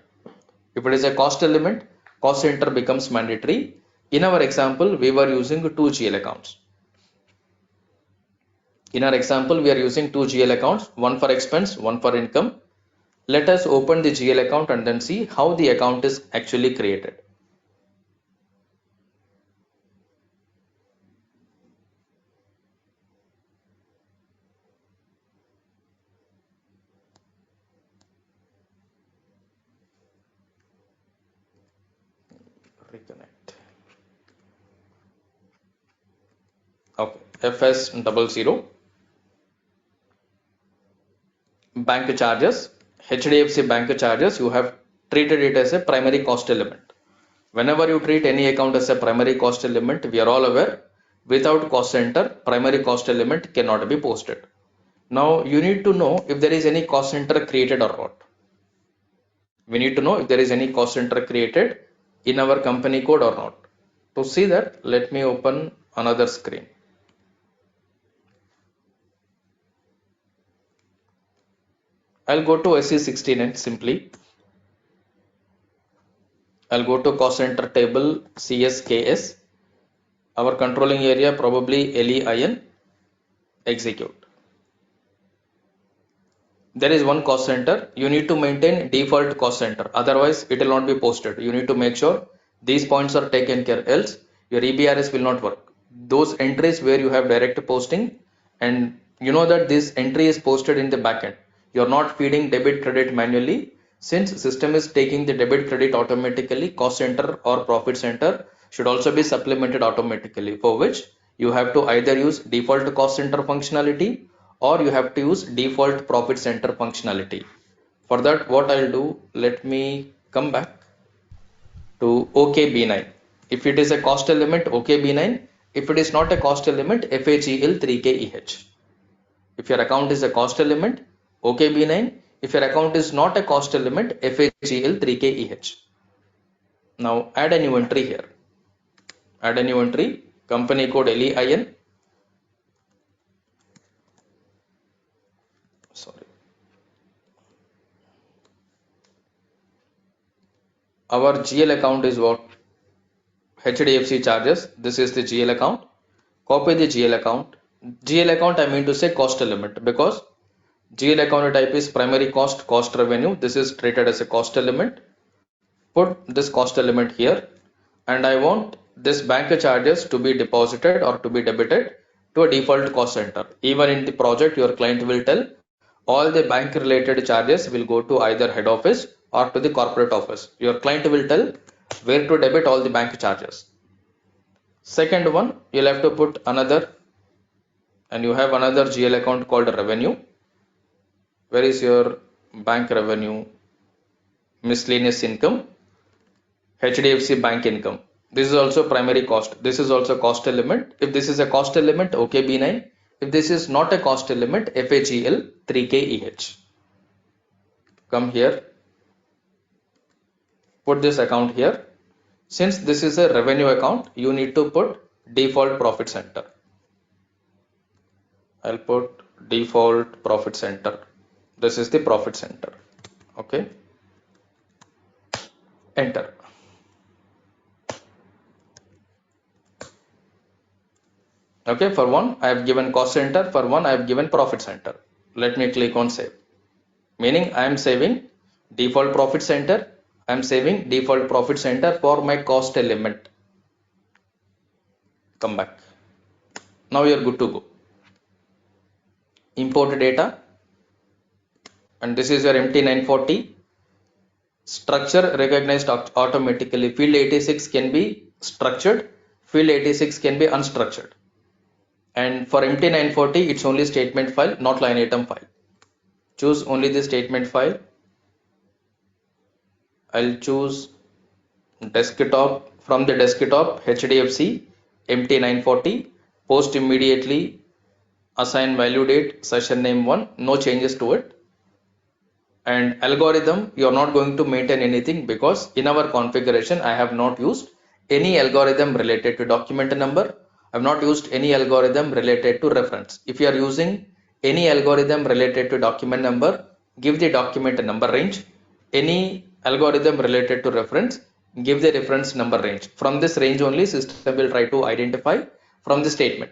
[SPEAKER 2] If it is a cost element, cost center becomes mandatory. In our example, we were using 2 GL accounts. In our example, we are using two GL accounts, one for expense, one for income. Let us open the GL account and then see how the account is actually created. Reconnect. Okay, FS00. Bank charges, HDFC bank charges, you have treated it as a primary cost element. Whenever you treat any account as a primary cost element, we are all aware, without cost center, primary cost element cannot be posted. Now you need to know if there is any cost center created or not. We need to know if there is any cost center created in our company code or not. To see that, let me open another screen. I'll go to SE69 simply. I'll go to cost center table CSKS. Our controlling area probably LEIN. Execute. There is one cost center. You need to maintain default cost center. Otherwise, it will not be posted. You need to make sure these points are taken care. Else, your E-BRS will not work. Those entries where you have direct posting, and you know that this entry is posted in the backend. You're not feeding debit credit manually. Since system is taking the debit credit automatically, cost center or profit center should also be supplemented automatically, for which you have to either use default cost center functionality or you have to use default profit center functionality. For that, what I'll do, let me come back to OKB9. If it is a cost element, OKB9. If it is not a cost element, FAGL 3KEH. If your account is a cost element, OKB9. If your account is not a cost element, FAGL 3KEH. Now add a new entry here. Add a new entry, company code LEIN. Sorry. Our GL account is what? HDFC charges. This is the GL account. Copy the GL account. GL account, I mean to say cost element, because GL account type is primary cost, cost revenue. This is treated as a cost element. Put this cost element here, and I want this bank charges to be deposited or to be debited to a default cost center. Even in the project, your client will tell all the bank related charges will go to either head office or to the corporate office. Your client will tell where to debit all the bank charges. Second one, you'll have to put another, and you have another GL account called revenue. Where is your bank revenue? Miscellaneous income, HDFC bank income. This is also primary cost. This is also cost element. If this is a cost element, OKB9. If this is not a cost element, FAGL 3KEH. Come here. Put this account here. Since this is a revenue account, you need to put default profit center. I'll put default profit center. This is the profit center. Okay. Enter. Okay, for one I have given cost center, for one I have given profit center. Let me click on save. Meaning I am saving default profit center. I am saving default profit center for my cost element. Come back. Now you are good to go. Import data, and this is your MT940. Structure recognized automatically. Field 86 can be structured, field 86 can be unstructured. And for MT940, it's only statement file, not line item file. Choose only the statement file. I'll choose desktop. From the desktop, HDFC MT940. Post immediately. Assign value date, session name 1. No changes to it. And algorithm, you are not going to maintain anything, because in our configuration I have not used any algorithm related to document number. I have not used any algorithm related to reference. If you are using any algorithm related to document number, give the document number range. Any algorithm related to reference, give the reference number range. From this range only, system will try to identify from the statement.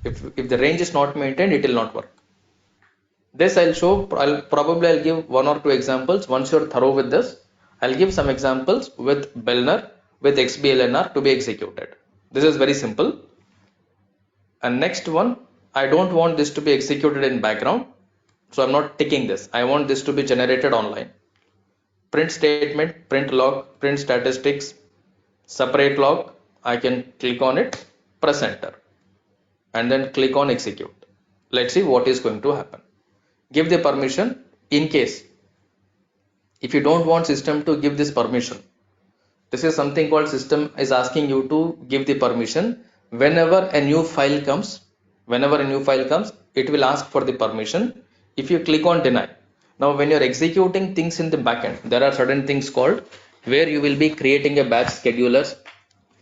[SPEAKER 2] If the range is not maintained, it will not work. This I'll show, I'll give one or two examples. Once you're thorough with this, I'll give some examples with Bellner, with XBLNR to be executed. This is very simple. And next one, I don't want this to be executed in background. So I'm not ticking this. I want this to be generated online. Print statement, print log, print statistics, separate log. I can click on it, press enter, and then click on execute. Let's see what is going to happen. Give the permission in case if you don't want system to give this permission. This is something called system is asking you to give the permission whenever a new file comes. Whenever a new file comes, it will ask for the permission. If you click on deny, now when you're executing things in the backend, there are certain things called where you will be creating a batch schedulers,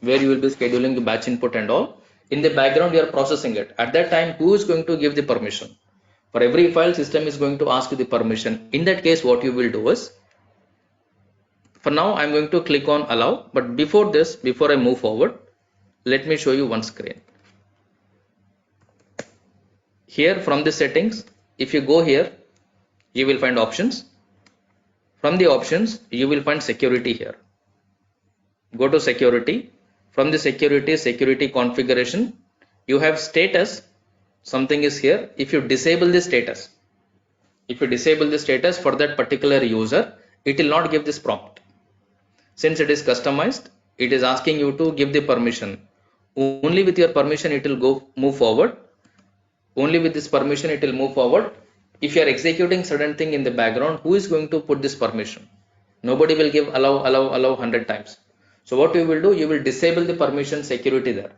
[SPEAKER 2] where you will be scheduling the batch input and all. In the background, you are processing it. At that time, who is going to give the permission? For every file, system is going to ask you the permission. In that case, what you will do is, for now, I'm going to click on allow. But before this, before I move forward, let me show you one screen. Here from the settings, if you go here, you will find options. From the options, you will find security here. Go to security. From the security configuration, you have status. Something is here. If you disable the status, for that particular user, it will not give this prompt. Since it is customized, it is asking you to give the permission. Only with your permission, it will move forward. Only with this permission, it will move forward. If you are executing certain thing in the background, who is going to put this permission? Nobody will give allow 100 times. So what you will do, you will disable the permission security there.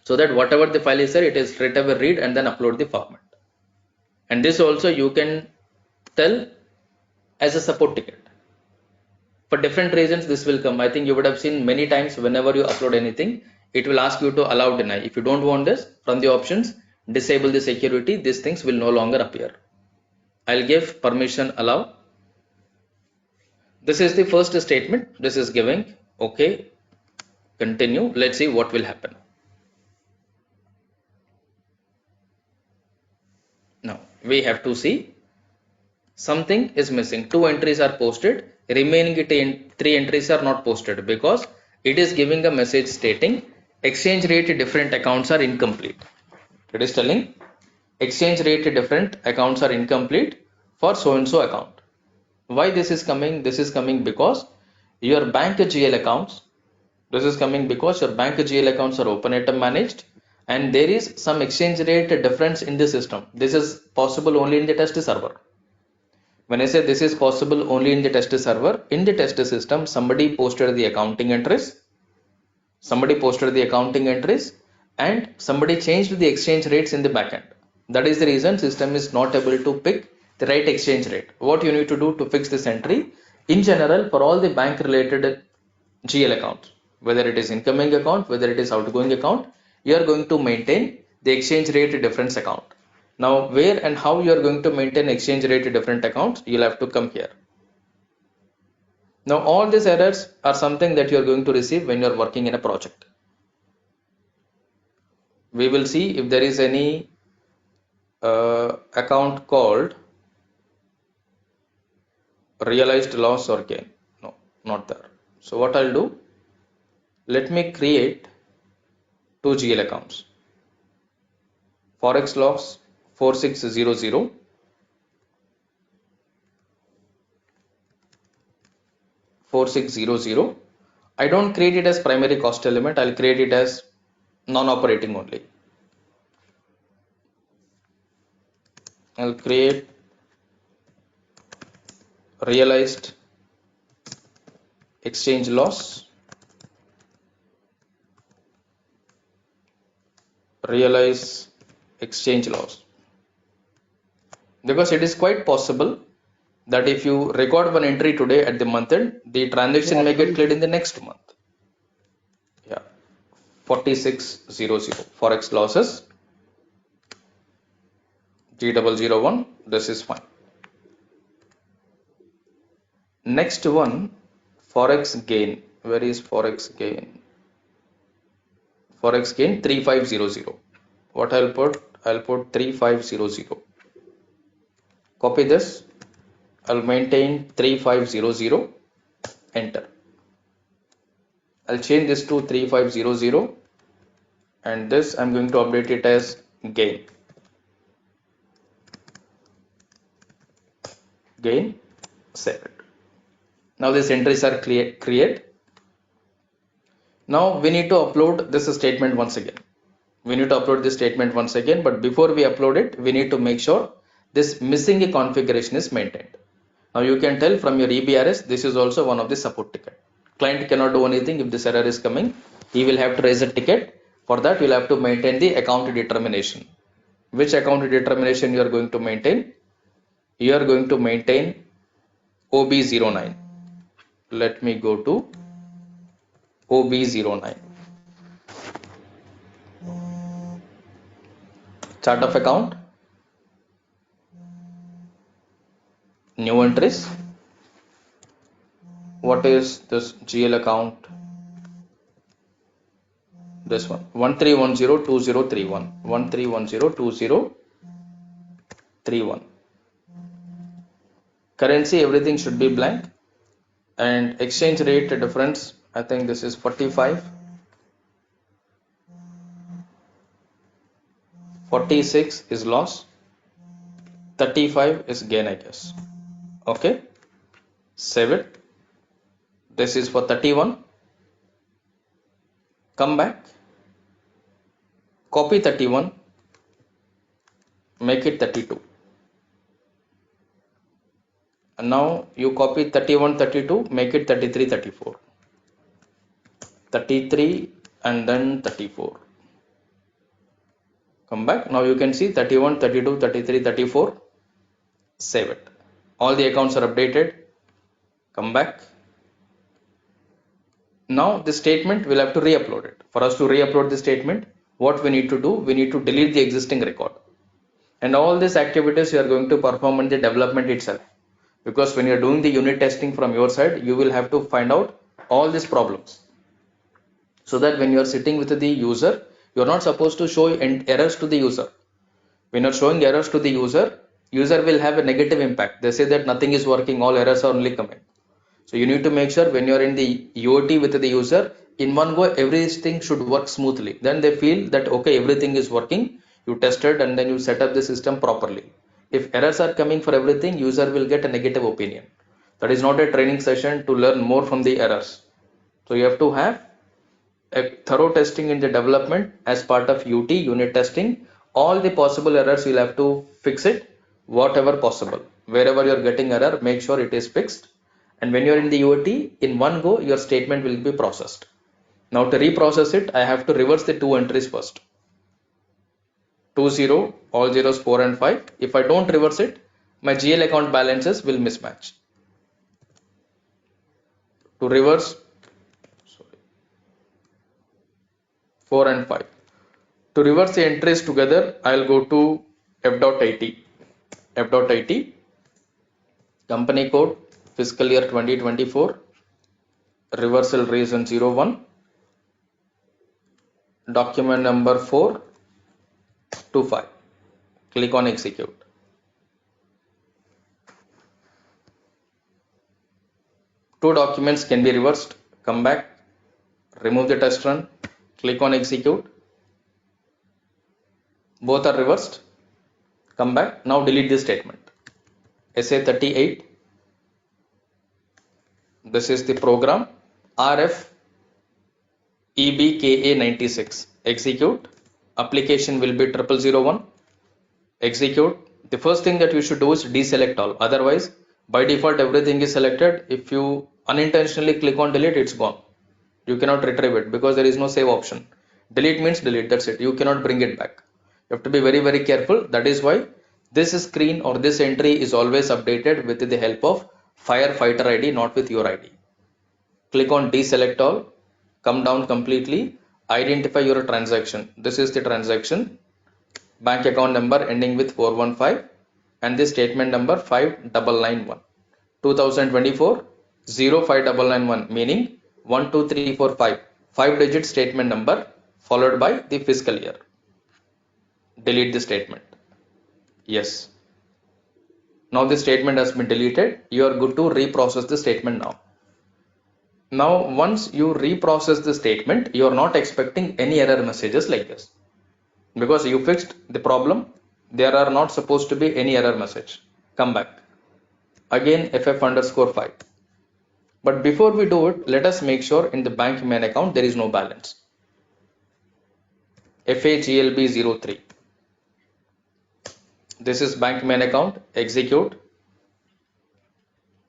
[SPEAKER 2] So that whatever the file is there, it is straight away read and then upload the format. And this also you can tell as a support ticket. For different reasons, this will come. I think you would have seen many times whenever you upload anything, it will ask you to allow deny. If you don't want this, from the options, disable the security, these things will no longer appear. I'll give permission allow. This is the first statement. This is giving okay, continue. Let's see what will happen. Now we have to see something is missing. 2 entries are posted, remaining 3 entries are not posted because it is giving a message stating exchange rate different accounts are incomplete. It is telling exchange rate different accounts are incomplete for so and so account. Why this is coming? This is coming because your bank GL accounts, this is coming because your bank GL accounts are open item managed and there is some exchange rate difference in the system. This is possible only in the test server. When I say this is possible only in the test server, in the test system, somebody posted the accounting entries, and somebody changed the exchange rates in the backend. That is the reason system is not able to pick the right exchange rate. What you need to do to fix this entry, in general, for all the bank related GL accounts, whether it is incoming account, whether it is outgoing account, you are going to maintain the exchange rate difference account. Now, where and how you are going to maintain exchange rate different accounts, you'll have to come here. Now, all these errors are something that you are going to receive when you are working in a project. We will see if there is any account called realized loss or gain. No, not there. So what I'll do, let me create 2 GL accounts. Forex loss 4600, I don't create it as primary cost element, I'll create it as non-operating only. I'll create realized exchange loss, realize exchange loss, because it is quite possible that if you record one entry today at the month end, the transaction may get cleared in the next month. Yeah, 4600 forex losses G001, this is fine. Next one, forex gain. Where is forex gain? Forex gain 3500. What I'll put 3500. Copy this. I'll maintain 3500. Enter. I'll change this to 3500 and this I'm going to update it as gain. Save it. Now these entries are create. Now we need to upload this statement once again. But before we upload it, we need to make sure this missing configuration is maintained. Now you can tell from your E-BRS, this is also one of the support ticket. Client cannot do anything if this error is coming. He will have to raise a ticket. For that, you'll have to maintain the account determination. Which account determination you are going to maintain? You are going to maintain OB09. Let me go to OB09. Chart of account. New entries. What is this GL account? This one 13102031. 13102031. Currency, everything should be blank. And exchange rate difference, I think this is 45. 46 is loss. 35 is gain, I guess. Okay. Save it. This is for 31. Come back. Copy 31. Make it 32. And now you copy 31, 32, make it 33, 34. 33 and then 34. Come back. Now you can see 31, 32, 33, 34. Save it. All the accounts are updated. Come back. Now this statement we'll have to re-upload it. For us to re-upload the statement, what we need to do, we need to delete the existing record. And all these activities you are going to perform in the development itself. Because when you are doing the unit testing from your side, you will have to find out all these problems. So that when you are sitting with the user, you are not supposed to show errors to the user. When you are showing errors to the user will have a negative impact. They say that nothing is working, all errors are only coming. So you need to make sure when you are in the UOT with the user, in one go everything should work smoothly. Then they feel that okay, everything is working. You tested and then you set up the system properly. If errors are coming for everything, user will get a negative opinion. That is not a training session to learn more from the errors. So you have to have a thorough testing in the development as part of UT, unit testing. All the possible errors you'll have to fix it, whatever possible. Wherever you're getting error, make sure it is fixed. And when you're in the UOT, in one go, your statement will be processed. Now to reprocess it, I have to reverse the two entries first. 20, all zeros 4 and 5. If I don't reverse it, my GL account balances will mismatch. To reverse 4 and 5. To reverse the entries together, I'll go to F.IT. F.IT, company code, fiscal year 2024, reversal reason 01, document number 425. Click on execute. Two documents can be reversed. Come back, remove the test run, click on execute. Both are reversed. Come back. Now delete this statement. SA38. This is the program. RF EBKA96. Execute. Application will be 0001. Execute. The first thing that you should do is deselect all. Otherwise, by default, everything is selected. If you unintentionally click on delete, it's gone. You cannot retrieve it because there is no save option. Delete means delete. That's it. You cannot bring it back. You have to be very, very careful. That is why this screen or this entry is always updated with the help of firefighter ID, not with your ID. Click on deselect all. Come down completely. Identify your transaction. This is the transaction. Bank account number ending with 415 and the statement number 5991. 2024 05991 meaning 12345. 5-digit statement number followed by the fiscal year. delete the statement. Yes. Now the statement has been deleted. You are good to reprocess the statement now. Now, once you reprocess the statement, you are not expecting any error messages like this. Because you fixed the problem, there are not supposed to be any error message. Come back. Again, ff_5. But before we do it, let us make sure in the bank main account there is no balance. FAGLB03. This is bank main account. Execute.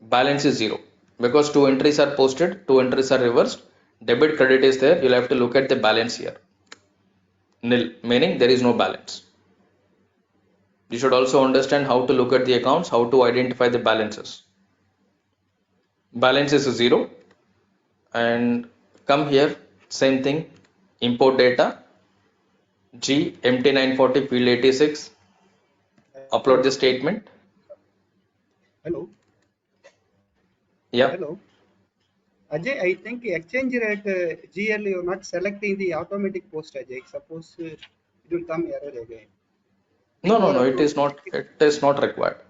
[SPEAKER 2] Balance is 0. Because 2 entries are posted, 2 entries are reversed. Debit credit is there. You'll have to look at the balance here. Nil, meaning there is no balance. You should also understand how to look at the accounts, how to identify the balances. Balance is 0. And come here, same thing. Import data. G empty 940 field 86. Upload the statement.
[SPEAKER 4] Hello.
[SPEAKER 2] Yeah.
[SPEAKER 4] Hello. Ajay, I think exchange rate GL you're not selecting the automatic post, Ajay. Suppose it will come error again.
[SPEAKER 2] No,
[SPEAKER 4] Before
[SPEAKER 2] it is
[SPEAKER 4] uploading.
[SPEAKER 2] not. It is not required.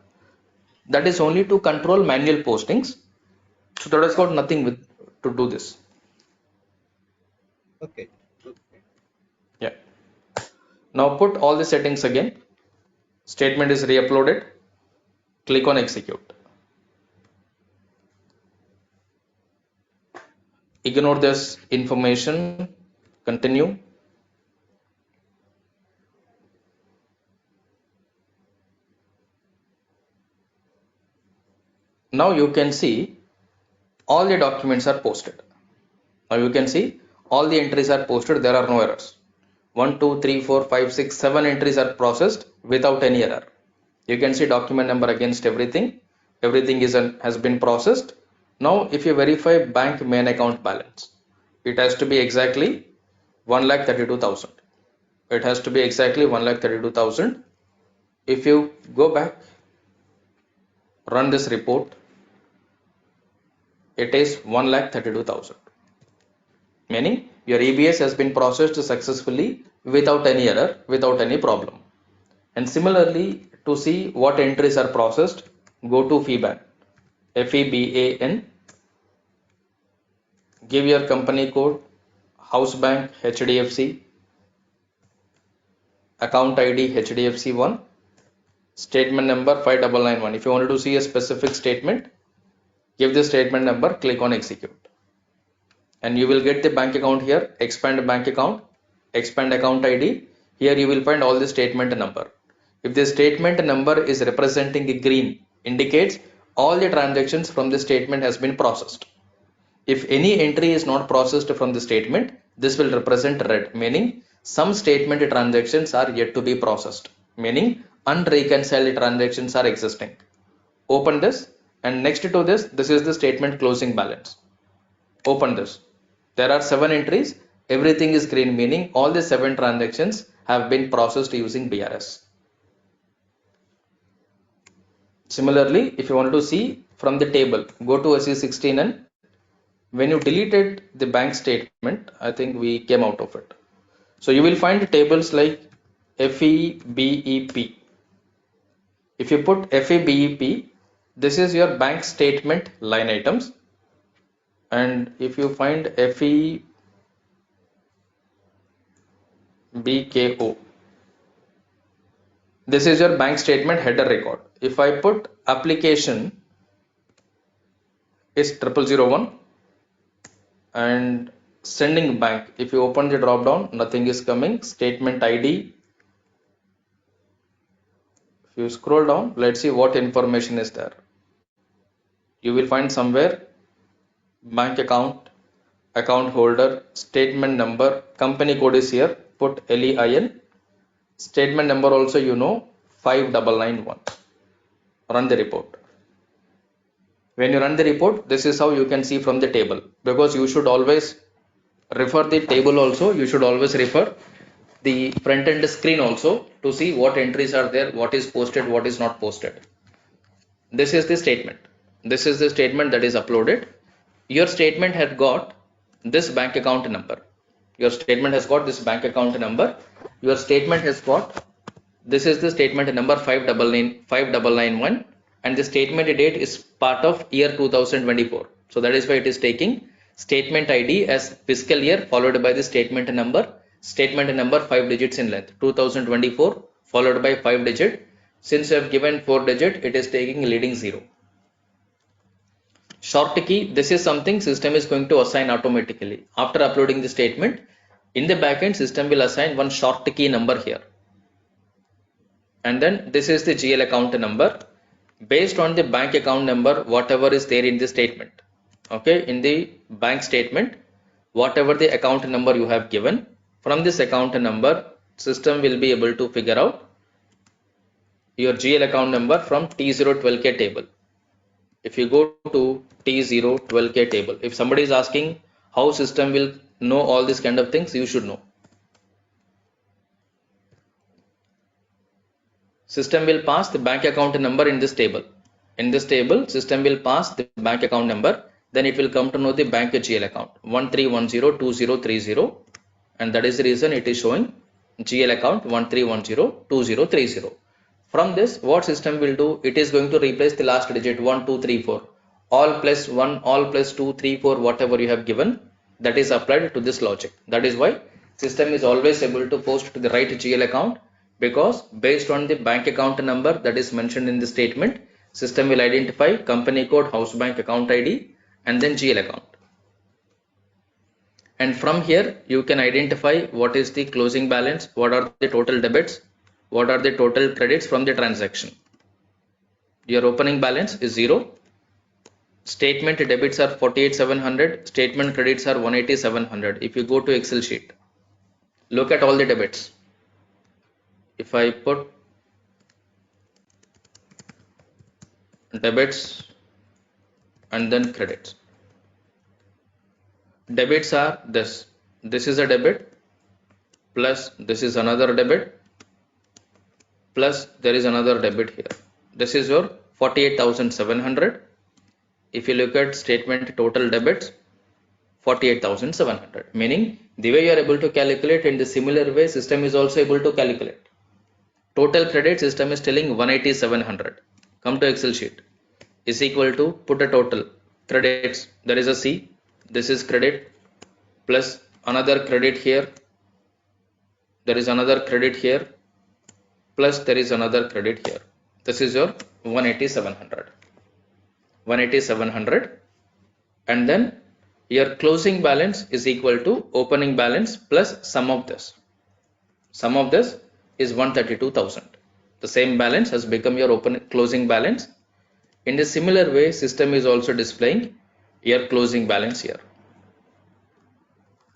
[SPEAKER 2] That is only to control manual postings. So that has got nothing with to do this.
[SPEAKER 4] Okay. Okay.
[SPEAKER 2] Yeah. Now put all the settings again. Statement is re-uploaded. Click on execute. Ignore this information. Continue. Now you can see all the documents are posted. Now you can see all the entries are posted. There are no errors. 1, 2, 3, 4, 5, 6, 7 entries are processed without any error. You can see document number against everything. Everything has been processed. Now if you verify bank main account balance, it has to be exactly 1,32,000. It has to be exactly 1,32,000. If you go back, run this report, it is 1,32,000. Meaning your EBS has been processed successfully without any error, without any problem. And similarly, to see what entries are processed, go to FEBAN. FEBAN. Give your company code, house bank HDFC, account ID HDFC1, statement number 5991. If you wanted to see a specific statement, give the statement number, click on execute. And you will get the bank account here, expand bank account, expand account ID. Here you will find all the statement number. If the statement number is representing a green, indicates all the transactions from the statement has been processed. If any entry is not processed from the statement, this will represent red, meaning some statement transactions are yet to be processed, meaning unreconciled transactions are existing. Open this, and next to this, this is the statement closing balance. Open this. There are 7 entries. Everything is green, meaning all the 7 transactions have been processed using BRS. Similarly, if you wanted to see from the table, go to SE16, and when you deleted the bank statement, I think we came out of it. So you will find tables like FEBEP. If you put FEBEP, this is your bank statement line items. And if you find FEBKO, this is your bank statement header record. If I put application is 0001 and sending bank, if you open the drop down, nothing is coming. Statement ID, if you scroll down, let's see what information is there. You will find somewhere bank account, account holder, statement number, company code is here, put LEIN, statement number also 5991. Run the report. When you run the report, this is how you can see from the table, because you should always refer the table also, you should always refer the front end screen also to see what entries are there, what is posted, what is not posted. This is the statement. This is the statement that is uploaded. Your statement has got this bank account number. Your statement has got this bank account number. Your statement has got This is the statement number 5991, and the statement date is part of year 2024. So that is why it is taking statement ID as fiscal year followed by the statement number 5 digits in length, 2024 followed by 5 digit. Since you have given 4 digit, it is taking leading 0. Short key, this is something system is going to assign automatically. After uploading the statement, in the backend system will assign one short key number here. And then this is the GL account number based on the bank account number, whatever is there in the statement. Okay, in the bank statement, whatever the account number you have given, from this account number, system will be able to figure out your GL account number from T012K table. If you go to T012K table, if somebody is asking how system will know all these kind of things, you should know. System will pass the bank account number in this table. In this table, system will pass the bank account number. Then it will come to know the bank GL account 13102030, and that is the reason it is showing GL account 13102030. From this, what system will do? It is going to replace the last digit 1, 2, 3, 4. All plus 1, all plus 2, 3, 4, whatever you have given, that is applied to this logic. That is why system is always able to post to the right GL account, because based on the bank account number that is mentioned in the statement, system will identify company code, house bank account ID, and then GL account. And from here, you can identify what is the closing balance, what are the total debits, what are the total credits from the transaction. Your opening balance is 0. Statement debits are 48,700. Statement credits are 180,700. If you go to Excel sheet, look at all the debits. If I put debits and then credits, debits are this. This is a debit, plus this is another debit, plus there is another debit here. This is your 48,700. If you look at statement total debits, 48,700, meaning the way you are able to calculate, in the similar way system is also able to calculate. Total credit, system is telling 180,700. Come to Excel sheet, is equal to, put a total credits, there is a C, this is credit, plus another credit here, there is another credit here, plus there is another credit here. This is your 180,700, and then your closing balance is equal to opening balance plus sum of this. Sum of this is 132,000. The same balance has become your closing balance. In a similar way, system is also displaying your closing balance here.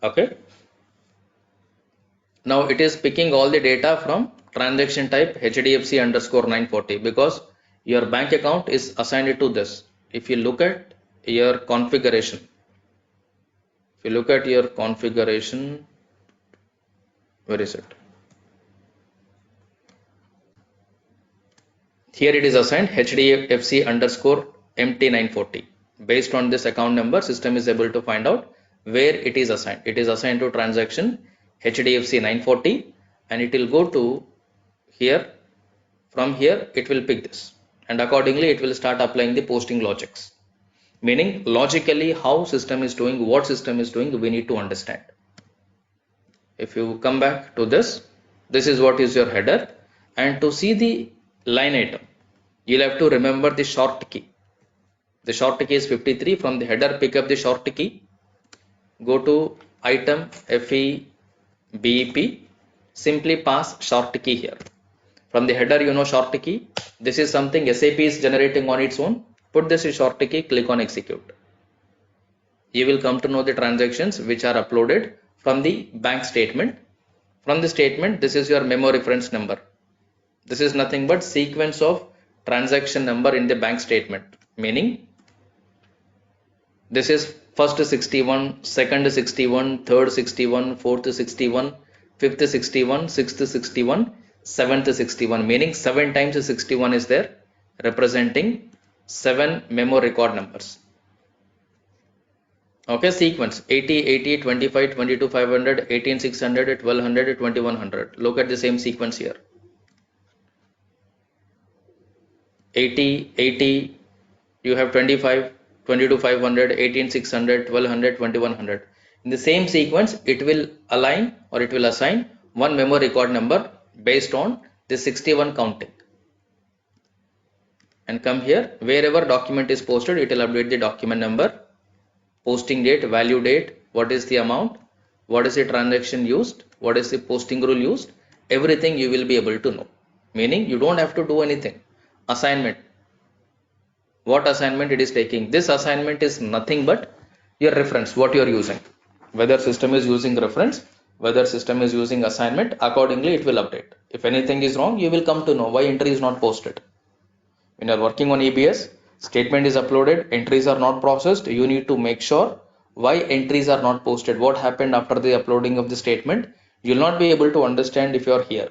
[SPEAKER 2] Okay. Now it is picking all the data from transaction type HDFC underscore 940, because your bank account is assigned to this. If you look at your configuration, where is it? Here it is assigned HDFC underscore MT940. Based on this account number, system is able to find out where it is assigned. It is assigned to transaction HDFC 940, and it will go to here. From here, it will pick this, and accordingly, it will start applying the posting logics. Meaning, logically, how system is doing, what system is doing, we need to understand. If you come back to this, this is what is your header, and to see the line item, you'll have to remember the short key. The short key is 53. From the header, pick up the short key, go to item FEBP, simply pass short key here. From the header, you know short key. This is something SAP is generating on its own. Put this short key, click on execute. You will come to know the transactions which are uploaded from the bank statement. From the statement, this is your memo reference number. This is nothing but sequence of transaction number in the bank statement. Meaning, this is first 61, second 61, third 61, fourth 61, fifth 61, sixth 61, seventh 61. Meaning 7 times 61 is there, representing 7 memo record numbers. Okay, sequence 80, 80, 25, 22, 500, 18, 600, 1200, 2100. Look at the same sequence here. 80, 80, you have 25, 22,500, 18,600, 1,200, 2,100. In the same sequence, it will align or it will assign one memory record number based on the 61 counting. And come here, wherever document is posted, it will update the document number, posting date, value date, what is the amount, what is the transaction used, what is the posting rule used, everything you will be able to know. Meaning you don't have to do anything. Assignment. What assignment it is taking? This assignment is nothing but your reference, what you are using. Whether system is using reference, whether system is using assignment, accordingly it will update. If anything is wrong, you will come to know why entry is not posted. When you are working on E-BRS, statement is uploaded, entries are not processed, you need to make sure why entries are not posted, what happened after the uploading of the statement. You will not be able to understand if you are here.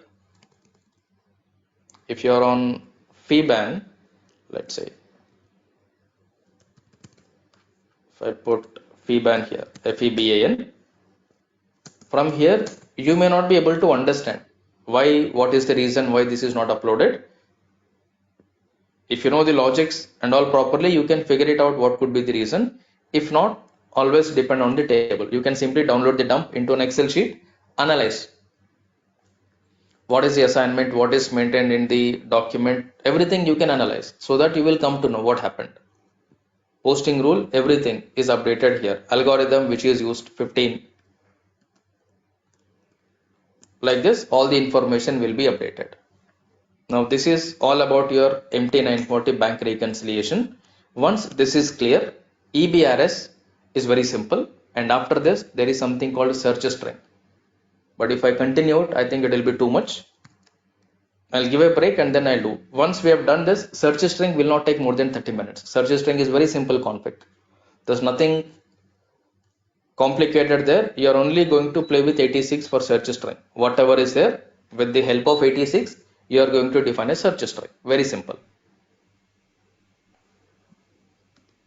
[SPEAKER 2] If you are on FEBAN, let's say, if I put FEBAN here, FEBAN, from here you may not be able to understand why, what is the reason why this is not uploaded. If you know the logics and all properly, you can figure it out what could be the reason. If not, always depend on the table. You can simply download the dump into an Excel sheet, analyze what is the assignment, what is maintained in the document, everything you can analyze so that you will come to know what happened. Posting rule, everything is updated here. Algorithm which is used 15. Like this, all the information will be updated. Now this is all about your MT940 bank reconciliation. Once this is clear, E-BRS is very simple, and after this there is something called search string. But if I continue it, I think it will be too much. I'll give a break and then I'll do. Once we have done this, search string will not take more than 30 minutes. Search string is very simple config. There's nothing complicated there. You are only going to play with 86 for search string. Whatever is there, with the help of 86, you are going to define a search string. Very simple.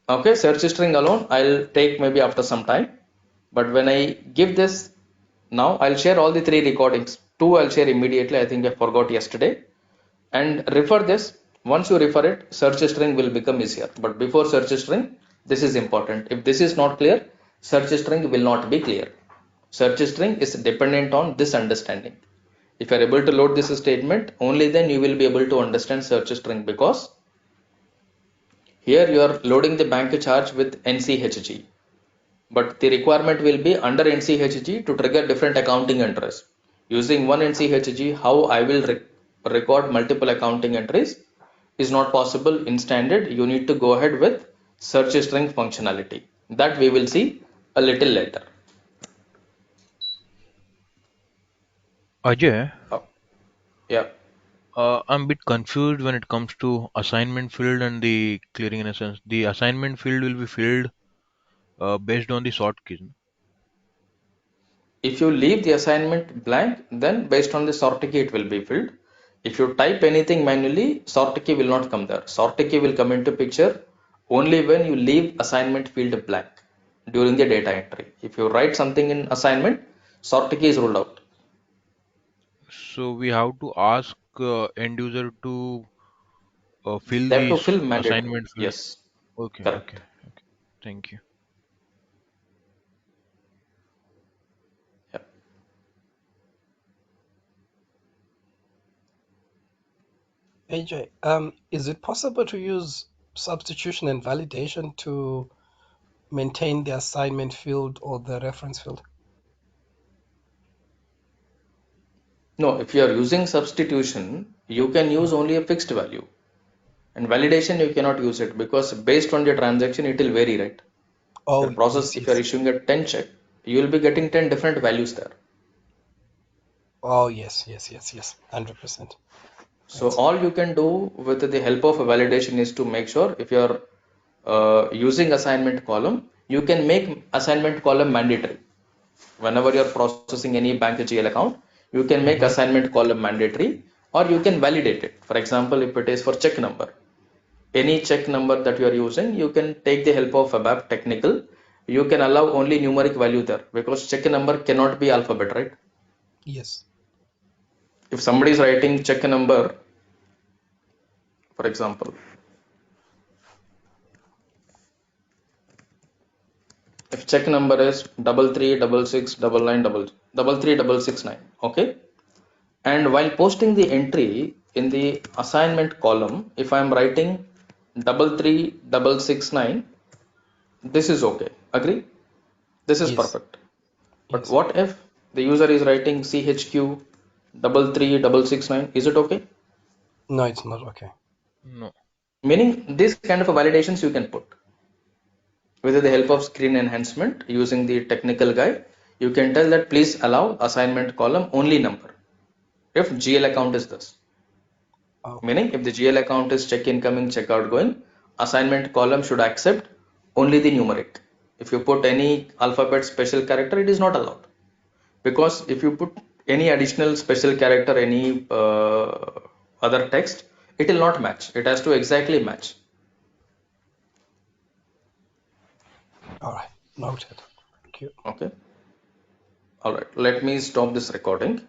[SPEAKER 2] Okay, search string alone I'll take maybe after some time, but when I give this now, I'll share all the 3 recordings. 2 I'll share immediately, I think I forgot yesterday, and refer this. Once you refer it, search string will become easier, but before search string, this is important. If this is not clear, search string will not be clear. Search string is dependent on this understanding. If you are able to load this statement, only then you will be able to understand search string, because here you are loading the bank charge with NCHG, but the requirement will be under NCHG to trigger different accounting entries. Using one NCHG, how I will record multiple accounting entries is not possible in standard. You need to go ahead with search string functionality. That we will see a little later.
[SPEAKER 7] Ajay,
[SPEAKER 2] Oh, yeah.
[SPEAKER 7] I'm a bit confused when it comes to assignment field and the clearing in a sense. The assignment field will be filled based on the sort keys. No?
[SPEAKER 2] If you leave the assignment blank, then based on the sort key it will be filled. If you type anything manually, sort key will not come there. Sort key will come into picture only when you leave assignment field blank during the data entry. If you write something in assignment, sort key is ruled out.
[SPEAKER 7] So we have to ask end user to fill
[SPEAKER 2] They have to
[SPEAKER 7] these
[SPEAKER 2] fill mandatory.
[SPEAKER 7] assignment field.
[SPEAKER 2] Yes,
[SPEAKER 7] Okay,
[SPEAKER 2] correct.
[SPEAKER 7] okay, okay. Thank you.
[SPEAKER 2] Yeah.
[SPEAKER 9] AJ, is it possible to use substitution and validation to maintain the assignment field or the reference field?
[SPEAKER 2] No, if you are using substitution, you can use only a fixed value. And validation, you cannot use it because based on the transaction, it will vary, right? Your
[SPEAKER 9] Oh,
[SPEAKER 2] process,
[SPEAKER 9] yes,
[SPEAKER 2] if you are
[SPEAKER 9] yes.
[SPEAKER 2] issuing a 10 check, you will be getting 10 different values there.
[SPEAKER 9] Oh, yes, yes, yes, yes. 100%.
[SPEAKER 2] So
[SPEAKER 9] Thanks.
[SPEAKER 2] all you can do with the help of a validation is to make sure if you are using assignment column, you can make assignment column mandatory. Whenever you are processing any bank GL account, you can make
[SPEAKER 9] Mm-hmm.
[SPEAKER 2] assignment column mandatory, or you can validate it. For example, if it is for check number, any check number that you are using, you can take the help of ABAP technical. You can allow only numeric value there because check number cannot be alphabet, right?
[SPEAKER 9] Yes.
[SPEAKER 2] If somebody is writing check number, for example, If check number is 336699 okay, and while posting the entry in the assignment column, if I am writing 33669, this is okay. Agree? This is
[SPEAKER 9] Yes.
[SPEAKER 2] perfect. But
[SPEAKER 9] Yes.
[SPEAKER 2] what if the user is writing CHQ 33669? Is it okay?
[SPEAKER 9] No, it's not okay.
[SPEAKER 7] No.
[SPEAKER 2] Meaning this kind of a validations you can put with the help
[SPEAKER 9] Okay.
[SPEAKER 2] of screen enhancement using the technical guide. You can tell that please allow assignment column only number if GL account is this.
[SPEAKER 9] Okay.
[SPEAKER 2] Meaning if the GL account is check incoming, check outgoing, assignment column should accept only the numeric. If you put any alphabet special character, it is not allowed. Because if you put any additional special character, any other text, it will not match. It has to exactly match.
[SPEAKER 9] All right. Noted. Thank you.
[SPEAKER 2] Okay. All right. Let me stop this recording.